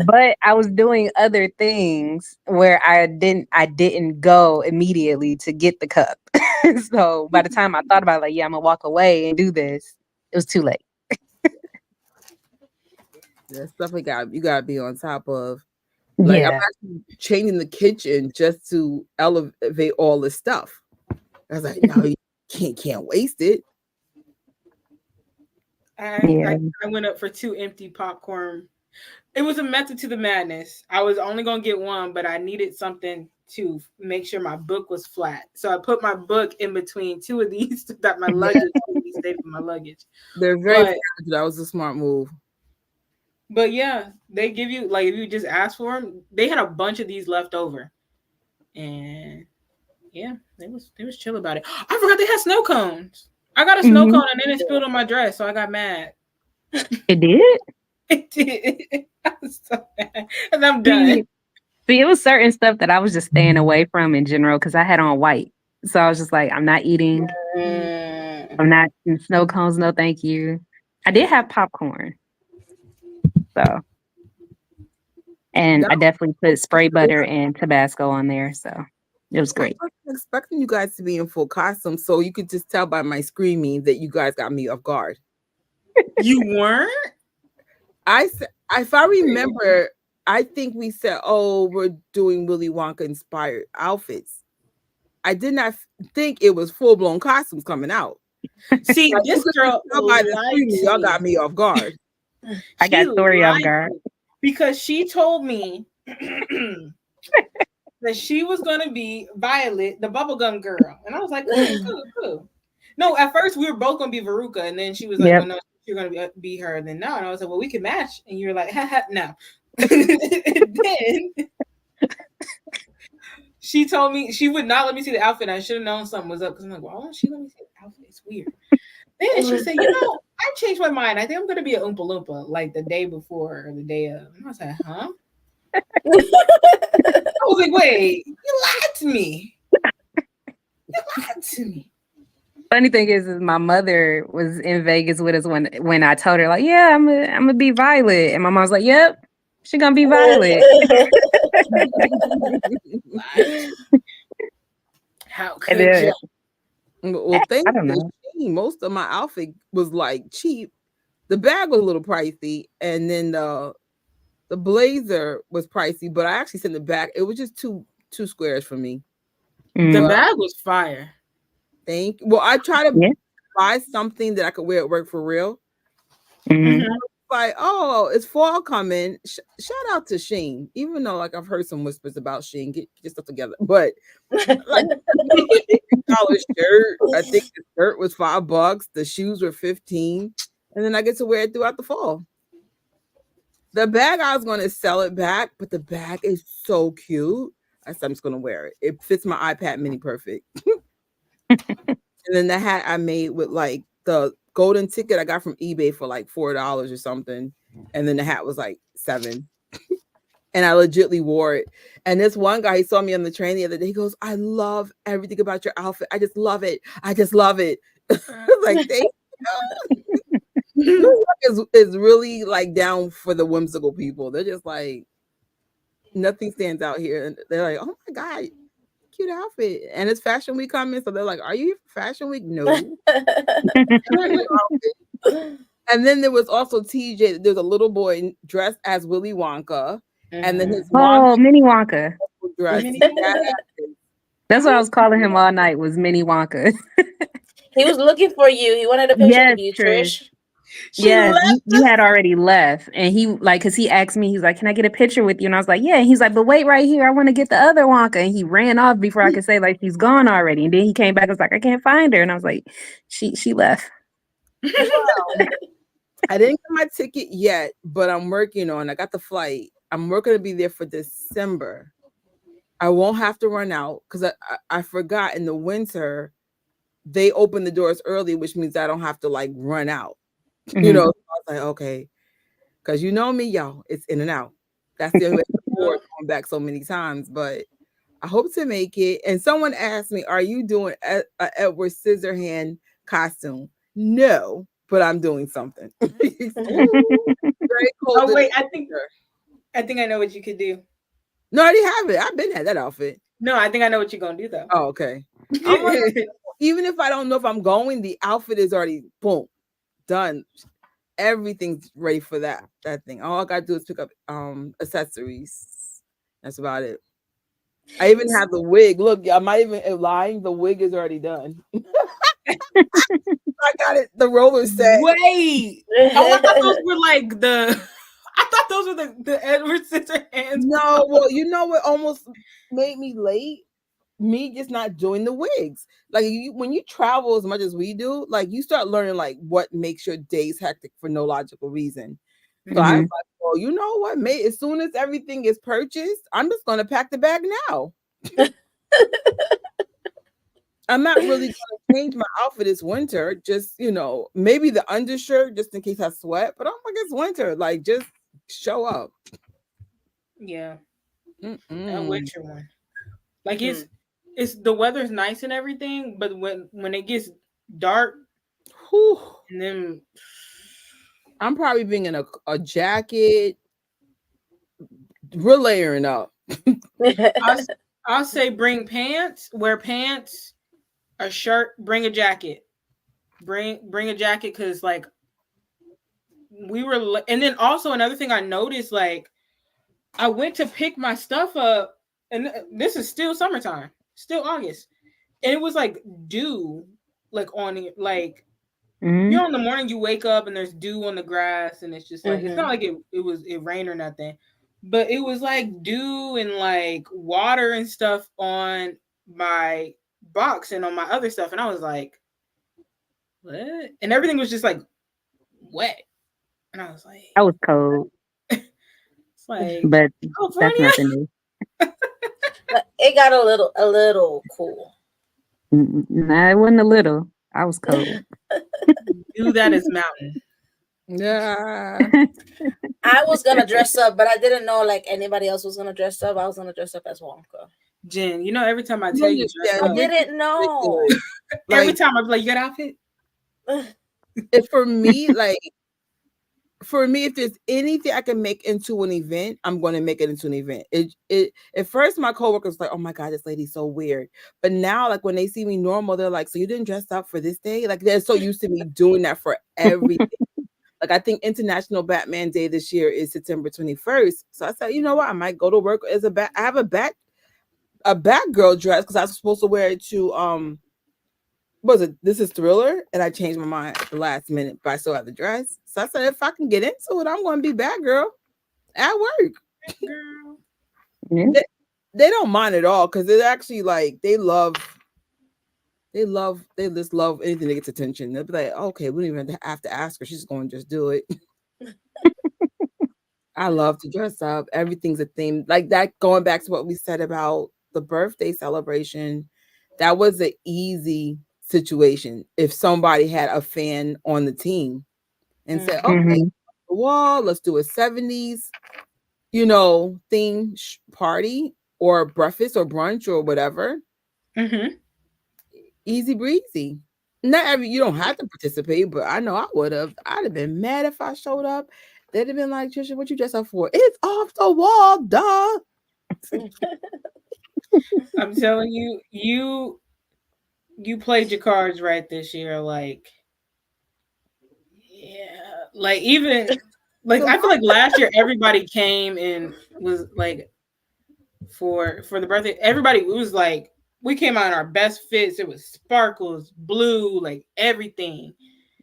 Speaker 3: But I was doing other things where I didn't go immediately to get the cup. So by the time I thought about it, like, yeah, I'm gonna walk away and do this, it was too late.
Speaker 4: That's stuff you gotta be on top of. Like
Speaker 3: Yeah.
Speaker 4: I'm actually changing the kitchen just to elevate all this stuff. I was like, no, you can't waste it.
Speaker 1: I went up for 2 empty popcorn. It was a method to the madness. I was only gonna get one, but I needed something to make sure my book was flat. So I put my book in between 2 of these so that my luggage would be safe in my luggage.
Speaker 4: They're very that was a smart move.
Speaker 1: But yeah, they give you, like, if you just ask for them, they had a bunch of these left over. And yeah, they was chill about it. I forgot they had snow cones. I got a snow cone and then it spilled on my dress, so I got mad.
Speaker 3: It did?
Speaker 1: It did. I was so mad. And I'm done.
Speaker 3: See, it was certain stuff that I was just staying away from in general because I had on white. So I was just like, I'm not eating. I'm not in snow cones, no thank you. I did have popcorn. So, and I definitely put spray butter and Tabasco on there. So it was great.
Speaker 4: I wasn't expecting you guys to be in full costume, so you could just tell by my screaming that you guys got me off guard.
Speaker 1: You weren't?
Speaker 4: If I remember, I think we said, "Oh, we're doing Willy Wonka inspired outfits." I did not think it was full blown costumes coming out.
Speaker 1: See, this girl,
Speaker 4: y'all got me off guard.
Speaker 3: I got Story off guard
Speaker 1: because she told me that she was gonna be Violet, the bubblegum girl, and I was like, cool. No, at first we were both gonna be Veruca, and then she was like, "Well, no, you're gonna be her." And then no, and I was like, "Well, we can match," and you were like, "No." Then she told me she would not let me see the outfit. I should have known something was up because I'm like, "Why won't she let me see the outfit? It's weird." Then she said, I changed my mind. I think I'm going to be an Oompa Loompa like the day before or the day of. And I was like, huh? I was like, wait, you lied to me.
Speaker 3: Funny thing is my mother was in Vegas with us when I told her, like, yeah, I'm gonna be Violet. And my mom was like, yep, she's going to be Violet.
Speaker 1: How could you?
Speaker 4: Well, thank you. Most of my outfit was like cheap. The bag was a little pricey, and then the blazer was pricey. But I actually sent it back. It was just two squares for me.
Speaker 1: The bag was fire.
Speaker 4: Well, I try to buy something that I could wear at work for real. Like, oh, it's fall coming. Shout out to Shein, even though like I've heard some whispers about Shein. Get your stuff together, but like $8 shirt. I think the shirt was $5. The shoes were $15, and then I get to wear it throughout the fall. The bag, I was going to sell it back, but the bag is so cute. I said I'm just going to wear it. It fits my iPad mini perfect. And then the hat I made with like the golden ticket I got from eBay for like $4 or something, and then the hat was like $7. And I legitly wore it. And this one guy, he saw me on the train the other day. He goes, I love everything about your outfit. I just love it. I just love it. Like, thank you. New York is really like down for the whimsical people. They're just like, nothing stands out here. And they're like, oh my God, cute outfit. And it's Fashion Week coming. So they're like, are you here for Fashion Week? No. And then there was also TJ. There's a little boy dressed as Willy Wonka. And then his
Speaker 3: Mini Wonka.
Speaker 4: That's
Speaker 3: what I was calling him all night, was Mini Wonka.
Speaker 2: He was looking for you. He wanted a picture with you, Trish.
Speaker 3: Yes, you had already left. And he, like, because he asked me, he's like, can I get a picture with you? And I was like, yeah. And he's like, but wait right here. I want to get the other Wonka. And he ran off before I could say, like, she's gone already. And then he came back and was like, I can't find her. And I was like, she left.
Speaker 4: I didn't get my ticket yet, but I'm working on. I got the flight. I'm working to be there for December. I won't have to run out because I forgot in the winter they open the doors early, which means I don't have to like run out. You know, so I was like, okay, because you know me, y'all, it's in and out. That's the only way to afford going back so many times. But I hope to make it. And someone asked me, "Are you doing a Edward Scissorhand costume?" No, but I'm doing something. Very cold.
Speaker 1: Oh wait, I think I know what you could do.
Speaker 4: No, I already have it. I've been had that outfit.
Speaker 1: No, I think I know what you're gonna do though.
Speaker 4: Oh, okay. Even if I don't know if I'm going, the outfit is already boom done. Everything's ready for that thing. All I gotta do is pick up accessories. That's about it. I even have the wig. Look, I'm not even lying. The wig is already done. I got it. The roller set.
Speaker 1: Wait, I thought those were like the. I thought those were the Edward Scissorhands.
Speaker 4: No, well, you know what almost made me late? Me just not doing the wigs. Like when you travel as much as we do, like you start learning like what makes your days hectic for no logical reason. So I was like, well, you know what, mate? As soon as everything is purchased, I'm just gonna pack the bag now. I'm not really gonna change my outfit this winter. Just maybe the undershirt just in case I sweat. But I'm like, it's winter. Like, just show up.
Speaker 1: Yeah, that winter one. Like it's the weather's nice and everything, but when it gets dark, and then
Speaker 2: I'm probably bringing a jacket. We're layering up.
Speaker 1: I'll say bring pants, wear pants, a shirt, bring a jacket. Bring a jacket because like we were, and then also another thing I noticed, like I went to pick my stuff up, and this is still summertime, still August, and it was like dew, like on it, like you know, in the morning you wake up and there's dew on the grass, and it's just like it's not like it rained or nothing, but it was like dew and like water and stuff on my box and on my other stuff, and I was like, what? And everything was just like wet, and I was like,
Speaker 3: I was cold.
Speaker 1: It's like,
Speaker 3: but
Speaker 1: California?
Speaker 3: That's nothing new.
Speaker 2: It got a little cool.
Speaker 3: Nah, it wasn't a little. I was cold.
Speaker 1: Do that as mountain.
Speaker 2: Yeah. I was gonna dress up, but I didn't know like anybody else was gonna dress up. I was gonna dress up as Wonka.
Speaker 1: Jen, you know, every time I tell you, dress up,
Speaker 2: I didn't know.
Speaker 1: Every time I'm like, you got an outfit?
Speaker 2: If for me, if there's anything I can make into an event, I'm going to make it into an event. It at first my coworkers were like, oh my God, this lady's so weird. But now, like when they see me normal, they're like, so you didn't dress up for this day? Like they're so used to me doing that for everything. Like I think International Batman Day this year is September 21st. So I said, you know what? I might go to work as I have a Batgirl dress because I was supposed to wear it to what was it? This is Thriller, and I changed my mind at the last minute, but I still have the dress. So I said, if I can get into it, I'm going to be Batgirl at work.
Speaker 1: Girl.
Speaker 2: Yeah. They don't mind at all because they're actually like they just love anything that gets attention. They'll be like, okay, we don't even have to ask her; she's going to just do it. I love to dress up. Everything's a theme like that. Going back to what we said about the birthday celebration, that was an easy situation. If somebody had a fan on the team and said, okay, the wall, let's do a 70s, theme party or breakfast or brunch or whatever. Easy breezy. You don't have to participate, but I know I would have. I'd have been mad if I showed up. They'd have been like, Trisha, what you dress up for? It's off the wall, duh.
Speaker 1: I'm telling you played your cards right this year. Like, yeah, like even like I feel like last year everybody came and was like for the birthday. Everybody was like we came out in our best fits. It was sparkles, blue, like everything.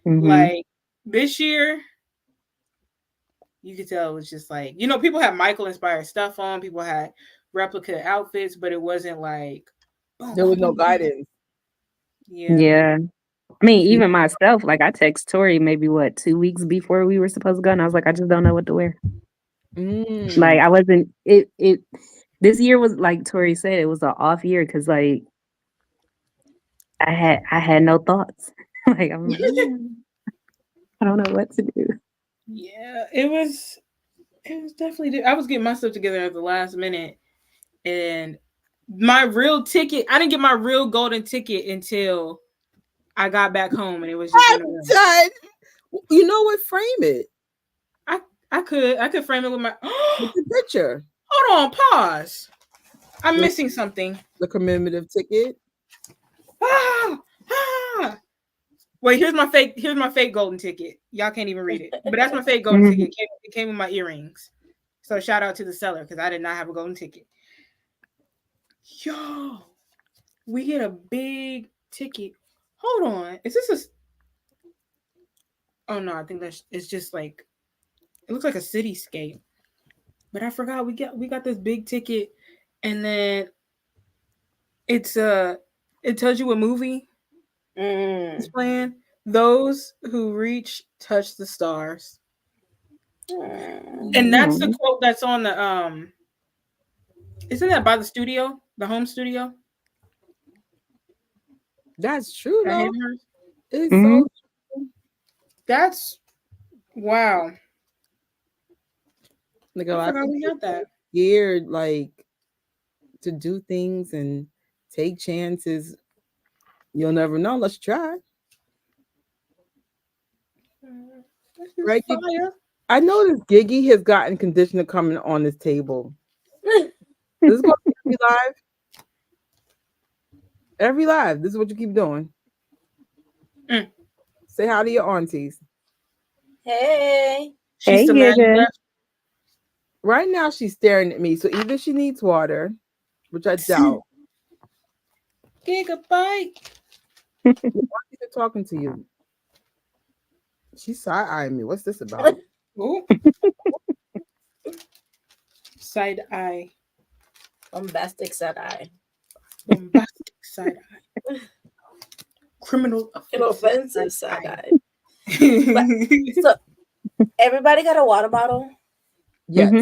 Speaker 1: Like this year, you could tell it was just like people had Michael inspired stuff on. People had replica outfits, but it wasn't like
Speaker 2: there was no guidance.
Speaker 3: Yeah. I mean, even myself, like I text Tori maybe 2 weeks before we were supposed to go, and I was like, I just don't know what to wear. Like I wasn't. It this year was like Tori said, it was an off year because like I had no thoughts. Like I'm like, I don't know what to do.
Speaker 1: Yeah, it was definitely. I was getting my stuff together at the last minute, and my real ticket. I didn't get my real golden ticket until I got back home, and it was just in the room.
Speaker 4: Done. You know what? Frame it.
Speaker 1: I could frame it with my
Speaker 4: with the picture.
Speaker 1: Hold on, pause. I'm missing something.
Speaker 4: The commemorative ticket.
Speaker 1: Wait, here's my fake golden ticket. Y'all can't even read it, but that's my fake golden ticket. It came with my earrings. So shout out to the seller because I did not have a golden ticket. Yo, we get a big ticket. Hold on, is this a? Oh no, I think it's just like it looks like a cityscape. But I forgot we got this big ticket, and then it tells you what movie it's playing. Those who reach touch the stars. And that's the quote that's on the isn't that by the studio, the home studio?
Speaker 4: That's true though. It's
Speaker 3: so
Speaker 4: true.
Speaker 1: That's wow.
Speaker 4: Like a lot of
Speaker 1: we got that.
Speaker 4: Scared like to do things and take chances. You'll never know unless you try. Right? I noticed Giggy has gotten conditioner coming on this table. This is going to be live. Every live. This is what you keep doing. Say hi to your aunties.
Speaker 2: Hey.
Speaker 3: Hey, Giga.
Speaker 4: Right now she's staring at me. So either she needs water, which I doubt.
Speaker 1: Gigabyte.
Speaker 4: Why is she talking to you? She's side-eyeing me. What's this about?
Speaker 1: Side eye.
Speaker 2: Bombastic side eye.
Speaker 1: Bombastic side eye. Criminal
Speaker 2: offensive side eye. So everybody got a water bottle?
Speaker 4: Yes.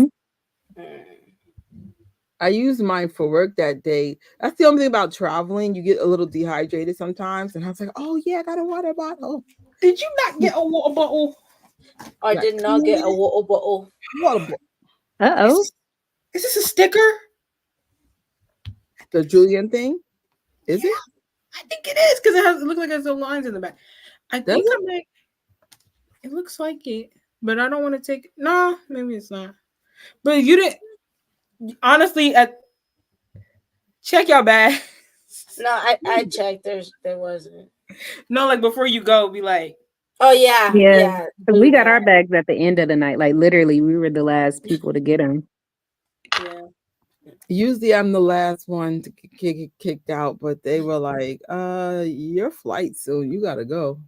Speaker 4: I used mine for work that day. That's the only thing about traveling. You get a little dehydrated sometimes. And I was like, oh, yeah, I got a water bottle.
Speaker 1: Did you not get a water bottle?
Speaker 2: I did not get a water bottle.
Speaker 3: Uh-oh.
Speaker 1: Is this a sticker?
Speaker 4: The Julian thing? Is it?
Speaker 1: I think it is because it looks like it has some lines in the back. I think it looks like it, but I don't want to take it. No, maybe it's not. But you didn't. Honestly, check your bag.
Speaker 2: No, I checked. There wasn't.
Speaker 1: No, like before you go, be like,
Speaker 2: oh yeah.
Speaker 3: Because we got our bags at the end of the night. Like literally, we were the last people to get them.
Speaker 1: Yeah.
Speaker 4: Usually, I'm the last one to get kicked out, but they were like, your flight soon. You gotta go.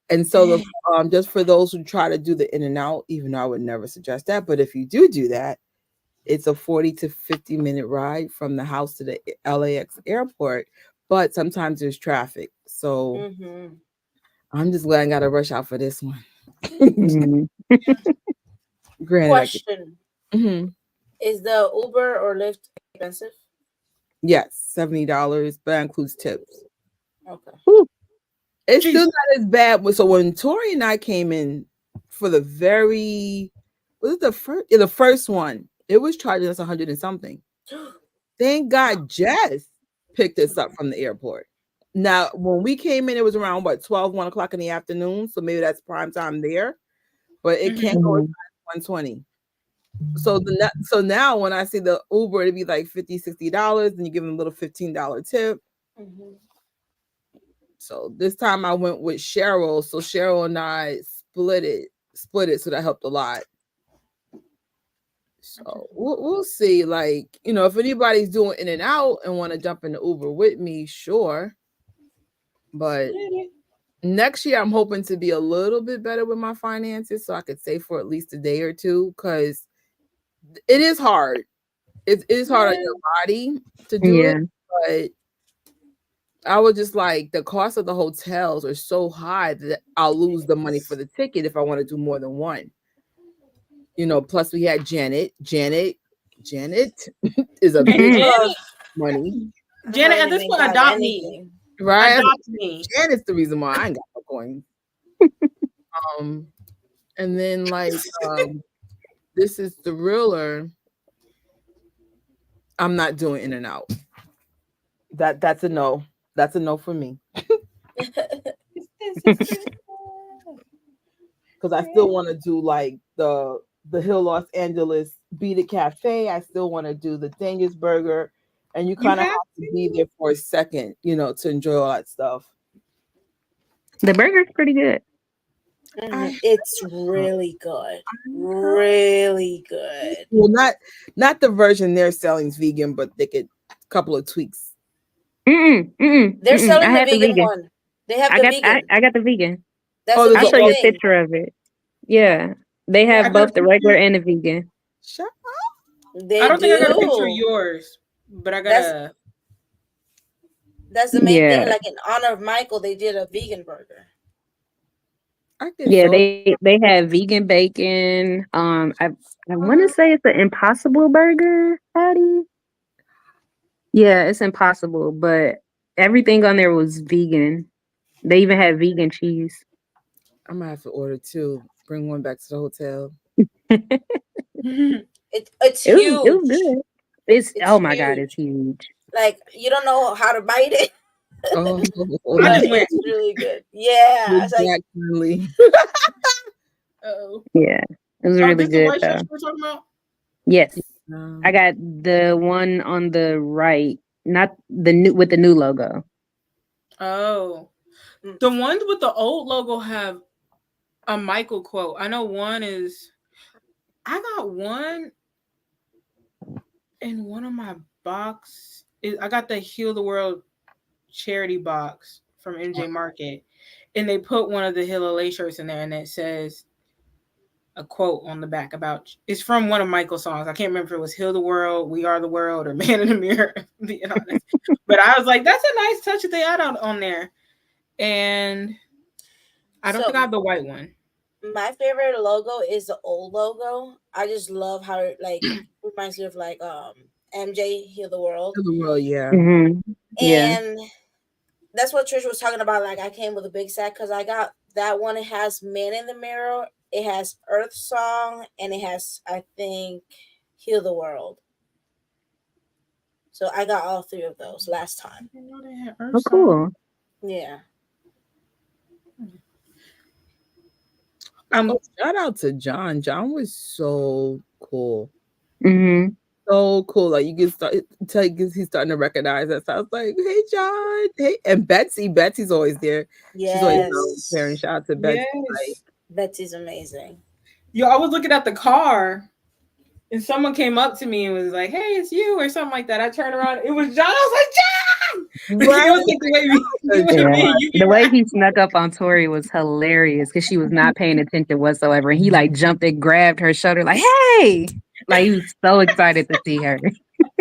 Speaker 4: And so, just for those who try to do the in and out, even though I would never suggest that, but if you do that, it's a 40 to 50 minute ride from the house to the LAX airport, but sometimes there's traffic. So I'm just glad I got to rush out for this one.
Speaker 2: Question. Is the Uber or Lyft expensive?
Speaker 4: Yes, $70, but that includes tips.
Speaker 2: Okay.
Speaker 4: It's still not as bad. So when Tori and I came in for the first one, it was charging us 100 and something. Thank God Jess picked us up from the airport. Now, when we came in, it was around 1 o'clock in the afternoon. So maybe that's prime time there, but it can't go as high as 120. So now when I see the Uber, it'd be like $50-$60, and you give them a little $15 tip. So this time I went with Cheryl. So Cheryl and I split it. So that helped a lot. So we'll see. Like, if anybody's doing in and out and want to jump in the Uber with me, sure. But next year I'm hoping to be a little bit better with my finances so I could save for at least a day or two, because it is hard. It is hard on your body to do it. But I was just like, the cost of the hotels are so high that I'll lose the money for the ticket if I want to do more than one. Plus we had Janet. Janet is a big money.
Speaker 1: Janet, at this point, adopt me.
Speaker 4: Right?
Speaker 1: Adopt me.
Speaker 4: Janet's the reason why I ain't got no coins. And then this is the realer. I'm not doing In and Out. That's a no. That's a no for me. Because I still want to do like the Hill Los Angeles Beat It Cafe. I still want to do the Dingus Burger, and you kind of have to be there for a second, to enjoy all that stuff.
Speaker 3: The burger's pretty good.
Speaker 2: It's really good. Really good.
Speaker 4: Well, not the version they're selling is vegan, but they get a couple of tweaks.
Speaker 2: They're selling the vegan one. They have the vegan.
Speaker 3: I got the vegan.
Speaker 2: I'll
Speaker 3: show you a picture of it. Yeah, they have both the regular and the vegan.
Speaker 4: Shut up.
Speaker 1: I don't think I got a picture of yours, but I got
Speaker 2: That's the main thing. Like in honor of Michael, they did a vegan burger.
Speaker 3: Yeah, they have vegan bacon. I want to say it's an Impossible Burger patty. Yeah, it's Impossible, but everything on there was vegan. They even had vegan cheese.
Speaker 4: I'm gonna have to order two. Bring one back to the hotel.
Speaker 2: It's huge.
Speaker 3: It was good. It's oh my god, it's huge.
Speaker 2: Like you don't know how to bite it.
Speaker 4: Oh,
Speaker 2: it's really good. Yeah,
Speaker 4: exactly.
Speaker 3: Yeah, it was really good.
Speaker 1: White shirt we're talking about?
Speaker 3: Yes, I got the one on the right, not the new with the new logo.
Speaker 1: Oh, the ones with the old logo have a Michael quote. I know one is. I got one in one of my box. I got the Heal the World charity box from MJ Market, and they put one of the Hill LA shirts in there, and it says a quote on the back about it's from one of Michael's songs. I can't remember if it was Heal the World, We Are the World, or Man in the Mirror, being honest. But I was like, that's a nice touch that they had on there. And I don't think I have the white one.
Speaker 2: My favorite logo is the old logo. I just love how it reminds me of MJ Heal the World.
Speaker 4: Heal the World, yeah.
Speaker 3: Mm-hmm.
Speaker 2: And that's what Trish was talking about. Like I came with a big sack because I got that one. It has Man in the Mirror, it has Earth Song, and it has, I think, Heal the World. So I got all three of those last time.
Speaker 1: I didn't know they had Earth
Speaker 3: Song. Cool.
Speaker 2: Yeah.
Speaker 4: Shout out to John. John was so cool.
Speaker 3: Mm-hmm.
Speaker 4: So cool. Like you can start he's starting to recognize us. I was like, hey John. Hey, and Betsy's always there.
Speaker 2: Yes.
Speaker 4: She's always sharing. Shout out to Betsy.
Speaker 2: Yes. Betsy's amazing.
Speaker 1: Yo, I was looking at the car and someone came up to me and was like, hey, it's you, or something like that. I turned around, it was John. I was like, John! Right. It was like
Speaker 3: the way he snuck up on Tori was hilarious because she was not paying attention whatsoever. He like jumped and grabbed her shoulder, like, hey! Like he was so excited to see her.
Speaker 1: I was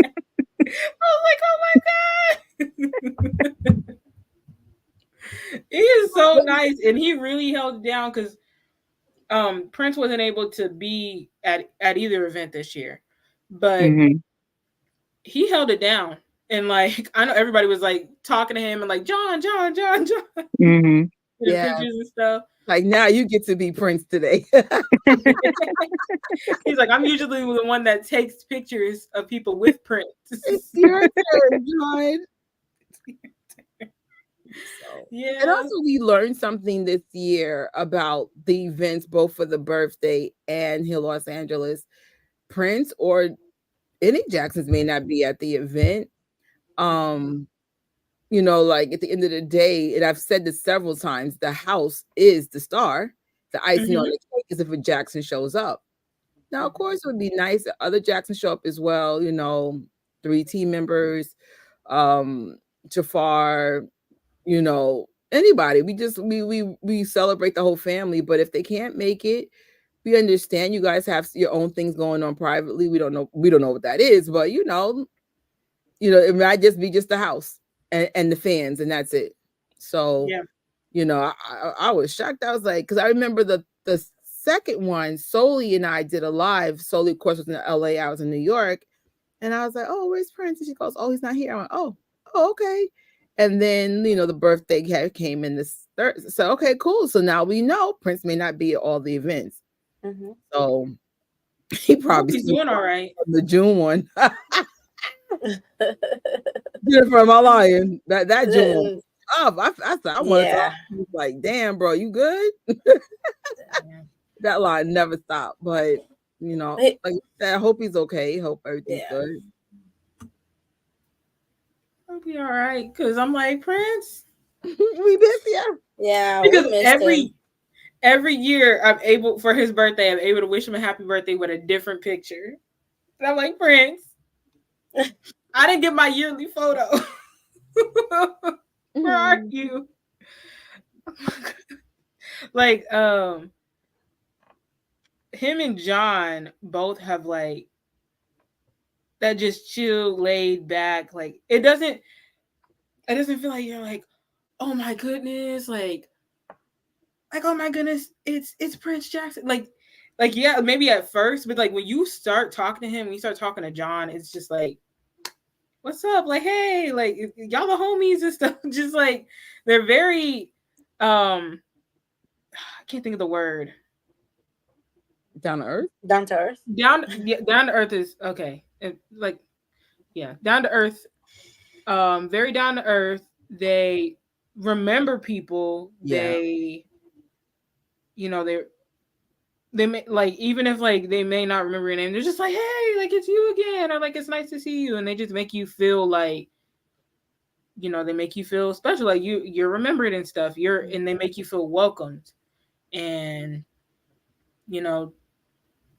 Speaker 1: like, oh my God. He is so nice. And he really held it down because Prince wasn't able to be at either event this year. But he held it down. And like I know everybody was like talking to him and like John.
Speaker 3: Mm-hmm.
Speaker 4: Yeah.
Speaker 1: Pictures and stuff.
Speaker 4: Like now you get to be Prince today.
Speaker 1: He's like, I'm usually the one that takes pictures of people with Prince.
Speaker 4: It's your turn, John.
Speaker 1: Yeah.
Speaker 4: And also we learned something this year about the events, both for the birthday and Hill Los Angeles. Prince or any Jacksons may not be at the event. Like at the end of the day, and I've said this several times, the house is the star. The icing on the cake is if a Jackson shows up. Now, of course, it would be nice if other Jacksons show up as well. 3 team members, Jafar, anybody. We celebrate the whole family. But if they can't make it, we understand you guys have your own things going on privately. We don't know what that is, but it might just be just the house and the fans, and that's it. So, I was shocked. I was like, because I remember the second one, Soli and I did a live. Soli, of course, was in LA. I was in New York. And I was like, oh, where's Prince? And she goes, oh, he's not here. I went, oh, okay. And then, the birthday came in this Thursday. So, okay, cool. So now we know Prince may not be at all the events.
Speaker 2: Mm-hmm.
Speaker 4: So he probably
Speaker 1: he's doing all right.
Speaker 4: The June one. Jennifer, am I lying? That joint up. I said I want to talk.
Speaker 2: Yeah.
Speaker 4: He was like, damn, bro, you good? That line never stopped. But you know,
Speaker 2: Hey,
Speaker 4: like you said, I hope he's okay. Hope everything's
Speaker 2: yeah.
Speaker 4: good.
Speaker 1: I'll be all right. Cause I'm like, Prince.
Speaker 4: We miss you.
Speaker 2: Yeah,
Speaker 1: Because
Speaker 2: we missed him.
Speaker 1: every year I'm able for his birthday, I'm able to wish him a happy birthday with a different picture. And I'm like, Prince, I didn't get my yearly photo. Where are you? Like, him and John both have like that just chill, laid back. Like it doesn't feel like you're like, oh my goodness, like oh my goodness, it's Prince Jackson. Like yeah, maybe at first, but like when you start talking to him, when you start talking to John, it's just like, what's up? Like, hey, like y'all the homies and stuff. Just like they're very I can't think of the word.
Speaker 4: Down to earth.
Speaker 2: Down to earth.
Speaker 1: Down to earth is okay. Like yeah, down to earth. Very down to earth. They remember people.
Speaker 4: Yeah.
Speaker 1: They, you know, they may like even if like they may not remember your name, they're just like, hey, like it's you again, or like it's nice to see you, and they just make you feel like, you know, they make you feel special, like you're remembered and stuff. And they make you feel welcomed, and you know,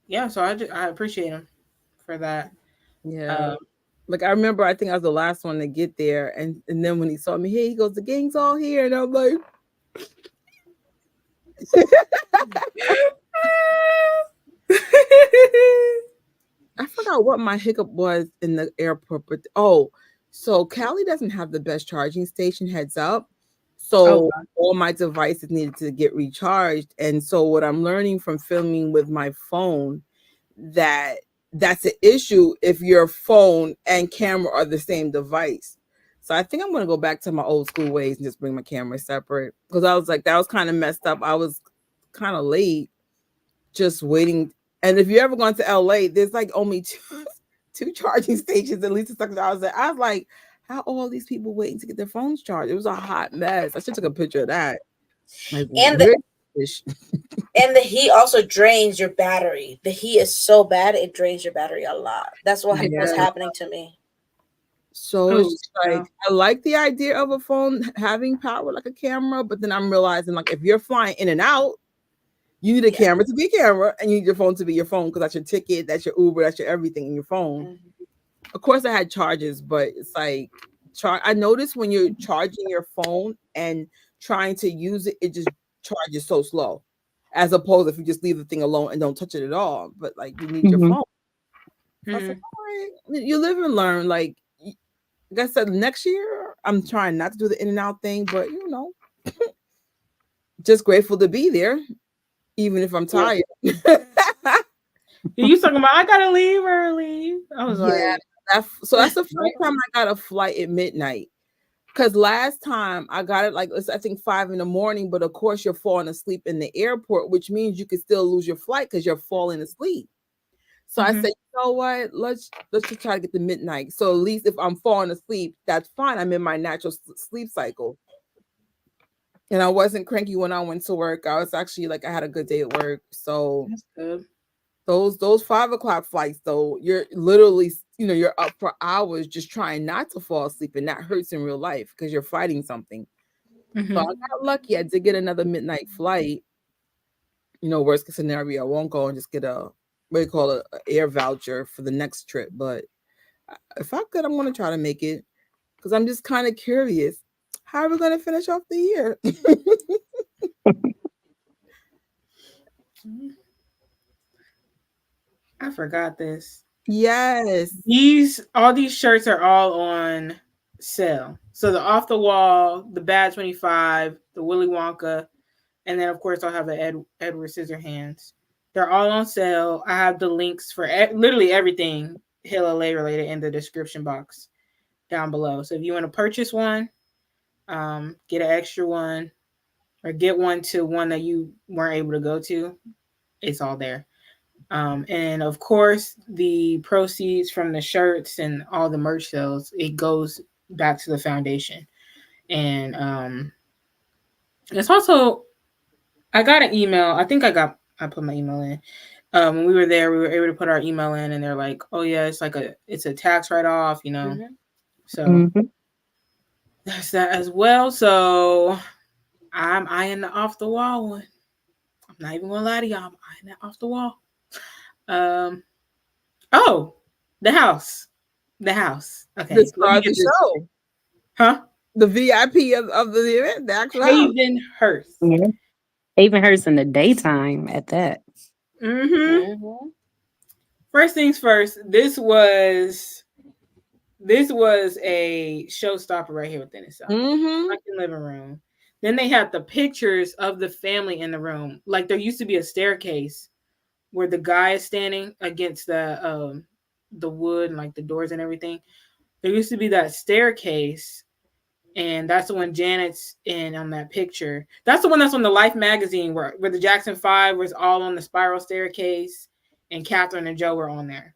Speaker 1: yeah. So I appreciate him for that.
Speaker 4: Yeah. Like I remember, I think I was the last one to get there, and then when he saw me, hey, he goes, the gang's all here, and I'm like. I forgot what my hiccup was in the airport, but so Cali doesn't have the best charging station, heads up. So all my devices needed to get recharged. And so what I'm learning from filming with my phone, that's an issue if your phone and camera are the same device. So I think I'm going to go back to my old school ways and just bring my camera separate, because I was like, that was kind of messed up. I was kind of late just waiting. And if you're ever going to LA, there's like only two charging stations, at least. I was like, how are all these people waiting to get their phones charged? It was a hot mess. I should took a picture of that. Like,
Speaker 2: and the heat also drains your battery. The heat is so bad, it drains your battery a lot. That's what was happening to me.
Speaker 4: So it's like, I like the idea of a phone having power like a camera, but then I'm realizing, like, if you're flying in and out, you need a camera to be a camera, and you need your phone to be your phone, because that's your ticket, that's your Uber, that's your everything in your phone. Mm-hmm. Of course, I had charges, but it's like, I noticed when you're charging your phone and trying to use it, it just charges so slow, as opposed if you just leave the thing alone and don't touch it at all. But like, you need your phone. Mm-hmm. I was like, all right, you live and learn. Like I said, next year I'm trying not to do the in and out thing, but you know, just grateful to be there, even if I'm tired.
Speaker 1: You talking about I gotta leave early? I was like,
Speaker 4: so that's the first time I got a flight at midnight. Because last time I got it, like, I think 5 a.m, but of course you're falling asleep in the airport, which means you could still lose your flight because you're falling asleep. So I said, you know what? Let's just try to get the midnight. So at least if I'm falling asleep, that's fine. I'm in my natural sleep cycle. And I wasn't cranky when I went to work. I was actually like, I had a good day at work. So that's good. Those 5 o'clock flights, though, you're literally, you know, you're up for hours just trying not to fall asleep, and that hurts in real life because you're fighting something. So I got lucky. I did get another midnight flight. You know, worst case scenario, I won't go and just get a air voucher for the next trip. But if I could, I'm going to try to make it, because I'm just kind of curious. How are we going to finish off the year?
Speaker 1: I forgot this.
Speaker 4: Yes.
Speaker 1: All these shirts are all on sale. So the Off the Wall, the Bad 25, the Willy Wonka, and then of course I'll have the Edward Scissorhands. They're all on sale. I have the links for literally everything Hill LA related in the description box down below. So if you want to purchase one, get an extra one, or get one to one that you weren't able to go to, it's all there. And of course, the proceeds from the shirts and all the merch sales, it goes back to the foundation. And it's also, I got an email. I put my email in. When we were there, we were able to put our email in, and they're like, "Oh yeah, it's a tax write off, you know."
Speaker 2: Mhm.
Speaker 1: So that's that as well. So I'm eyeing the off the wall one. I'm not even gonna lie to y'all. I'm eyeing that off the wall. Oh, the house. The house. Okay.
Speaker 4: The
Speaker 1: Let
Speaker 4: star
Speaker 1: me
Speaker 4: of
Speaker 1: get
Speaker 4: the
Speaker 1: this.
Speaker 4: show.
Speaker 1: Huh?
Speaker 4: The VIP of the event, the actual house.
Speaker 1: Havenhurst.
Speaker 3: Yeah. Havenhurst in the daytime at that.
Speaker 1: Mm-hmm.
Speaker 2: Mhm.
Speaker 1: First things first, this was a showstopper right here within itself.
Speaker 4: Mm-hmm.
Speaker 1: Like the living room. Then they had the pictures of the family in the room. Like there used to be a staircase where the guy is standing against the wood and like the doors and everything. There used to be that staircase, and that's the one Janet's in on that picture. That's the one that's on the Life magazine where the Jackson 5 was all on the spiral staircase, and Catherine and Joe were on there.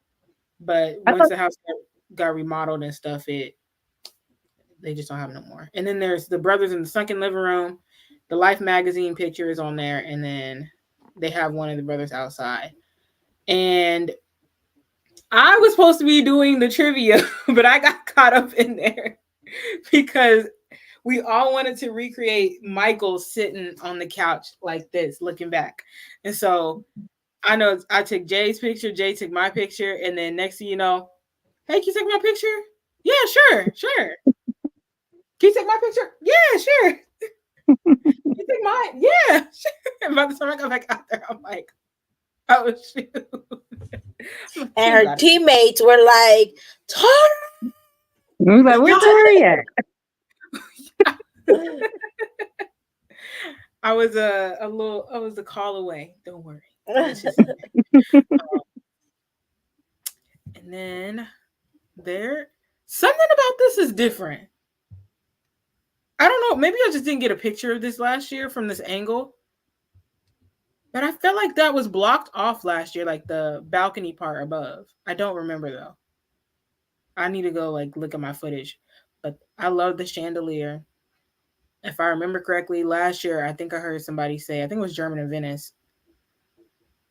Speaker 1: But
Speaker 3: I
Speaker 1: once
Speaker 3: thought
Speaker 1: the house got remodeled and stuff, they just don't have it no more. And then there's the brothers in the sunken living room. The Life magazine picture is on there, and then they have one of the brothers outside. And I was supposed to be doing the trivia, but I got caught up in there because we all wanted to recreate Michael sitting on the couch like this, looking back. And so I know I took Jay's picture, Jay took my picture, and then next thing you know, hey, can you take my picture? Yeah, sure. Can you take my picture? Yeah, sure. You take mine? Yeah, sure. And by the time I got back out there, I'm like, oh shoot.
Speaker 2: And her teammates were like, Tori!
Speaker 3: we was like, where Tori at?
Speaker 1: I was a call away. Don't worry. And then something about this is different. I don't know. Maybe I just didn't get a picture of this last year from this angle. But I felt like that was blocked off last year, like the balcony part above. I don't remember though. I need to go like look at my footage. But I love the chandelier. If I remember correctly, last year I think I heard somebody say, I think it was German in Venice.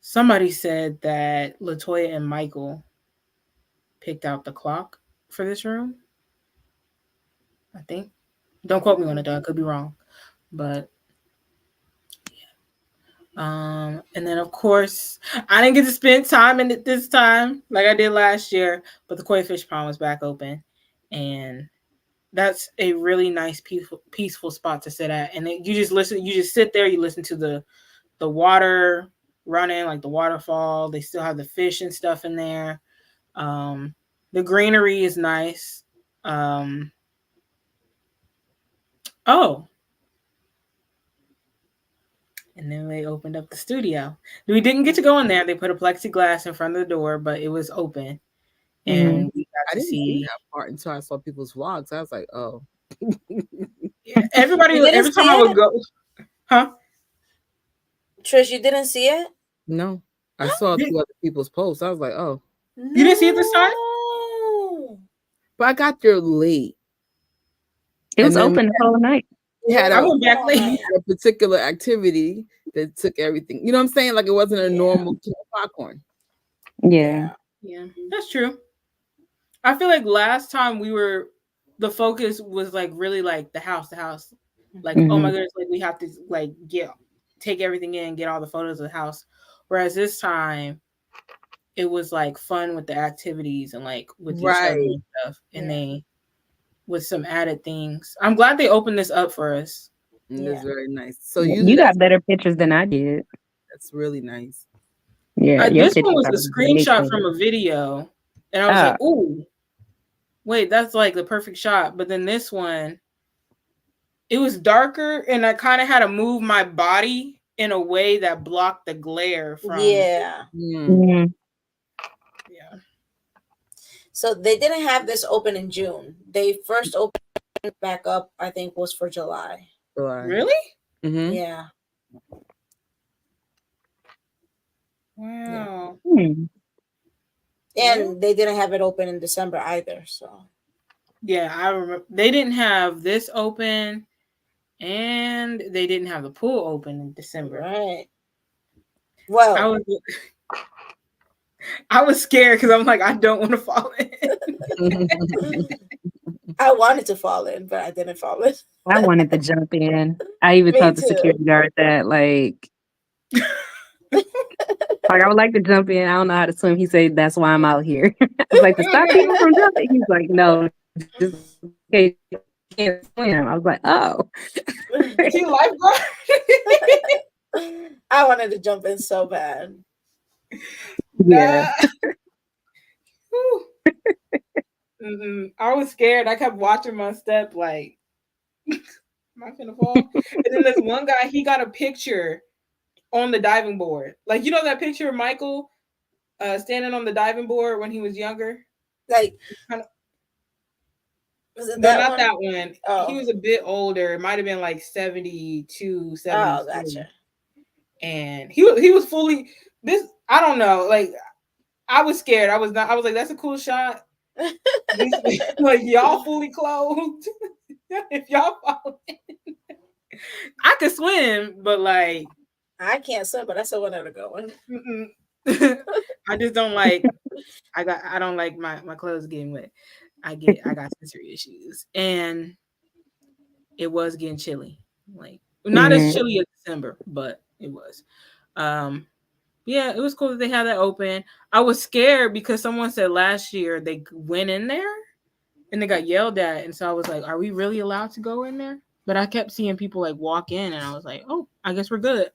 Speaker 1: Somebody said that Latoya and Michael picked out the clock for this room. I think. Don't quote me on it though. I could be wrong. But and then of course I didn't get to spend time in it this time like I did last year, but the koi fish pond was back open, and that's a really nice peaceful spot to sit at. And you just sit there, you listen to the water running, like the waterfall. They still have the fish and stuff in there. The greenery is nice. Oh, and then they opened up the studio. We didn't get to go in there. They put a plexiglass in front of the door, but it was open. And we got
Speaker 4: I
Speaker 1: to
Speaker 4: didn't see
Speaker 1: see
Speaker 4: that part until I saw people's vlogs. I was like, oh.
Speaker 1: everybody.
Speaker 2: You didn't
Speaker 1: Every time
Speaker 2: see
Speaker 1: I would
Speaker 2: it?
Speaker 1: go, huh?
Speaker 2: Trish, you didn't see it?
Speaker 4: No. I saw two other people's posts. I was like, oh.
Speaker 1: You didn't see it this time?
Speaker 2: No.
Speaker 4: But I got there late.
Speaker 3: It was
Speaker 4: And then
Speaker 3: open the whole night.
Speaker 4: we had
Speaker 1: I went back late.
Speaker 4: a particular activity that took everything. You know what I'm saying? Like it wasn't a normal popcorn.
Speaker 3: Yeah.
Speaker 1: Yeah, that's true. I feel like last time the focus was like really like the house. Like, oh my goodness, like we have to like take everything in, get all the photos of the house. Whereas this time it was like fun with the activities and like with each other and stuff. And they with some added things. I'm glad they opened this up for us.
Speaker 4: It's very nice. So
Speaker 3: you got better pictures than I did.
Speaker 4: That's really nice.
Speaker 3: Yeah,
Speaker 1: this one was a screenshot from a video, and I was like, "Ooh, wait, that's like the perfect shot." But then this one, it was darker, and I kind of had to move my body in a way that blocked the glare from.
Speaker 2: Yeah.
Speaker 3: Mm-hmm.
Speaker 2: Yeah. So they didn't have this open in June. They first opened back up, I think, was for July.
Speaker 1: Really?
Speaker 2: Mm-hmm. Yeah.
Speaker 1: Wow.
Speaker 2: And they didn't have it open in December either. So
Speaker 1: yeah, I remember they didn't have this open, and they didn't have the pool open in December.
Speaker 2: Right. Well,
Speaker 1: I was scared because I'm like, I don't want to fall in.
Speaker 2: I wanted to fall in, but I didn't fall in.
Speaker 3: I wanted to jump in. I even told the security guard that, like I would like to jump in. I don't know how to swim. He said, that's why I'm out here. I was like, to stop people from jumping. He's like, no, just in case you can't swim. I was like, oh.
Speaker 1: She lifeguard.
Speaker 2: I wanted to jump in so bad.
Speaker 3: Yeah.
Speaker 1: I was scared. I kept watching my step, like, am I gonna fall? And then this one guy, he got a picture on the diving board. Like, you know that picture of Michael standing on the diving board when he was younger?
Speaker 2: Like,
Speaker 1: was it that one? That one. Oh. He was a bit older. It might have been like 72, 73.
Speaker 2: Oh, gotcha.
Speaker 1: And he was fully I don't know. Like, I was scared. I was like, that's a cool shot. Like, y'all fully clothed. If y'all fall in. I could swim, but like
Speaker 2: I can't swim, but I still wanted to go in.
Speaker 1: I just don't like I don't like my clothes getting wet. I got sensory issues. And it was getting chilly. Like, not as chilly as December, but it was. Yeah, it was cool that they had that open. I was scared because someone said last year they went in there and they got yelled at. And so I was like, are we really allowed to go in there? But I kept seeing people like walk in and I was like, oh, I guess we're good.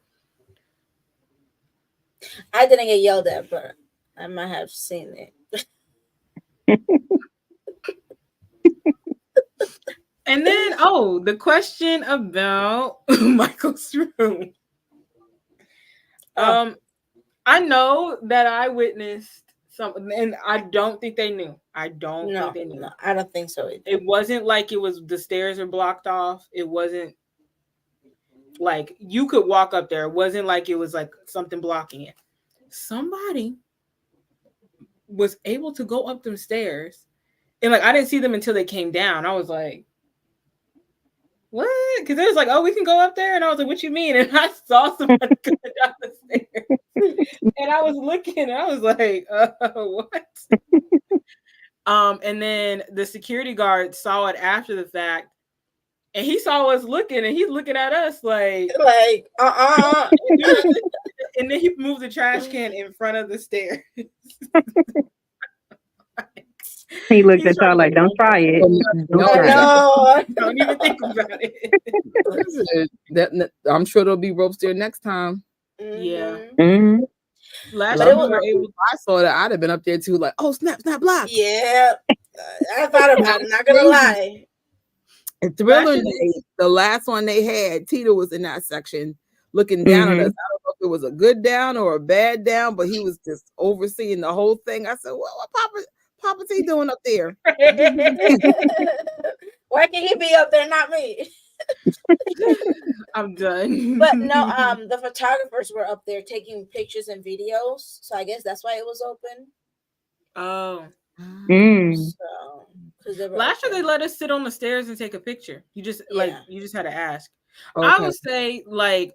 Speaker 2: I didn't get yelled at, but I might have seen it.
Speaker 1: And then, the question about Michael's room. I know that I witnessed something, and I don't think they knew. I don't think they knew.
Speaker 2: No, I don't think so either.
Speaker 1: It wasn't like it was the stairs are blocked off. It wasn't like you could walk up there. It wasn't like it was like something blocking it. Somebody was able to go up them stairs, and like I didn't see them until they came down. I was like, what? Because it was like, oh, we can go up there. And I was like, what you mean? And I saw somebody going down the stairs. And I was looking and I was like, what? And then the security guard saw it after the fact. And he saw us looking and he's looking at us like And then he moved the trash can in front of the stairs.
Speaker 3: He looked at y'all like, don't try it.
Speaker 1: Don't even think about
Speaker 4: it. I'm sure there'll be ropes there next time.
Speaker 1: Yeah.
Speaker 3: Mm-hmm.
Speaker 1: Last time
Speaker 4: I saw that, I'd have been up there too, like, oh, snap, block.
Speaker 2: Yeah. I thought about it, not gonna lie.
Speaker 4: And Thriller Night, the last one they had, Tito was in that section looking down at us. I don't know if it was a good down or a bad down, but he was just overseeing the whole thing. I said, what Papa T doing up there?
Speaker 2: Why can he be up there, not me?
Speaker 1: I'm done.
Speaker 2: But no, the photographers were up there taking pictures and videos, so I guess that's why it was open.
Speaker 1: Oh.
Speaker 2: So,
Speaker 1: last year they let us sit on the stairs and take a picture. You just you just had to ask. Okay. I would say, like,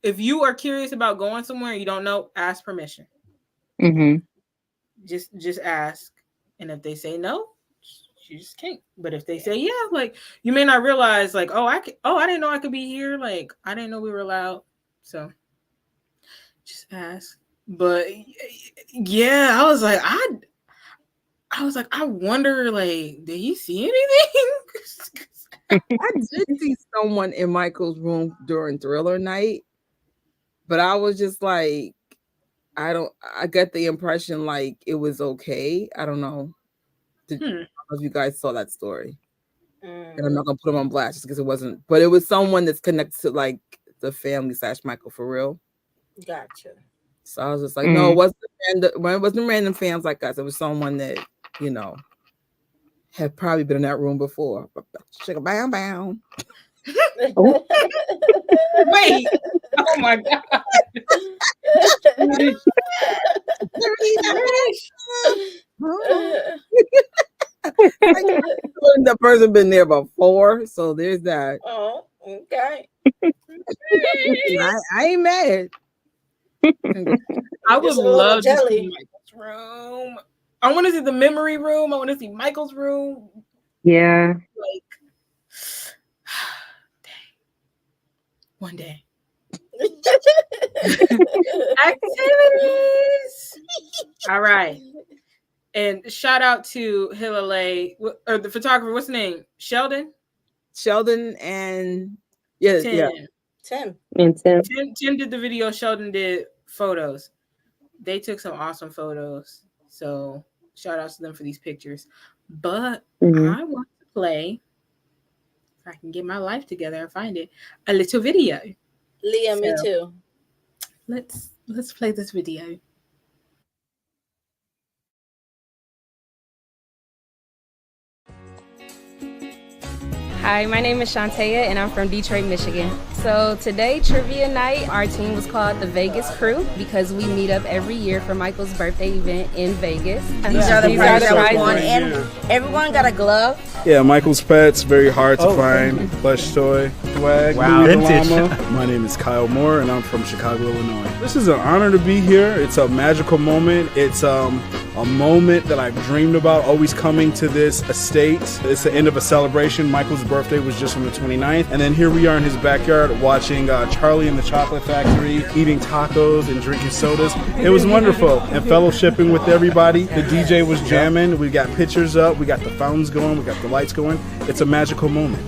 Speaker 1: if you are curious about going somewhere and you don't know, ask permission. Just ask, and if they say no, you just can't. But if they say yeah, like, you may not realize, like, I didn't know I could be here. Like, I didn't know we were allowed. So just ask. But yeah, I was like, I wonder, like, did he see anything?
Speaker 4: I did see someone in Michael's room during Thriller Night, but I was just like, I got the impression like it was okay. I don't know. I don't know if you guys saw that story. And I'm not gonna put him on blast just because it wasn't, but it was someone that's connected to like the family / Michael for real.
Speaker 2: Gotcha.
Speaker 4: So I was just like, no, it wasn't random fans like us. It was someone that, had probably been in that room before. Bam, bam.
Speaker 3: Oh.
Speaker 1: Wait. Oh my God.
Speaker 4: The person been there before, so there's that.
Speaker 2: Oh, okay.
Speaker 4: I ain't mad.
Speaker 1: I would
Speaker 2: Just a little
Speaker 1: love to see
Speaker 2: jelly.
Speaker 1: Michael's room. I want to see the memory room. I want to see Michael's room.
Speaker 3: Yeah.
Speaker 1: Like, one day. Activities. All right. And shout out to Hilale, or the photographer. What's his name? Sheldon
Speaker 4: and yeah,
Speaker 1: Tim.
Speaker 4: yeah.
Speaker 2: Tim.
Speaker 3: And Tim.
Speaker 1: Tim did the video. Sheldon did photos. They took some awesome photos. So shout out to them for these pictures. But I want to play, if I can get my life together and find it, a little video.
Speaker 2: Leah, me too.
Speaker 1: Let's play this video.
Speaker 3: Hi, my name is Shantea and I'm from Detroit, Michigan. So today, trivia night, our team was called the Vegas Crew because we meet up every year for Michael's birthday event in Vegas.
Speaker 2: These are the prizes that we won, and everyone got a glove.
Speaker 7: Yeah, Michael's Pets, very hard to find. Plush toy, swag,
Speaker 8: wow, vintage.
Speaker 7: My name is Kyle Moore and I'm from Chicago, Illinois. This is an honor to be here. It's a magical moment. It's a moment that I've dreamed about, always coming to this estate. It's the end of a celebration. Michael's birthday was just on the 29th. And then here we are in his backyard watching Charlie and the Chocolate Factory, eating tacos and drinking sodas. It was wonderful. And fellowshipping with everybody. The DJ was jamming. We got pictures up. We got the fountains going. We got the lights going. It's a magical moment.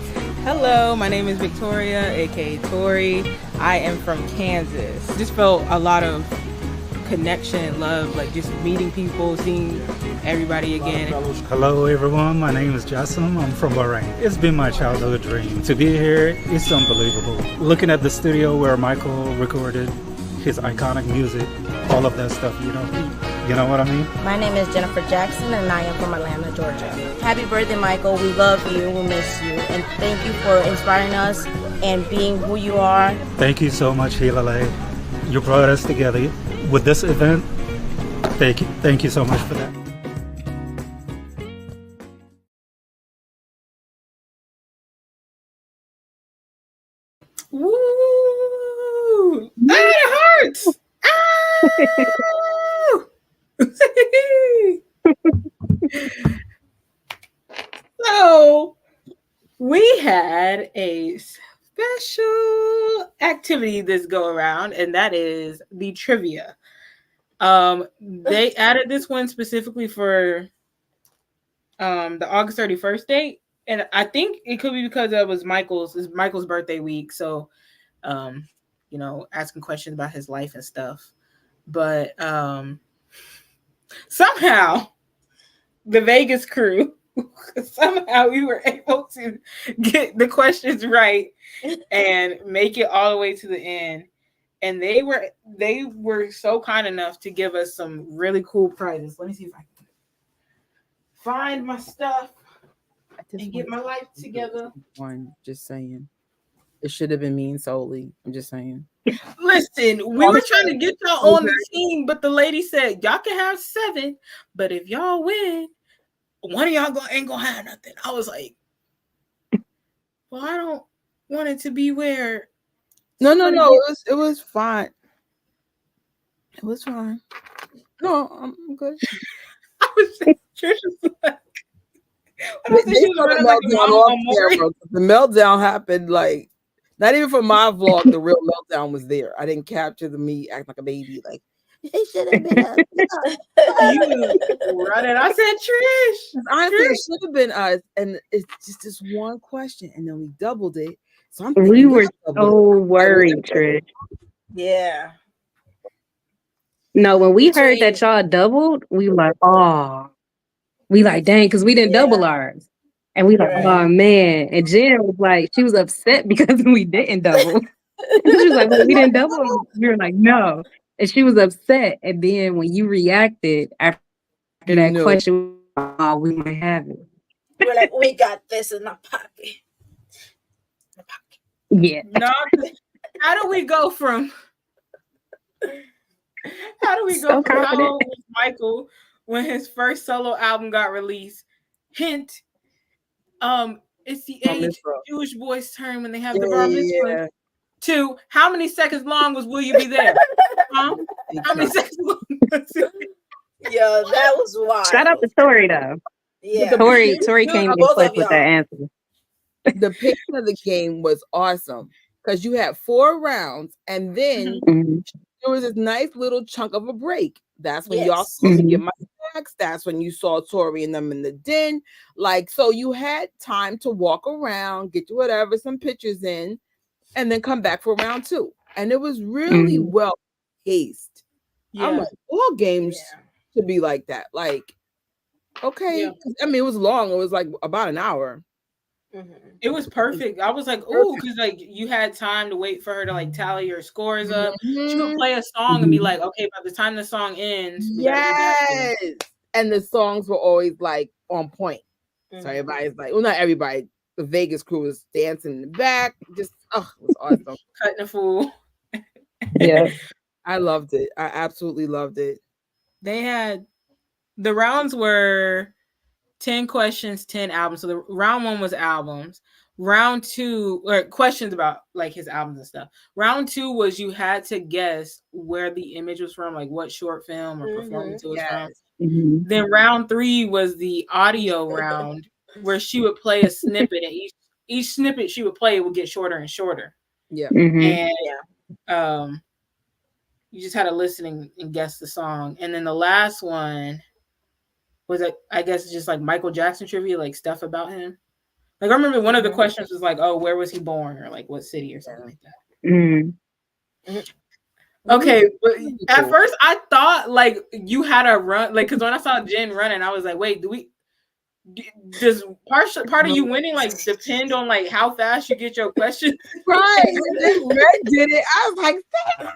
Speaker 9: Hello, my name is Victoria, aka Tori. I am from Kansas. Just felt a lot of connection and love, like just meeting people, seeing everybody again.
Speaker 8: Hello everyone, my name is Jassim. I'm from Bahrain. It's been my childhood dream. To be here, it's unbelievable. Looking at the studio where Michael recorded his iconic music, all of that stuff, you know what I mean?
Speaker 2: My name is Jennifer Jackson and I am from Atlanta, Georgia. Happy birthday, Michael. We love you, we miss you, and thank you for inspiring us and being who you are.
Speaker 8: Thank you so much, Hilale. You brought us together with this event. Thank you so much for that.
Speaker 1: Woo! That hurts! So we had a special activity this go around, and that is the trivia. They added this one specifically for the August 31st date, and I think it could be because it was Michael's birthday week, so asking questions about his life and stuff. But somehow the Vegas crew, somehow we were able to get the questions right and make it all the way to the end. And they were so kind enough to give us some really cool prizes. Let me see if I can find my stuff and get my life together.
Speaker 4: One, just saying. It should have been me solely. I'm just saying.
Speaker 1: Listen, we were trying to get y'all on the team, but the lady said y'all can have 7, but if y'all win, one of y'all ain't gonna have nothing. I was like, well, I don't want it to be where.
Speaker 4: No. It was fine. It was fine. No, I'm good.
Speaker 1: I was Trish was like,
Speaker 4: the meltdown happened like not even for my vlog. The real meltdown was there. I didn't capture me acting like a baby. Like it should have been us.
Speaker 1: You running. I said Trish.
Speaker 4: Honestly, it should have been us. And it's just this one question, and then we doubled it. So
Speaker 3: we were so worried, Trish.
Speaker 2: Yeah.
Speaker 3: No, when we heard that y'all doubled, we were like, oh, we like, dang, because we didn't double ours. And we like, oh man. And Jen was like, she was upset because we didn't double. She was like, well, we didn't double. We were like, no. And she was upset. And then when you reacted after that question, oh, we might have it.
Speaker 2: We're like, we got this in our pocket.
Speaker 3: Yeah.
Speaker 1: No, how do we go from
Speaker 3: So
Speaker 1: how
Speaker 3: confident.
Speaker 1: old was Michael when his first solo album got released? Hint, it's the
Speaker 4: Bar
Speaker 1: age
Speaker 4: mitzvah.
Speaker 1: Jewish boys turn when they have the
Speaker 4: Yeah,
Speaker 1: bar mitzvah.
Speaker 4: yeah.
Speaker 1: To how many seconds long was Will You Be There? Huh? How many seconds long was it?
Speaker 2: Yo, that was wild.
Speaker 3: Shout out to Tori though.
Speaker 2: Yeah.
Speaker 3: Tori
Speaker 2: Good
Speaker 3: came in
Speaker 2: both
Speaker 3: clutch
Speaker 2: of
Speaker 3: with that
Speaker 2: y'all.
Speaker 3: answer.
Speaker 4: The pacing of the game was awesome because you had 4 rounds, and then
Speaker 3: Mhm.
Speaker 4: there was this nice little chunk of a break. That's when y'all
Speaker 2: Yes.
Speaker 4: supposed to get
Speaker 3: Mhm.
Speaker 4: my snacks. That's when you saw Tori and them in the den. Like, so you had time to walk around, get you whatever, some pictures in, and then come back for round 2. And it was really
Speaker 3: Mhm.
Speaker 4: well paced. I'm
Speaker 1: Yeah.
Speaker 4: like, all games should be like that. Like, okay.
Speaker 1: Yeah.
Speaker 4: 'Cause, I mean, it was long. It was like about an hour.
Speaker 1: It was perfect. I was like, ooh, because like you had time to wait for her to like tally your scores up. She would play a song and be like, okay, by the time the song ends, we gotta do that.
Speaker 4: Yes. And the songs were always like on point. So everybody's like, well, not everybody. The Vegas crew was dancing in the back. Just, it was awesome.
Speaker 1: Cutting a fool.
Speaker 3: Yeah.
Speaker 4: I loved it. I absolutely loved it.
Speaker 1: They had the rounds were 10 questions, 10 albums. So the round 1 was albums. Round 2 or questions about like his albums and stuff. Round 2 was you had to guess where the image was from, like what short film or performance it was from.
Speaker 3: Mhm.
Speaker 1: Then round 3 was the audio round where she would play a snippet, and each snippet she would play would get shorter and shorter.
Speaker 4: Yeah.
Speaker 3: Mhm.
Speaker 1: And you just had to listen and guess the song. And then the last one was I guess just like Michael Jackson trivia, like stuff about him. Like I remember one of the questions was like, "Oh, where was he born?" or like what city or something like that.
Speaker 3: Mhm.
Speaker 1: Okay, but at first I thought like you had to run, like because when I saw Jen running, I was like, "Wait, does part of you winning like depend on like how fast you get your questions?"
Speaker 4: Right. And then Red did it. I was like, damn.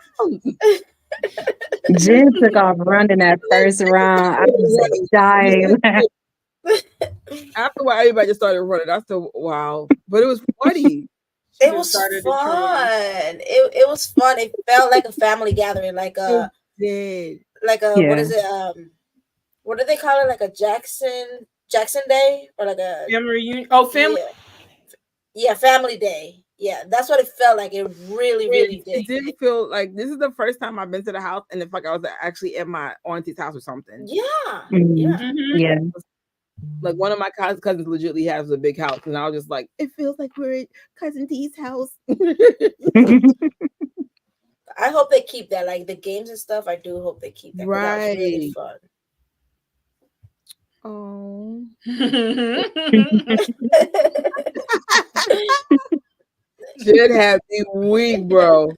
Speaker 3: Jen took off running that first round. I was dying.
Speaker 4: After a while, everybody just started running. I said, wow. But it was funny.
Speaker 2: It was fun. It was fun. It felt like a family gathering, like a what is it? What do they call it? Like a Jackson Day, or like a
Speaker 1: family reunion? Oh, family.
Speaker 2: Yeah, family day. Yeah, that's what it felt like. It really did.
Speaker 4: It didn't feel like this is the first time I've been to the house, and it felt like I was actually at my auntie's house or something.
Speaker 2: Yeah,
Speaker 3: yeah.
Speaker 2: Mm-hmm.
Speaker 4: Like one of my cousins legitimately has a big house, and I was just like, it feels like we're at Cousin D's house.
Speaker 2: I hope they keep that, like the games and stuff. I do hope they keep that.
Speaker 4: Right.
Speaker 2: That was really fun.
Speaker 4: Oh. Should have me weak, bro.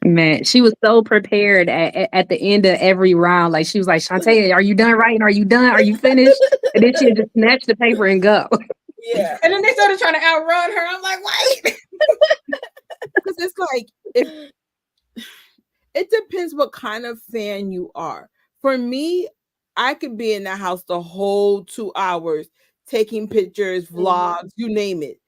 Speaker 3: Man, she was so prepared at the end of every round. Like she was like, Shantae, are you done writing? Are you done? Are you finished? And then she would just snatch the paper and go.
Speaker 2: Yeah.
Speaker 1: And then they started trying to outrun her. I'm like, wait.
Speaker 4: Because it's like it depends what kind of fan you are. For me, I could be in the house the whole 2 hours taking pictures, vlogs, you name it.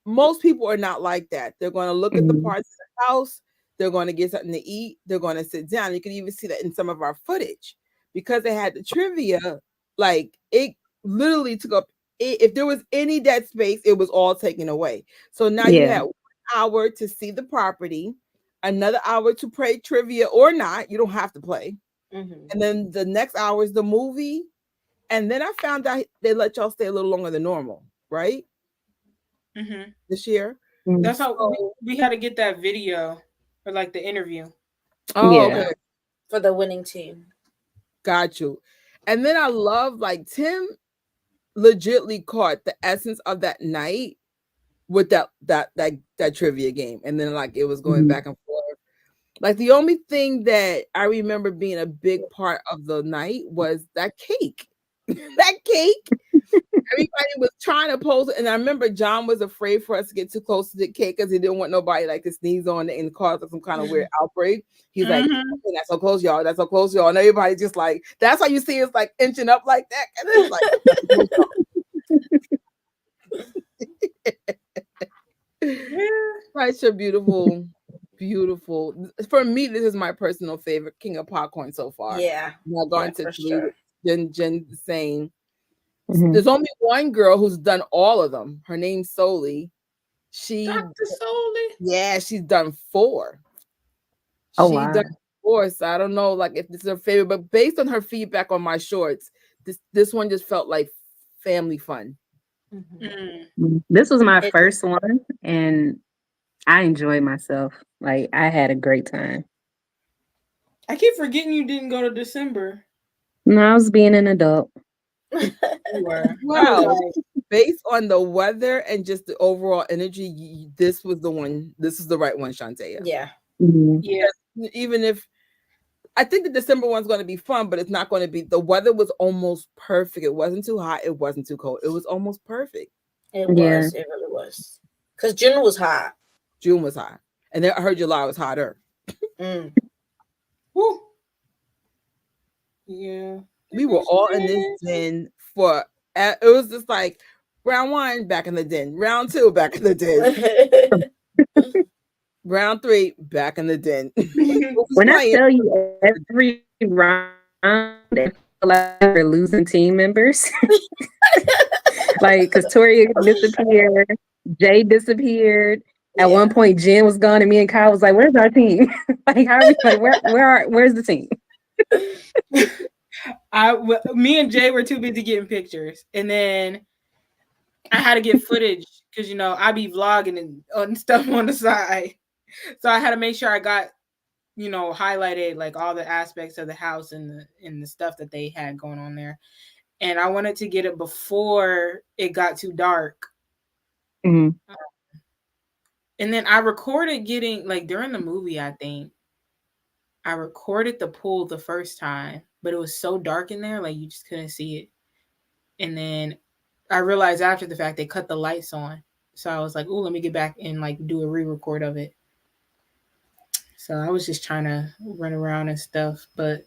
Speaker 4: Most people are not like that. They're going to look at the parts of the house. They're going to get something to eat. They're going to sit down. You can even see that in some of our footage because they had the trivia. Like it literally took up. If there was any dead space, it was all taken away. So now you had 1 hour to see the property, another hour to play trivia or not. You don't have to play. And then the next hour is the movie. And then I found out they let y'all stay a little longer than normal, right? This year.
Speaker 1: That's how we had to get that video for like the interview.
Speaker 4: Oh, okay.
Speaker 2: For the winning team.
Speaker 4: Got you. And then I love like Tim legitly caught the essence of that night with that trivia game. And then like it was going back and forth. Like the only thing that I remember being a big part of the night was that cake. That cake. Everybody was trying to pose it. And I remember John was afraid for us to get too close to the cake because he didn't want nobody like to sneeze on it and cause some kind of weird outbreak. He's like, okay, that's so close, y'all. That's so close, y'all. And everybody just like, that's how you see us like inching up like that. And it's like, Such a beautiful, beautiful. For me, this is my personal favorite King of Popcorn so far.
Speaker 2: Yeah.
Speaker 4: Now going to
Speaker 2: for
Speaker 4: three.
Speaker 2: sure.
Speaker 4: Jen saying
Speaker 3: Mhm.
Speaker 4: there's only one girl who's done all of them. Her name's Soli.
Speaker 1: Dr. Soli.
Speaker 4: Yeah, she's done 4.
Speaker 3: Oh,
Speaker 4: She
Speaker 3: wow.
Speaker 4: done 4. So I don't know, like if this is her favorite, but based on her feedback on my shorts, this one just felt like family fun.
Speaker 3: This was my
Speaker 2: It-
Speaker 3: first one, and I enjoyed myself. Like, I had a great time.
Speaker 1: I keep forgetting you didn't go to December.
Speaker 3: No, I was being an adult.
Speaker 1: You were.
Speaker 4: Wow. Based on the weather and just the overall energy, this was the one. This is the right one, Shantae.
Speaker 2: Yeah.
Speaker 3: Mhm.
Speaker 1: Yeah.
Speaker 4: Even if I think the December one's going to be fun, but it's not going to be. The weather was almost perfect. It wasn't too hot. It wasn't too cold. It was almost perfect.
Speaker 2: It was. It really was. Because June was hot.
Speaker 4: June was hot, and then I heard July was hotter.
Speaker 1: Woo. Yeah.
Speaker 4: We were all in this den for. It was just like round 1 back in the den, round 2 back in the den, round 3 back in the den.
Speaker 3: When I tell you every round, it felt like we're losing team members. Like, because Tori disappeared, Jay disappeared. At one point, Jen was gone, and me and Kyle was like, "Where's our team? Like, how are we? Like, where's the team?"
Speaker 1: Me and Jay were too busy getting pictures, and then I had to get footage because I be vlogging and stuff on the side, so I had to make sure I got highlighted like all the aspects of the house and the stuff that they had going on there, and I wanted to get it before it got too dark.
Speaker 3: Mm-hmm.
Speaker 1: And then I recorded getting like during the movie, I think I recorded the pool the first time, but it was so dark in there, like you just couldn't see it. And then I realized after the fact they cut the lights on. So I was like, "Oh, let me get back and like do a re-record of it." So I was just trying to run around and stuff. But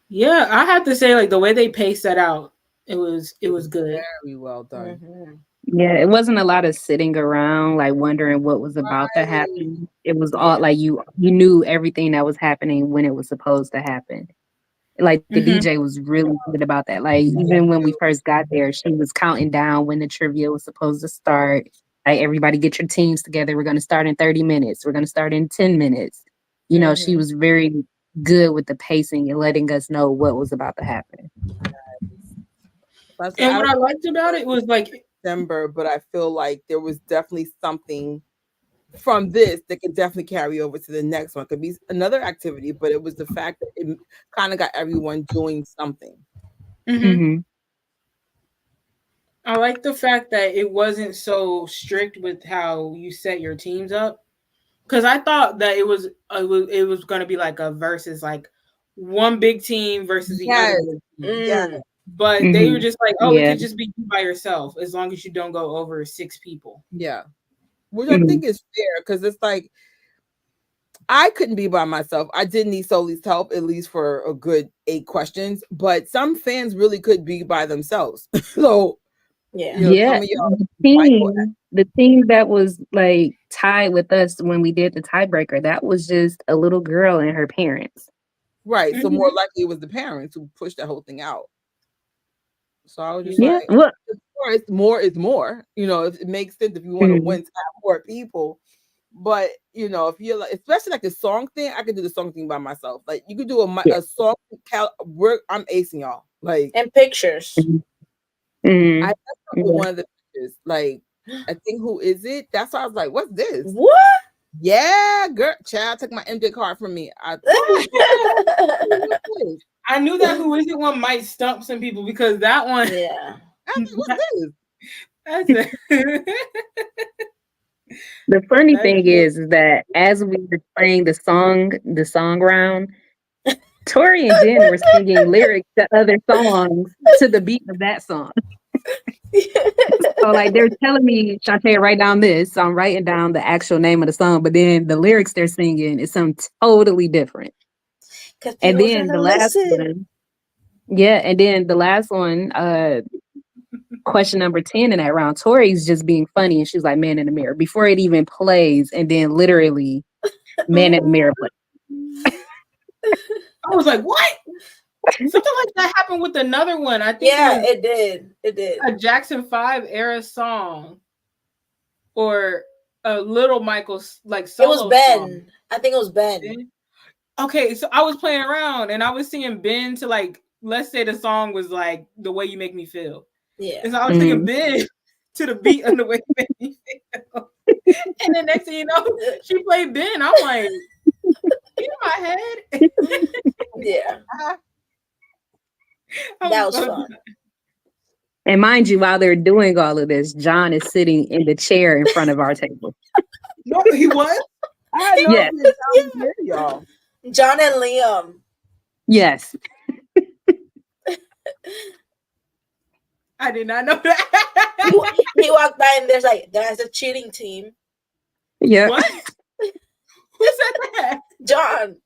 Speaker 1: yeah, I have to say, like the way they paced that out, it was good.
Speaker 4: Very well done.
Speaker 3: Yeah, it wasn't a lot of sitting around like wondering what was about to happen. It was all like you knew everything that was happening when it was supposed to happen. Like the DJ was really good about that. Like even when we first got there, she was counting down when the trivia was supposed to start. Like, everybody get your teams together. We're going to start in 30 minutes. We're going to start in 10 minutes. She was very good with the pacing and letting us know what was about to happen.
Speaker 1: And what I liked about it was like
Speaker 4: December, but I feel like there was definitely something from this that could definitely carry over to the next one. Could be another activity, but it was the fact that it kind of got everyone doing something.
Speaker 1: I like the fact that it wasn't so strict with how you set your teams up, because I thought that it was going to be like a versus, like one big team versus the other big team. But they were just like, "Oh, it could just be you by yourself as long as you don't go over 6 people."
Speaker 4: Yeah, which I think is fair, because it's like I couldn't be by myself. I did need Soli's help at least for a good 8 questions, but some fans really could be by themselves. So
Speaker 3: the team that was like tied with us when we did the tiebreaker, that was just a little girl and her parents.
Speaker 4: Right. So more likely it was the parents who pushed that whole thing out. So I was just like, more is more. If it makes sense if you want to win to have more people. But if you're like, especially like the song thing, I could do the song thing by myself. Like you could do a song. I'm acing y'all. Like,
Speaker 2: and pictures.
Speaker 4: I one of the pictures. Like, I think who is it? That's why I was like, what's this?
Speaker 2: What?
Speaker 4: Yeah, girl, child took my MJ card from me.
Speaker 1: I knew that who is it one might stump some people, because that one.
Speaker 2: Yeah.
Speaker 4: What's this?
Speaker 1: That's it.
Speaker 3: The funny thing is that as we were playing the song round, Tori and Jen were singing lyrics to other songs to the beat of that song. So like they're telling me, Shantae, write down this. So I'm writing down the actual name of the song, but then the lyrics they're singing is something totally different. And then the last one, question number 10 in that round. Tori's just being funny, and she's like, "Man in the Mirror" before it even plays, and then literally, "Man in the Mirror" plays.
Speaker 1: I was like, "What?" Something like that happened with another one. I think.
Speaker 2: Yeah, it did. It did.
Speaker 1: A Jackson 5 era song, or a Little Michael's like solo.
Speaker 2: It was Ben.
Speaker 1: Song.
Speaker 2: I think it was Ben.
Speaker 1: Okay, so I was playing around and I was singing Ben to, like, let's say the song was like The Way You Make Me Feel.
Speaker 2: Yeah.
Speaker 1: And so I was singing Ben to the beat of The Way You Make Me Feel. And then next thing you know, she played Ben. I'm like, in my head.
Speaker 2: Yeah. That was fun.
Speaker 3: And mind you, while they're doing all of this, John is sitting in the chair in front of our table.
Speaker 1: No, he was?
Speaker 3: Yes.
Speaker 2: Y'all. John and Liam.
Speaker 3: Yes.
Speaker 1: I did not know that.
Speaker 2: He walked by and there's like, there's a cheating team.
Speaker 3: Yeah.
Speaker 1: What? Who said that?
Speaker 3: John,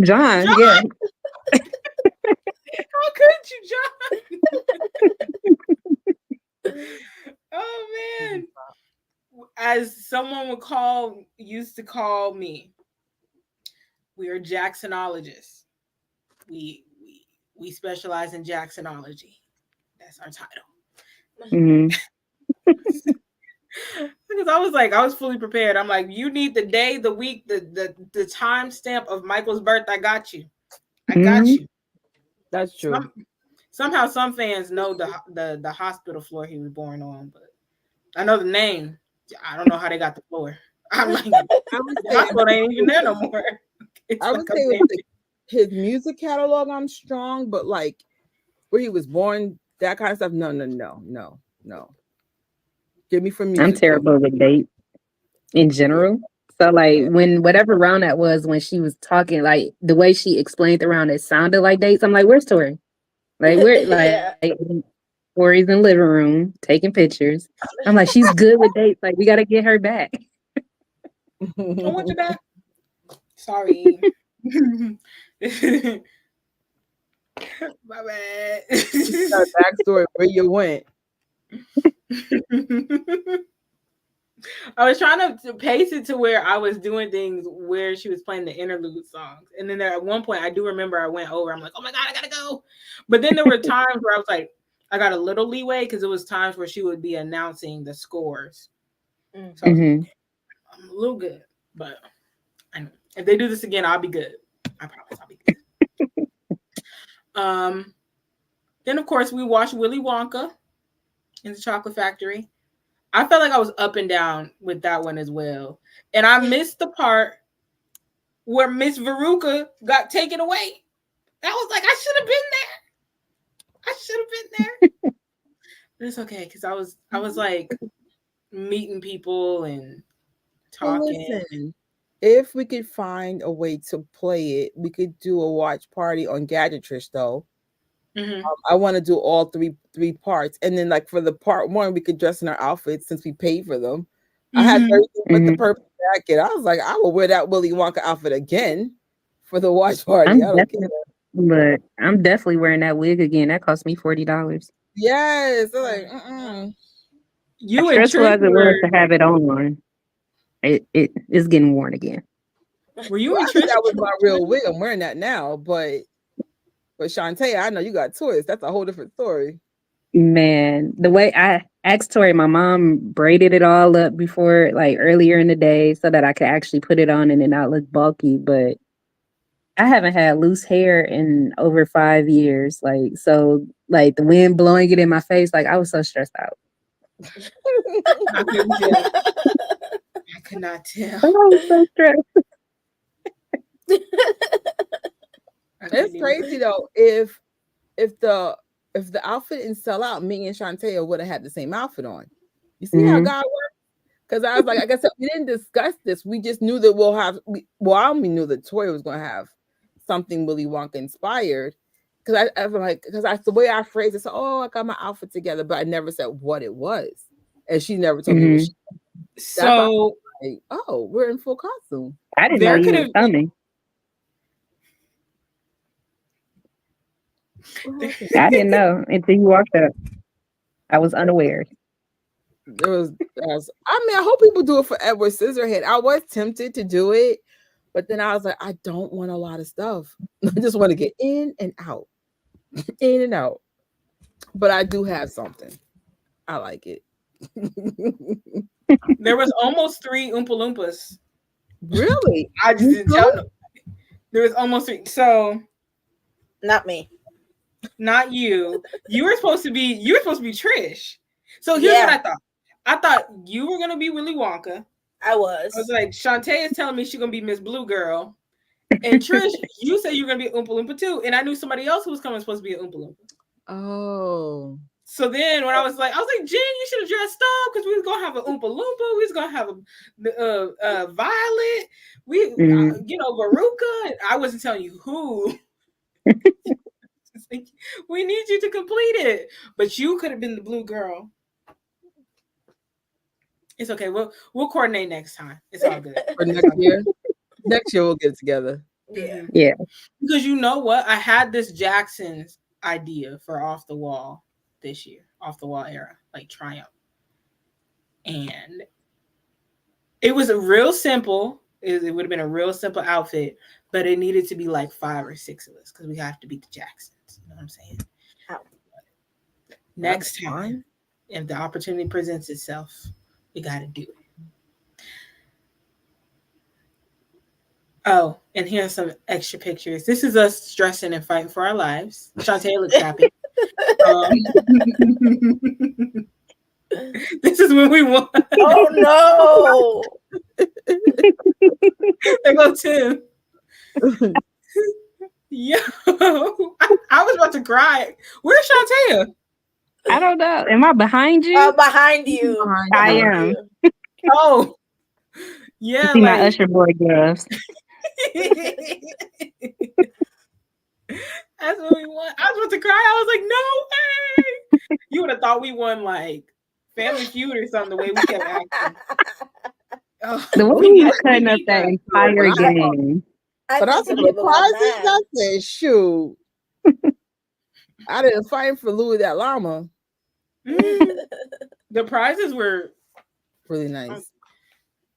Speaker 1: John?
Speaker 3: Yeah.
Speaker 1: How could you, John? Oh man. As someone used to call me, we are Jacksonologists. We specialize in Jacksonology. That's our title.
Speaker 3: Mm-hmm.
Speaker 1: Because I was fully prepared. I'm like, you need the day, the week, the time stamp of Michael's birth. I got you. I got you.
Speaker 4: That's true.
Speaker 1: Somehow some fans know the hospital floor he was born on, but I know the name. I don't know how they got the floor. I'm like, the hospital ain't even there no more.
Speaker 4: I would say with his music catalog, I'm strong, but like where he was born, that kind of stuff, no. Give me from music.
Speaker 3: I'm terrible with dates in general. So like when whatever round that was, when she was talking, like the way she explained the round, it sounded like dates. I'm like, where's Tori? Like we're like Tori's in the living room taking pictures. I'm like, she's good with dates. Like we got to get her back.
Speaker 1: I want you back. Sorry. My bad.
Speaker 4: Backstory where you went.
Speaker 1: I was trying to pace it to where I was doing things where she was playing the interlude songs. And then at one point, I do remember I went over. I'm like, oh my God, I gotta go. But then there were times where I was like, I got a little leeway because it was times where she would be announcing the scores. So I was like, I'm a little good. But I know if they do this again, I'll be good. I promise I'll be good. Then, of course, we watched Willy Wonka in the Chocolate Factory. I felt like I was up and down with that one as well. And I missed the part where Miss Veruca got taken away. I was like, I should have been there. But it's okay, because I was like meeting people and talking.
Speaker 4: Well, listen, if we could find a way to play it, we could do a watch party on Gadget, Trish, though.
Speaker 1: Mm-hmm.
Speaker 4: I want to do all three parts, and then like for the part one, we could dress in our outfits since we paid for them. I had everything with the purple jacket. I was like, I will wear that Willy Wonka outfit again for the watch party.
Speaker 3: But I'm definitely wearing that wig again. That cost me $40.
Speaker 4: Yes, like
Speaker 1: you
Speaker 3: as stressful as it was to have it on. It is getting worn again.
Speaker 1: Were you?
Speaker 4: Well, that was my real wig. I'm wearing that now, but Shantae, I know you got toys. That's a whole different story.
Speaker 3: Man, the way I asked Tori, my mom braided it all up before, like earlier in the day, so that I could actually put it on and it not look bulky. But I haven't had loose hair in over 5 years. Like, so like the wind blowing it in my face, like I was so stressed out.
Speaker 1: I could not tell.
Speaker 3: I was so stressed.
Speaker 4: It's crazy though. If the outfit didn't sell out, me and Shantae would have had the same outfit on. You see how God works? Because I was like, I said, we didn't discuss this. We just knew that I only knew that Tori was going to have something Willy Wonka inspired. Because that's the way I phrased it. So, I got my outfit together, but I never said what it was, and she never told me what she.
Speaker 1: So,
Speaker 4: we're in full costume.
Speaker 3: I didn't know you were coming. I didn't know until you walked up. I was unaware.
Speaker 4: I hope people do it for Edward Scissorhands. I was tempted to do it, but then I was like, I don't want a lot of stuff. I just want to get in and out, in and out. But I do have something. I like it.
Speaker 1: There was almost 3 Oompa Loompas.
Speaker 4: Really?
Speaker 1: I just didn't tell them. There was almost 3. So,
Speaker 2: not me.
Speaker 1: Not you. You were supposed to be Trish. So here's what I thought. I thought you were gonna be Willy Wonka.
Speaker 2: I was
Speaker 1: like, Shantae is telling me she's gonna be Miss Blue Girl. And Trish, you said you were gonna be Oompa Loompa too. And I knew somebody else who was supposed to be an Oompa Loompa.
Speaker 4: Oh.
Speaker 1: So then when I was like, Jen, you should have dressed up because we was gonna have an Oompa Loompa, we was gonna have a Violet, Veruca. I wasn't telling you who. We need you to complete it, but you could have been the Blue Girl. It's okay. We'll coordinate next time. It's all good.
Speaker 4: For next year. Next year we'll get together.
Speaker 3: Yeah.
Speaker 1: Because you know what? I had this Jackson's idea for Off the Wall this year, Off the Wall era, like Triumph. And it was a real simple, it would have been a real simple outfit, but it needed to be like 5 or 6 of us because we have to beat the Jacksons. You know what I'm saying? Next time, if the opportunity presents itself, we got to do it. Oh, and here's some extra pictures. This is us stressing and fighting for our lives. Shantae looks happy. This is when we won.
Speaker 2: Oh no!
Speaker 1: There go Tim. Yo, I was about to cry. Where's Shantae?
Speaker 3: I don't know. Am I behind you?
Speaker 2: Behind you.
Speaker 3: I am.
Speaker 1: Oh, yeah.
Speaker 3: See my Usher boy girls.
Speaker 1: That's what we won. I was about to cry. I was like, no way. You would have thought we won like Family Feud or something, the way we kept acting. Oh,
Speaker 3: the way we were cutting up that entire game.
Speaker 4: But I said the prizes, I said, shoot. I didn't fight for Louis that llama.
Speaker 1: The prizes were
Speaker 4: really nice.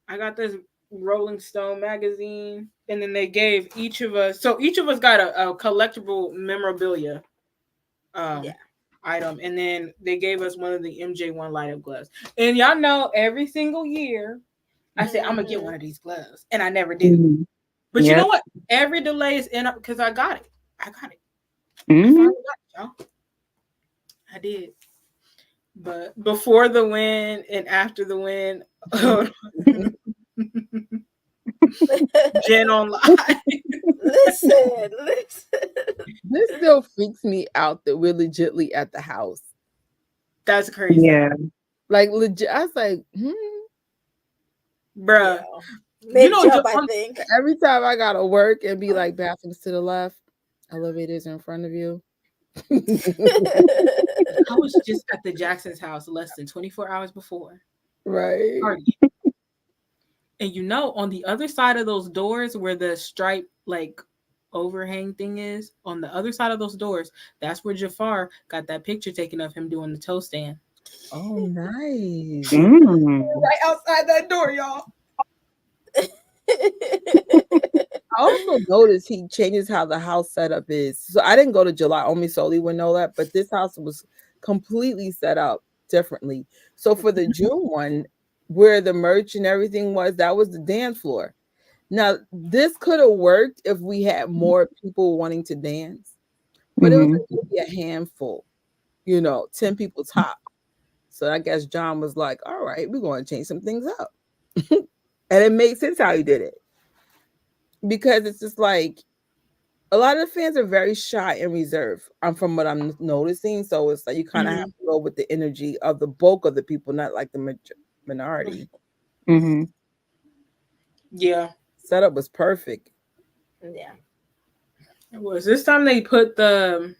Speaker 1: I got this Rolling Stone magazine, and then they gave each of us got a collectible memorabilia item, and then they gave us one of the MJ1 light up gloves. And y'all know every single year I said I'm gonna get one of these gloves, and I never do. But you know what? Every delay is in because I got it. I finally got it, y'all. I did. But before the win and after the win, Jen online.
Speaker 2: Listen.
Speaker 4: This still freaks me out that we're legitly at the house.
Speaker 1: That's crazy.
Speaker 3: Yeah.
Speaker 4: Like legit. I was like,
Speaker 1: bruh.
Speaker 2: Mid-jump, I think.
Speaker 4: Every time I gotta work and be like, bathrooms to the left, elevators in front of you.
Speaker 1: I was just at the Jackson's house less than 24 hours before.
Speaker 4: Right.
Speaker 1: And on the other side of those doors where the stripe like overhang thing is, on the other side of those doors, that's where Jafar got that picture taken of him doing the toe stand.
Speaker 4: Oh, nice.
Speaker 1: Right outside that door, y'all.
Speaker 4: I also noticed he changes how the house setup is. So I didn't go to July only solely with know that, but this house was completely set up differently. So for the June one, where the merch and everything was, that was the dance floor. Now this could have worked if we had more people wanting to dance, but it was maybe a handful, 10 people top. So I guess John was like, all right, we're going to change some things up. And it makes sense how he did it. Because it's just like a lot of the fans are very shy and reserved from what I'm noticing. So it's like you kind of have to go with the energy of the bulk of the people, not like the minority.
Speaker 1: Yeah.
Speaker 4: Setup was perfect.
Speaker 2: Yeah.
Speaker 1: It was. This time they put so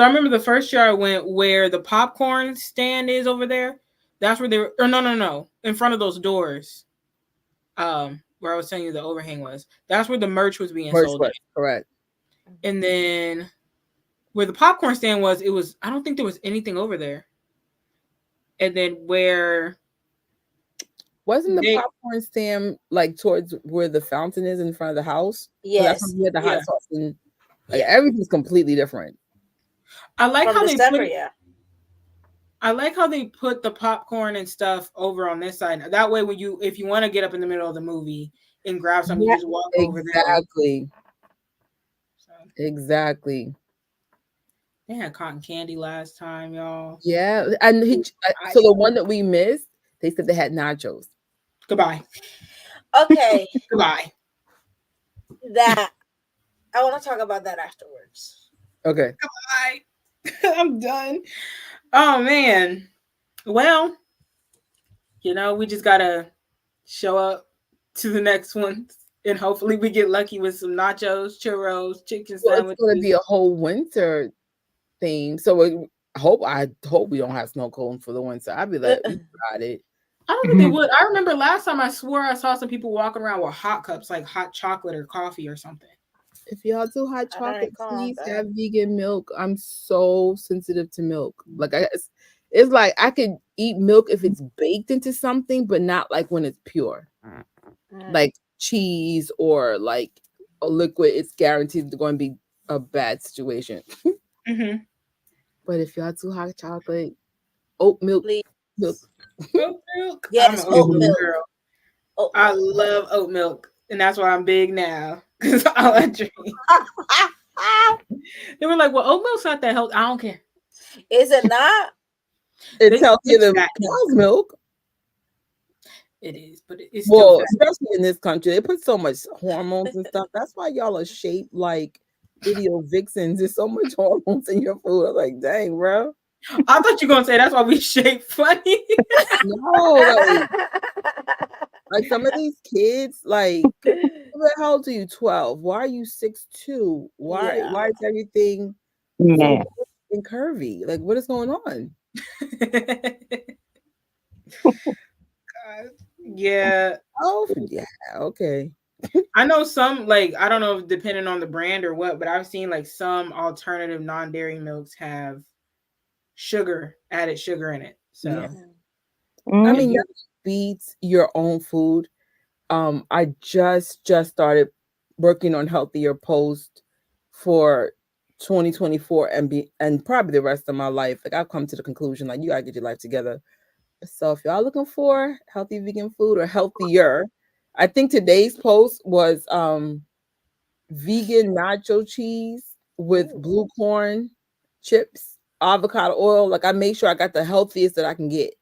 Speaker 1: I remember the first year I went where the popcorn stand is over there. That's where they were, or no. In front of those doors. Where I was telling you the overhang was. That's where the merch was being sold.
Speaker 4: Correct.
Speaker 1: And then where the popcorn stand was, I don't think there was anything over there. and then where
Speaker 4: wasn't the
Speaker 1: they,
Speaker 4: popcorn stand like towards where the fountain is in front of the house?
Speaker 2: Yes.
Speaker 4: That's when we had the hot
Speaker 1: Yeah.
Speaker 4: sauce and like everything's completely different.
Speaker 1: I like
Speaker 2: From
Speaker 1: how
Speaker 2: December,
Speaker 1: they put
Speaker 2: yeah.
Speaker 1: I like how they put the popcorn and stuff over on this side. That way, when if you want to get up in the middle of the movie and grab something,
Speaker 4: Yeah,
Speaker 1: you just walk over there.
Speaker 4: exactly.
Speaker 1: So,
Speaker 4: Exactly.
Speaker 1: they had cotton candy last time, y'all.
Speaker 4: Yeah, and so the one that we missed, they said they had nachos.
Speaker 1: Goodbye.
Speaker 2: Okay.
Speaker 1: Goodbye.
Speaker 2: That I want to talk about that afterwards.
Speaker 4: Okay.
Speaker 1: Goodbye. I'm done. Oh man. Well, we just gotta show up to the next one, and hopefully we get lucky with some nachos, churros, chicken sandwiches.
Speaker 4: It's going to be a whole winter theme, so I hope we don't have snow cones for the winter. I'd be like, you got it.
Speaker 1: I don't think they would. I remember last time I swore I saw some people walking around with hot cups, like hot chocolate or coffee or something.
Speaker 4: If y'all do hot chocolate, please have vegan milk. I'm so sensitive to milk. Like it's like I could eat milk if it's baked into something, but not like when it's pure. Like cheese or like a liquid, it's guaranteed going to be a bad situation.
Speaker 1: Mm-hmm.
Speaker 4: But if y'all do hot chocolate, oat milk, milk.
Speaker 1: Oat milk.
Speaker 2: Yes,
Speaker 1: I'm an oat milk girl. I love oat milk, and that's why I'm big now. Because all I drink. They were like, "Well, oat milk's not that healthy." I don't care.
Speaker 2: Is it not?
Speaker 4: It's healthier than cow's milk.
Speaker 1: It is, but it's
Speaker 4: well, especially in this country, they put so much hormones and stuff. That's why y'all are shaped like video vixens. There's so much hormones in your food. I'm like, dang, bro.
Speaker 1: I thought you were gonna say that's why we shape funny.
Speaker 4: No, like some of these kids, like, how old are you? 12. Why are you 6'2"? Why is everything so and curvy? Like, what is going on?
Speaker 1: Yeah.
Speaker 4: Oh, yeah. Okay.
Speaker 1: I know some, like, I don't know if depending on the brand or what, but I've seen like some alternative non-dairy milks have added sugar in it. So
Speaker 4: I mean, that beats your own food. I just started working on healthier post for 2024 and probably the rest of my life. Like I've come to the conclusion, like you gotta get your life together. So if y'all looking for healthy vegan food or healthier, I think today's post was vegan nacho cheese with blue corn chips, avocado oil. Like I made sure I got the healthiest that I can get.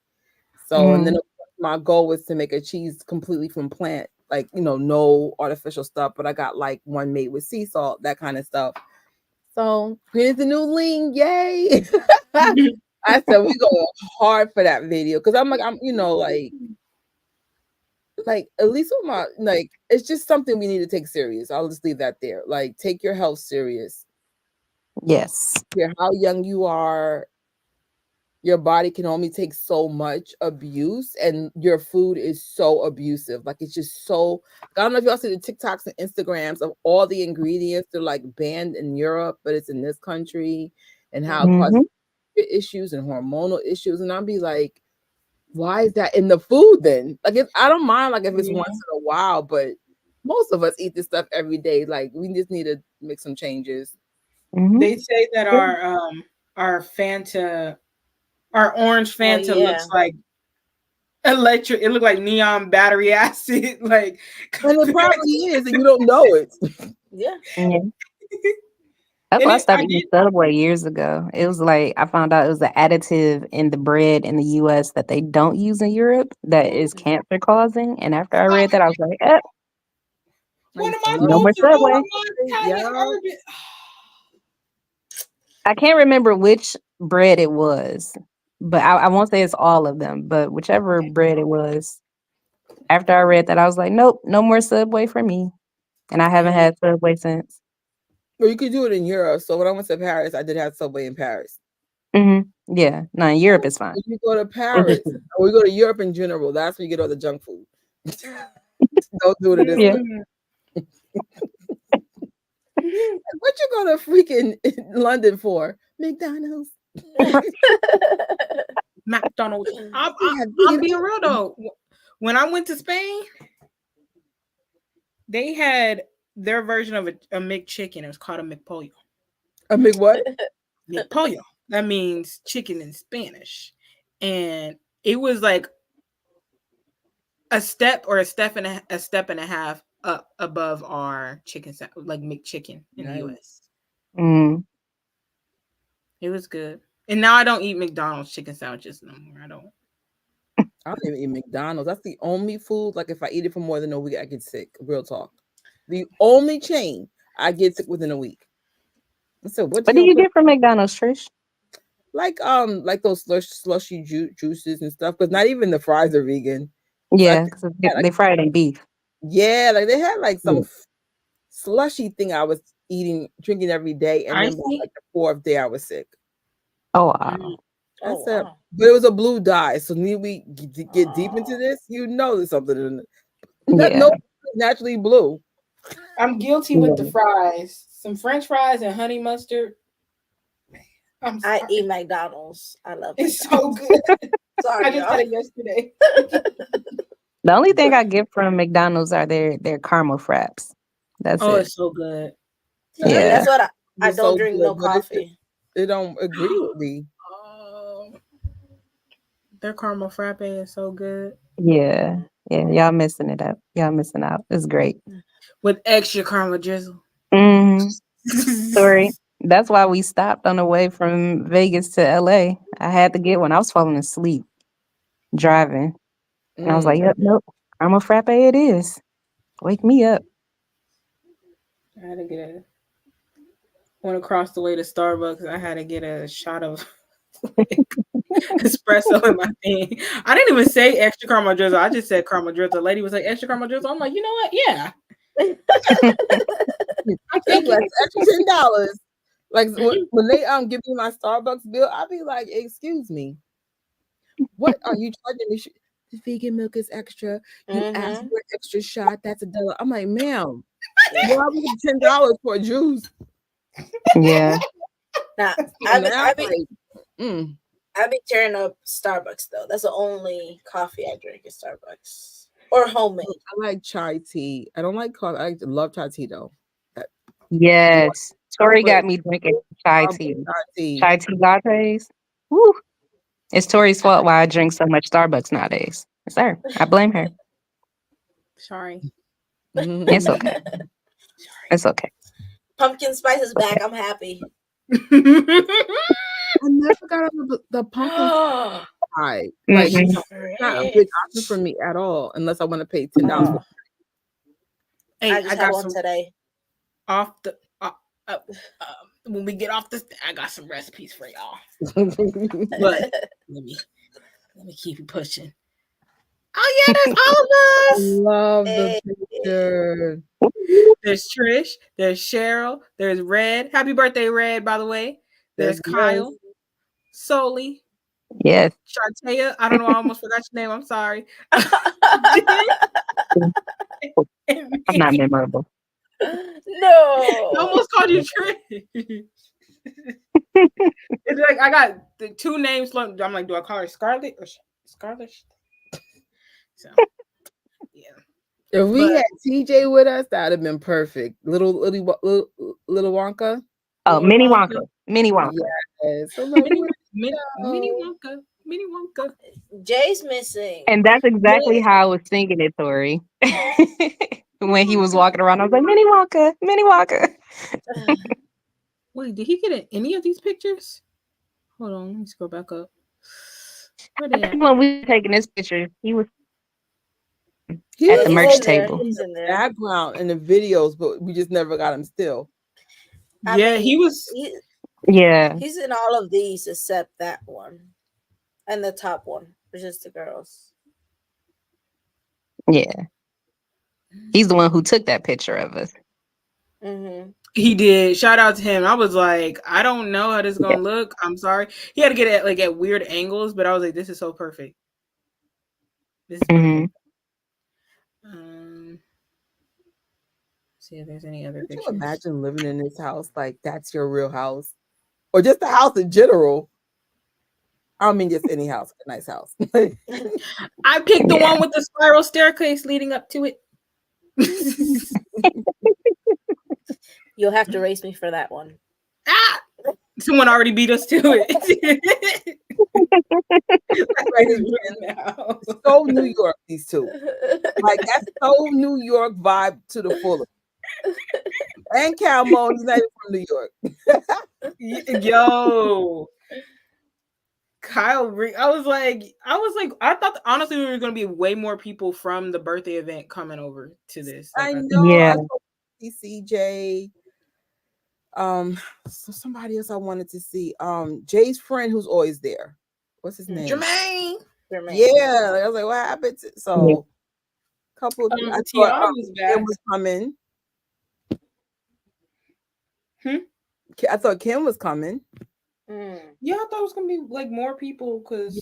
Speaker 4: So and then my goal was to make a cheese completely from plant, like no artificial stuff. But I got like one made with sea salt, that kind of stuff. So here's the new lean, yay! I said we go hard for that video because I'm like at least with my it's just something we need to take serious. I'll just leave that there. Like take your health serious.
Speaker 3: Yes.
Speaker 4: Care how young you are, your body can only take so much abuse, and your food is so abusive. Like it's just so. I don't know if y'all see the TikToks and Instagrams of all the ingredients they're like banned in Europe, but it's in this country, and how it causes issues and hormonal issues. And I'll be like, why is that in the food then? Like I don't mind like if it's once in a while, but most of us eat this stuff every day. Like we just need to make some changes.
Speaker 1: They say that our Fanta, our orange Fanta looks like electric. It looked like neon battery acid. Like,
Speaker 4: and it probably is, and you don't know it.
Speaker 2: Yeah.
Speaker 3: That's why I started eating Subway years ago. It was like I found out it was an additive in the bread in the US that they don't use in Europe that is cancer causing. And after I read that, I was like,
Speaker 1: what am I
Speaker 3: no more Subway. I can't remember which bread it was, but I won't say it's all of them, but whichever bread it was. After I read that, I was like, nope, no more Subway for me. And I haven't had Subway since.
Speaker 4: Well, you could do it in Europe. So when I went to Paris, I did have Subway in Paris.
Speaker 3: Yeah, no, in Europe is fine.
Speaker 4: If you go to Paris, or you go to Europe in general, that's where you get all the junk food. Don't do it this way. What you go to freaking London for? McDonald's.
Speaker 1: McDonald's. I'm being real though. When I went to Spain, they had their version of a McChicken. It was called a McPollo.
Speaker 4: A Mc what?
Speaker 1: McPollo. That means chicken in Spanish. And it was like a step or a step and a half up above our chicken like McChicken in the US. It was good. And now I don't eat McDonald's chicken sandwiches no more. I don't
Speaker 4: even eat McDonald's. That's the only food. Like if I eat it for more than a week, I get sick. Real talk. The only chain I get sick within a week. So what
Speaker 3: do you get from McDonald's, Trish?
Speaker 4: Like those slushy juices and stuff. Because not even the fries are vegan.
Speaker 3: Yeah, they fry it in beef.
Speaker 4: Yeah, like they had like some slushy thing I was drinking every day, and then by like the fourth day I was sick.
Speaker 3: Oh wow.
Speaker 4: But it was a blue dye, so need we get deep into this? You know there's something in it. No, naturally blue.
Speaker 1: I'm guilty with the fries. Some French fries and honey mustard.
Speaker 2: I eat McDonald's. I love
Speaker 1: it. It's so good.
Speaker 2: Sorry,
Speaker 1: I just had it yesterday.
Speaker 3: The only thing I get from McDonald's are their caramel fraps. That's it.
Speaker 1: It's so good.
Speaker 2: Yeah, that's what I don't so drink no coffee.
Speaker 4: It don't agree with me.
Speaker 1: Their caramel frappe is so good.
Speaker 3: Yeah, y'all missing it up. Y'all missing out. It's great
Speaker 1: with extra caramel drizzle.
Speaker 3: Sorry, that's why we stopped on the way from Vegas to LA. I had to get one. I was falling asleep driving, and I was like, "Yep, nope, caramel frappe it is. Wake me up."
Speaker 1: I had to get went across the way to Starbucks. I had to get a shot of espresso in my thing. I didn't even say extra caramel drizzle. I just said caramel drizzle. The lady was like, extra caramel drizzle. I'm like, you know what? Yeah.
Speaker 4: Extra $10. Like when they give me my Starbucks bill, I'll be like, excuse me, what are you charging me? The vegan milk is extra. You asked for an extra shot. That's $1. I'm like, ma'am, why would you $10 for a juice?
Speaker 3: Yeah.
Speaker 2: Now I be tearing up Starbucks though. That's the only coffee I drink is Starbucks or homemade.
Speaker 4: I like chai tea. I don't like coffee. I love chai tea though.
Speaker 3: Yes, Tori got me drinking chai tea. Chai tea lattes. Woo! It's Tori's fault why I drink so much Starbucks nowadays. It's her. I blame her.
Speaker 1: Sorry.
Speaker 3: It's okay. It's okay.
Speaker 2: Pumpkin spice is back. I'm happy.
Speaker 4: I never got over the pumpkin pie. Like it's not a big option for me at all, unless I want to pay $10 for it.
Speaker 2: Hey, I got one today.
Speaker 1: Off the when we get off this, I got some recipes for y'all. But let me keep you pushing. Oh yeah, that's all of us.
Speaker 4: Love the picture.
Speaker 1: There's Trish, there's Cheryl, there's Red. Happy birthday, Red, by the way. There's Kyle, Soli.
Speaker 3: Yes.
Speaker 1: Shartea. I don't know, I almost forgot your name. I'm sorry.
Speaker 3: I'm not memorable.
Speaker 2: No.
Speaker 1: I almost called you Trish. It's like I got the two names. I'm like, do I call her Scarlett or Scarlett? So, yeah.
Speaker 4: If we had TJ with us, that would have been perfect. Little Wonka.
Speaker 3: Oh, Mini Wonka. Mini Wonka.
Speaker 4: Yes.
Speaker 1: Mini Wonka. Mini Wonka.
Speaker 2: Jay's missing.
Speaker 3: And that's exactly how I was singing it, Tori. When he was walking around, I was like, Mini Wonka, Mini Wonka.
Speaker 1: Wait, did he get any of these pictures? Hold on, let me scroll back up.
Speaker 3: I think when we were taking this picture, he was at the merch table.
Speaker 4: He's in the background in the videos, but we just never got him still.
Speaker 2: I mean,
Speaker 1: he was.
Speaker 2: He's in all of these except that one. And the top one. It's just the girls.
Speaker 3: Yeah. He's the one who took that picture of us.
Speaker 2: Mm-hmm.
Speaker 1: He did. Shout out to him. I was like, I don't know how this is gonna look. I'm sorry. He had to get it at weird angles, but I was like, this is so perfect. This is perfect. See if there's any other pictures.
Speaker 4: Can you imagine living in this house? Like that's your real house, or just the house in general. I don't mean just any house, a nice house.
Speaker 1: I picked the one with the spiral staircase leading up to it.
Speaker 2: You'll have to race me for that one.
Speaker 1: Ah! Someone already beat us to it.
Speaker 4: So New York, these two. Like, that's so New York vibe to the fullest. And Calmo, he's not even from New York.
Speaker 1: Yo. Kyle, I was like, I thought honestly there were going to be way more people from the birthday event coming over to this.
Speaker 4: Like, I know. Yeah. I CJ. So somebody else I wanted to see. Jay's friend who's always there. What's his name?
Speaker 1: Jermaine.
Speaker 4: Yeah, I was like, what happened? So, couple. I thought Kim was coming. I thought Kim was coming.
Speaker 1: Yeah, I thought it was gonna be like more people because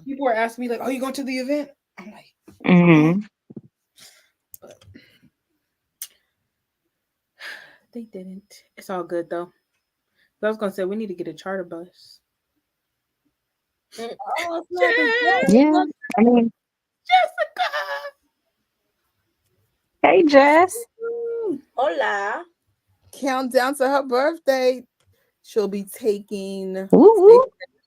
Speaker 1: people were asking me like, "Are you going to the event?" I'm like, but they didn't. It's all good though. I was gonna say we need to get a charter bus.
Speaker 3: Oh, yeah, I mean,
Speaker 1: Jessica.
Speaker 3: Hey, Jess.
Speaker 2: Hola.
Speaker 4: Countdown to her birthday. She'll be taking